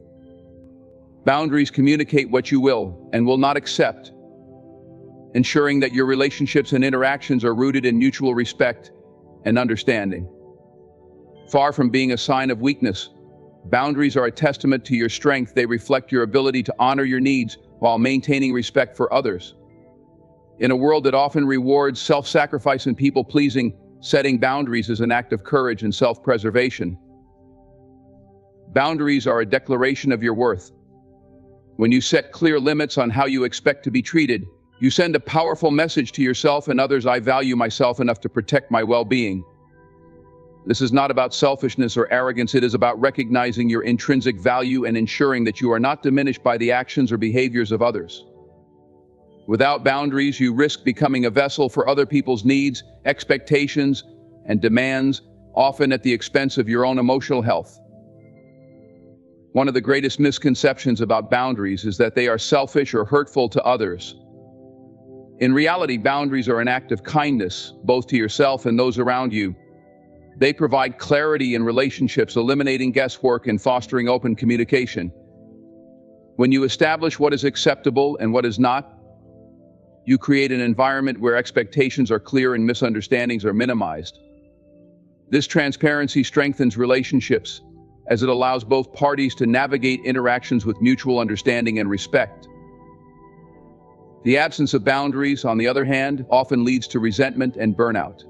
Boundaries communicate what you will and will not accept, ensuring that your relationships and interactions are rooted in mutual respect and understanding. Far from being a sign of weakness, boundaries are a testament to your strength. They reflect your ability to honor your needs while maintaining respect for others. In a world that often rewards self-sacrifice and people-pleasing, setting boundaries is an act of courage and self-preservation. Boundaries are a declaration of your worth. When you set clear limits on how you expect to be treated, you send a powerful message to yourself and others: I value myself enough to protect my well-being. This is not about selfishness or arrogance. It is about recognizing your intrinsic value and ensuring that you are not diminished by the actions or behaviors of others. Without boundaries, you risk becoming a vessel for other people's needs, expectations, and demands, often at the expense of your own emotional health. One of the greatest misconceptions about boundaries is that they are selfish or hurtful to others. In reality, boundaries are an act of kindness, both to yourself and those around you. They provide clarity in relationships, eliminating guesswork and fostering open communication. When you establish what is acceptable and what is not, you create an environment where expectations are clear and misunderstandings are minimized. This transparency strengthens relationships, as it allows both parties to navigate interactions with mutual understanding and respect. The absence of boundaries, on the other hand, often leads to resentment and burnout.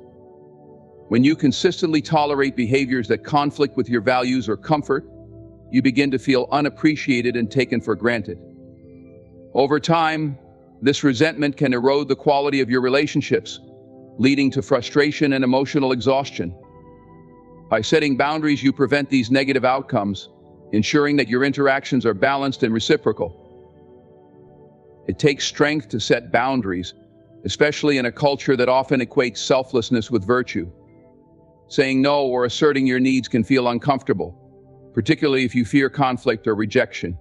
When you consistently tolerate behaviors that conflict with your values or comfort, you begin to feel unappreciated and taken for granted. Over time, this resentment can erode the quality of your relationships, leading to frustration and emotional exhaustion. By setting boundaries, you prevent these negative outcomes, ensuring that your interactions are balanced and reciprocal. It takes strength to set boundaries, especially in a culture that often equates selflessness with virtue. Saying no or asserting your needs can feel uncomfortable, particularly if you fear conflict or rejection.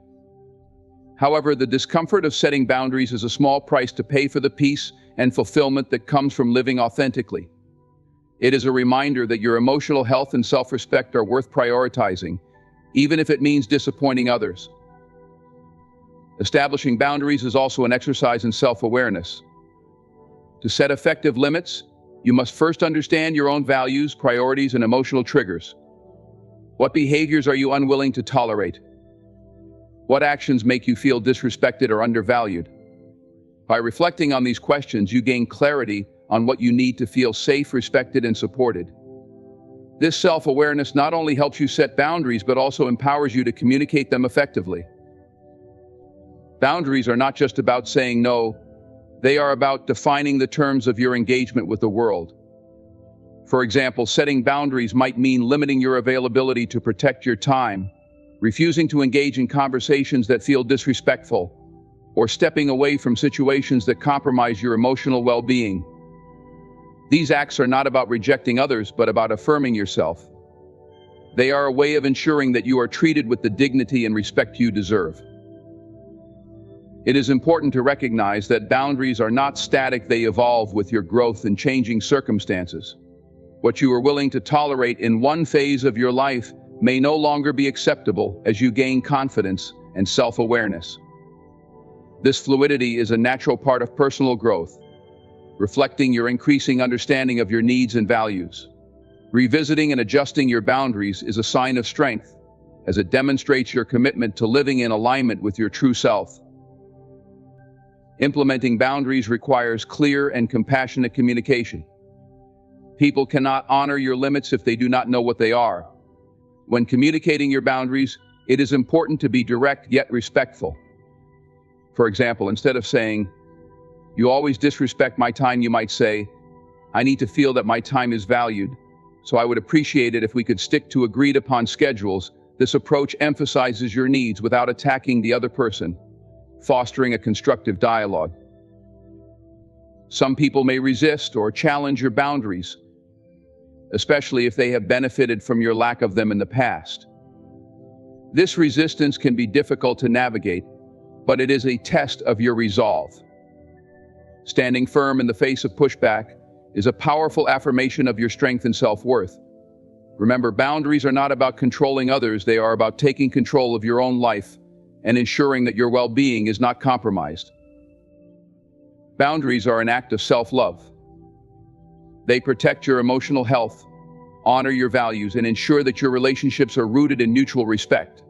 However, the discomfort of setting boundaries is a small price to pay for the peace and fulfillment that comes from living authentically. It is a reminder that your emotional health and self-respect are worth prioritizing, even if it means disappointing others. Establishing boundaries is also an exercise in self-awareness. To set effective limits, you must first understand your own values, priorities, and emotional triggers. What behaviors are you unwilling to tolerate? What actions make you feel disrespected or undervalued? By reflecting on these questions, you gain clarity on what you need to feel safe, respected, and supported. This self-awareness not only helps you set boundaries, but also empowers you to communicate them effectively. Boundaries are not just about saying no, they are about defining the terms of your engagement with the world. For example, setting boundaries might mean limiting your availability to protect your time, refusing to engage in conversations that feel disrespectful, or stepping away from situations that compromise your emotional well-being. These acts are not about rejecting others, but about affirming yourself. They are a way of ensuring that you are treated with the dignity and respect you deserve. It is important to recognize that boundaries are not static, they evolve with your growth and changing circumstances. What you are willing to tolerate in one phase of your life may no longer be acceptable as you gain confidence and self-awareness. This fluidity is a natural part of personal growth, reflecting your increasing understanding of your needs and values. Revisiting and adjusting your boundaries is a sign of strength, as it demonstrates your commitment to living in alignment with your true self. Implementing boundaries requires clear and compassionate communication. People cannot honor your limits if they do not know what they are. When communicating your boundaries, it is important to be direct yet respectful. For example, instead of saying, "You always disrespect my time," you might say, "I need to feel that my time is valued, so I would appreciate it if we could stick to agreed upon schedules." This approach emphasizes your needs without attacking the other person, fostering a constructive dialogue. Some people may resist or challenge your boundaries, especially if they have benefited from your lack of them in the past. This resistance can be difficult to navigate, but it is a test of your resolve. Standing firm in the face of pushback is a powerful affirmation of your strength and self-worth. Remember, boundaries are not about controlling others, they are about taking control of your own life and ensuring that your well-being is not compromised. Boundaries are an act of self-love. They protect your emotional health, honor your values, and ensure that your relationships are rooted in mutual respect.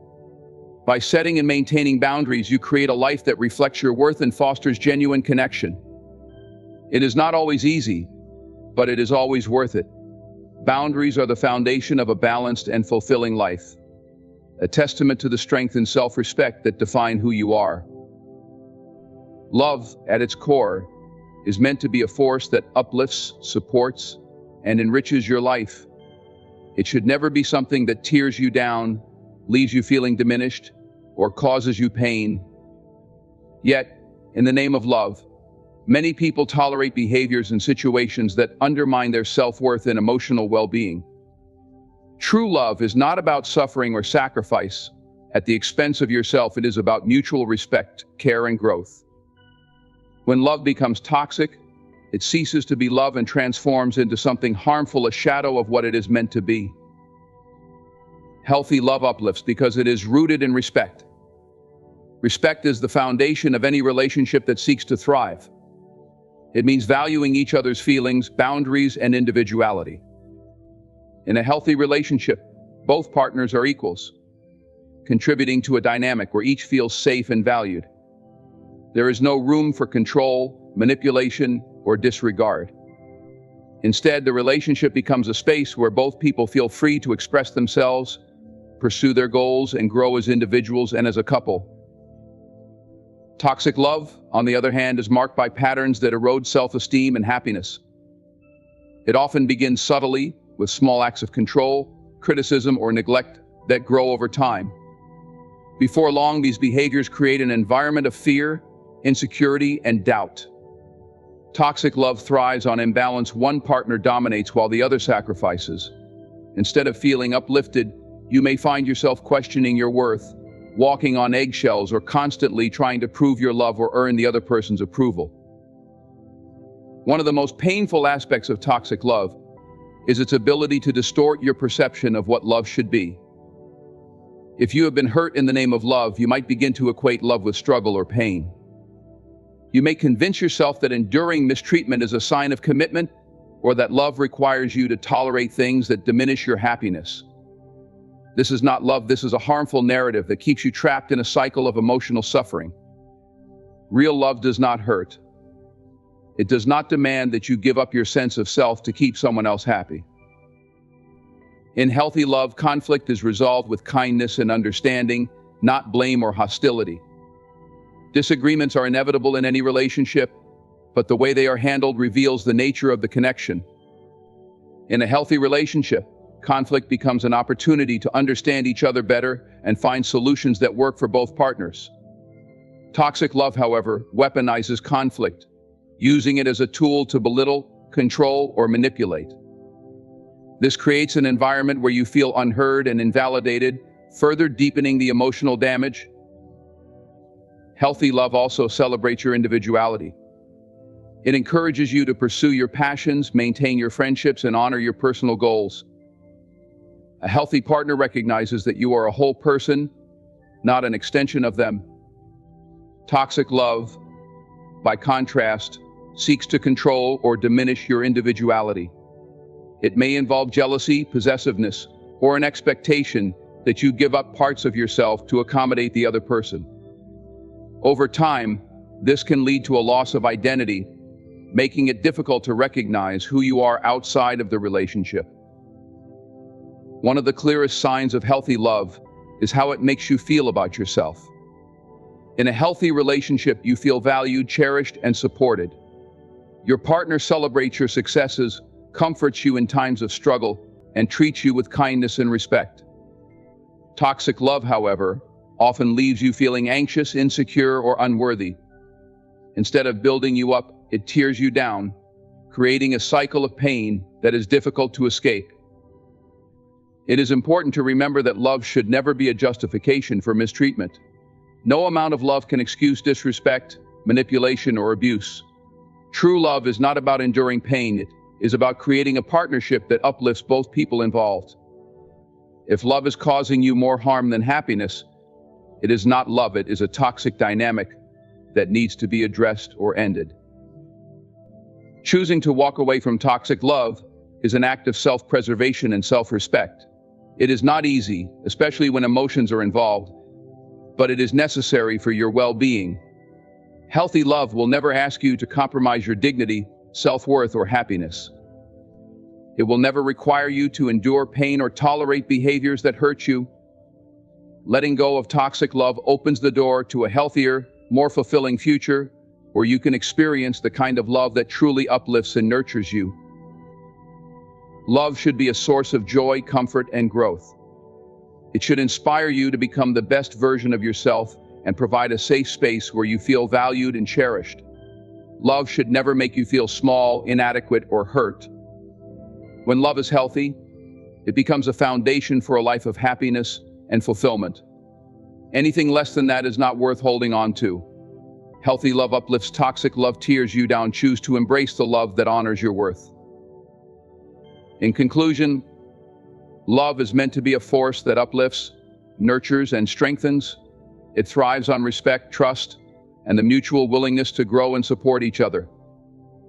By setting and maintaining boundaries, you create a life that reflects your worth and fosters genuine connection. It is not always easy, but it is always worth it. Boundaries are the foundation of a balanced and fulfilling life, a testament to the strength and self-respect that define who you are. Love, at its core, is meant to be a force that uplifts, supports, and enriches your life. It should never be something that tears you down, leaves you feeling diminished, or causes you pain. Yet, in the name of love, many people tolerate behaviors and situations that undermine their self-worth and emotional well-being. True love is not about suffering or sacrifice at the expense of yourself. It is about mutual respect, care, and growth. When love becomes toxic, it ceases to be love and transforms into something harmful, a shadow of what it is meant to be. Healthy love uplifts because it is rooted in respect. Respect is the foundation of any relationship that seeks to thrive. It means valuing each other's feelings, boundaries, and individuality. In a healthy relationship, both partners are equals, contributing to a dynamic where each feels safe and valued. There is no room for control, manipulation, or disregard. Instead, the relationship becomes a space where both people feel free to express themselves, pursue their goals, and grow as individuals and as a couple. Toxic love, on the other hand, is marked by patterns that erode self-esteem and happiness. It often begins subtly, with small acts of control, criticism, or neglect that grow over time. Before long, these behaviors create an environment of fear, insecurity, and doubt. Toxic love thrives on imbalance. One partner dominates while the other sacrifices. Instead of feeling uplifted, you may find yourself questioning your worth, walking on eggshells, or constantly trying to prove your love or earn the other person's approval. One of the most painful aspects of toxic love is its ability to distort your perception of what love should be. If you have been hurt in the name of love, you might begin to equate love with struggle or pain. You may convince yourself that enduring mistreatment is a sign of commitment, or that love requires you to tolerate things that diminish your happiness. This is not love. This is a harmful narrative that keeps you trapped in a cycle of emotional suffering. Real love does not hurt. It does not demand that you give up your sense of self to keep someone else happy. In healthy love, conflict is resolved with kindness and understanding, not blame or hostility. Disagreements are inevitable in any relationship, but the way they are handled reveals the nature of the connection. In a healthy relationship, conflict becomes an opportunity to understand each other better and find solutions that work for both partners. Toxic love, however, weaponizes conflict, using it as a tool to belittle, control, or manipulate. This creates an environment where you feel unheard and invalidated, further deepening the emotional damage. Healthy love also celebrates your individuality. It encourages you to pursue your passions, maintain your friendships, and honor your personal goals. A healthy partner recognizes that you are a whole person, not an extension of them. Toxic love, by contrast, seeks to control or diminish your individuality. It may involve jealousy, possessiveness, or an expectation that you give up parts of yourself to accommodate the other person. Over time, this can lead to a loss of identity, making it difficult to recognize who you are outside of the relationship. One of the clearest signs of healthy love is how it makes you feel about yourself. In a healthy relationship, you feel valued, cherished, and supported. Your partner celebrates your successes, comforts you in times of struggle, and treats you with kindness and respect. Toxic love, however, often leaves you feeling anxious, insecure, or unworthy. Instead of building you up, it tears you down, creating a cycle of pain that is difficult to escape. It is important to remember that love should never be a justification for mistreatment. No amount of love can excuse disrespect, manipulation, or abuse. True love is not about enduring pain, it is about creating a partnership that uplifts both people involved. If love is causing you more harm than happiness, it is not love, it is a toxic dynamic that needs to be addressed or ended. Choosing to walk away from toxic love is an act of self-preservation and self-respect. It is not easy, especially when emotions are involved, but it is necessary for your well-being. Healthy love will never ask you to compromise your dignity, self-worth, or happiness. It will never require you to endure pain or tolerate behaviors that hurt you. Letting go of toxic love opens the door to a healthier, more fulfilling future where you can experience the kind of love that truly uplifts and nurtures you. Love should be a source of joy, comfort, and growth. It should inspire you to become the best version of yourself and provide a safe space where you feel valued and cherished. Love should never make you feel small, inadequate, or hurt. When love is healthy, it becomes a foundation for a life of happiness and fulfillment. Anything less than that is not worth holding on to. Healthy love uplifts, toxic love tears you down. Choose to embrace the love that honors your worth. In conclusion, love is meant to be a force that uplifts, nurtures, and strengthens. It thrives on respect, trust, and the mutual willingness to grow and support each other.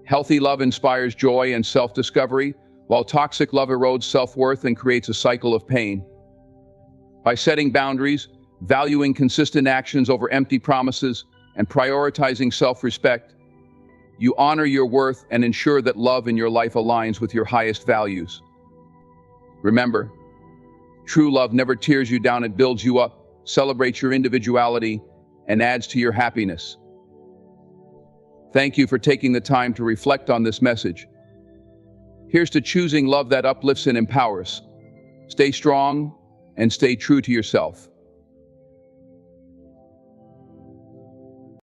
Healthy love inspires joy and self-discovery, while toxic love erodes self-worth and creates a cycle of pain. By setting boundaries, valuing consistent actions over empty promises, and prioritizing self-respect, you honor your worth and ensure that love in your life aligns with your highest values. Remember, true love never tears you down, it builds you up, celebrates your individuality, and adds to your happiness. Thank you for taking the time to reflect on this message. Here's to choosing love that uplifts and empowers. Stay strong and stay true to yourself.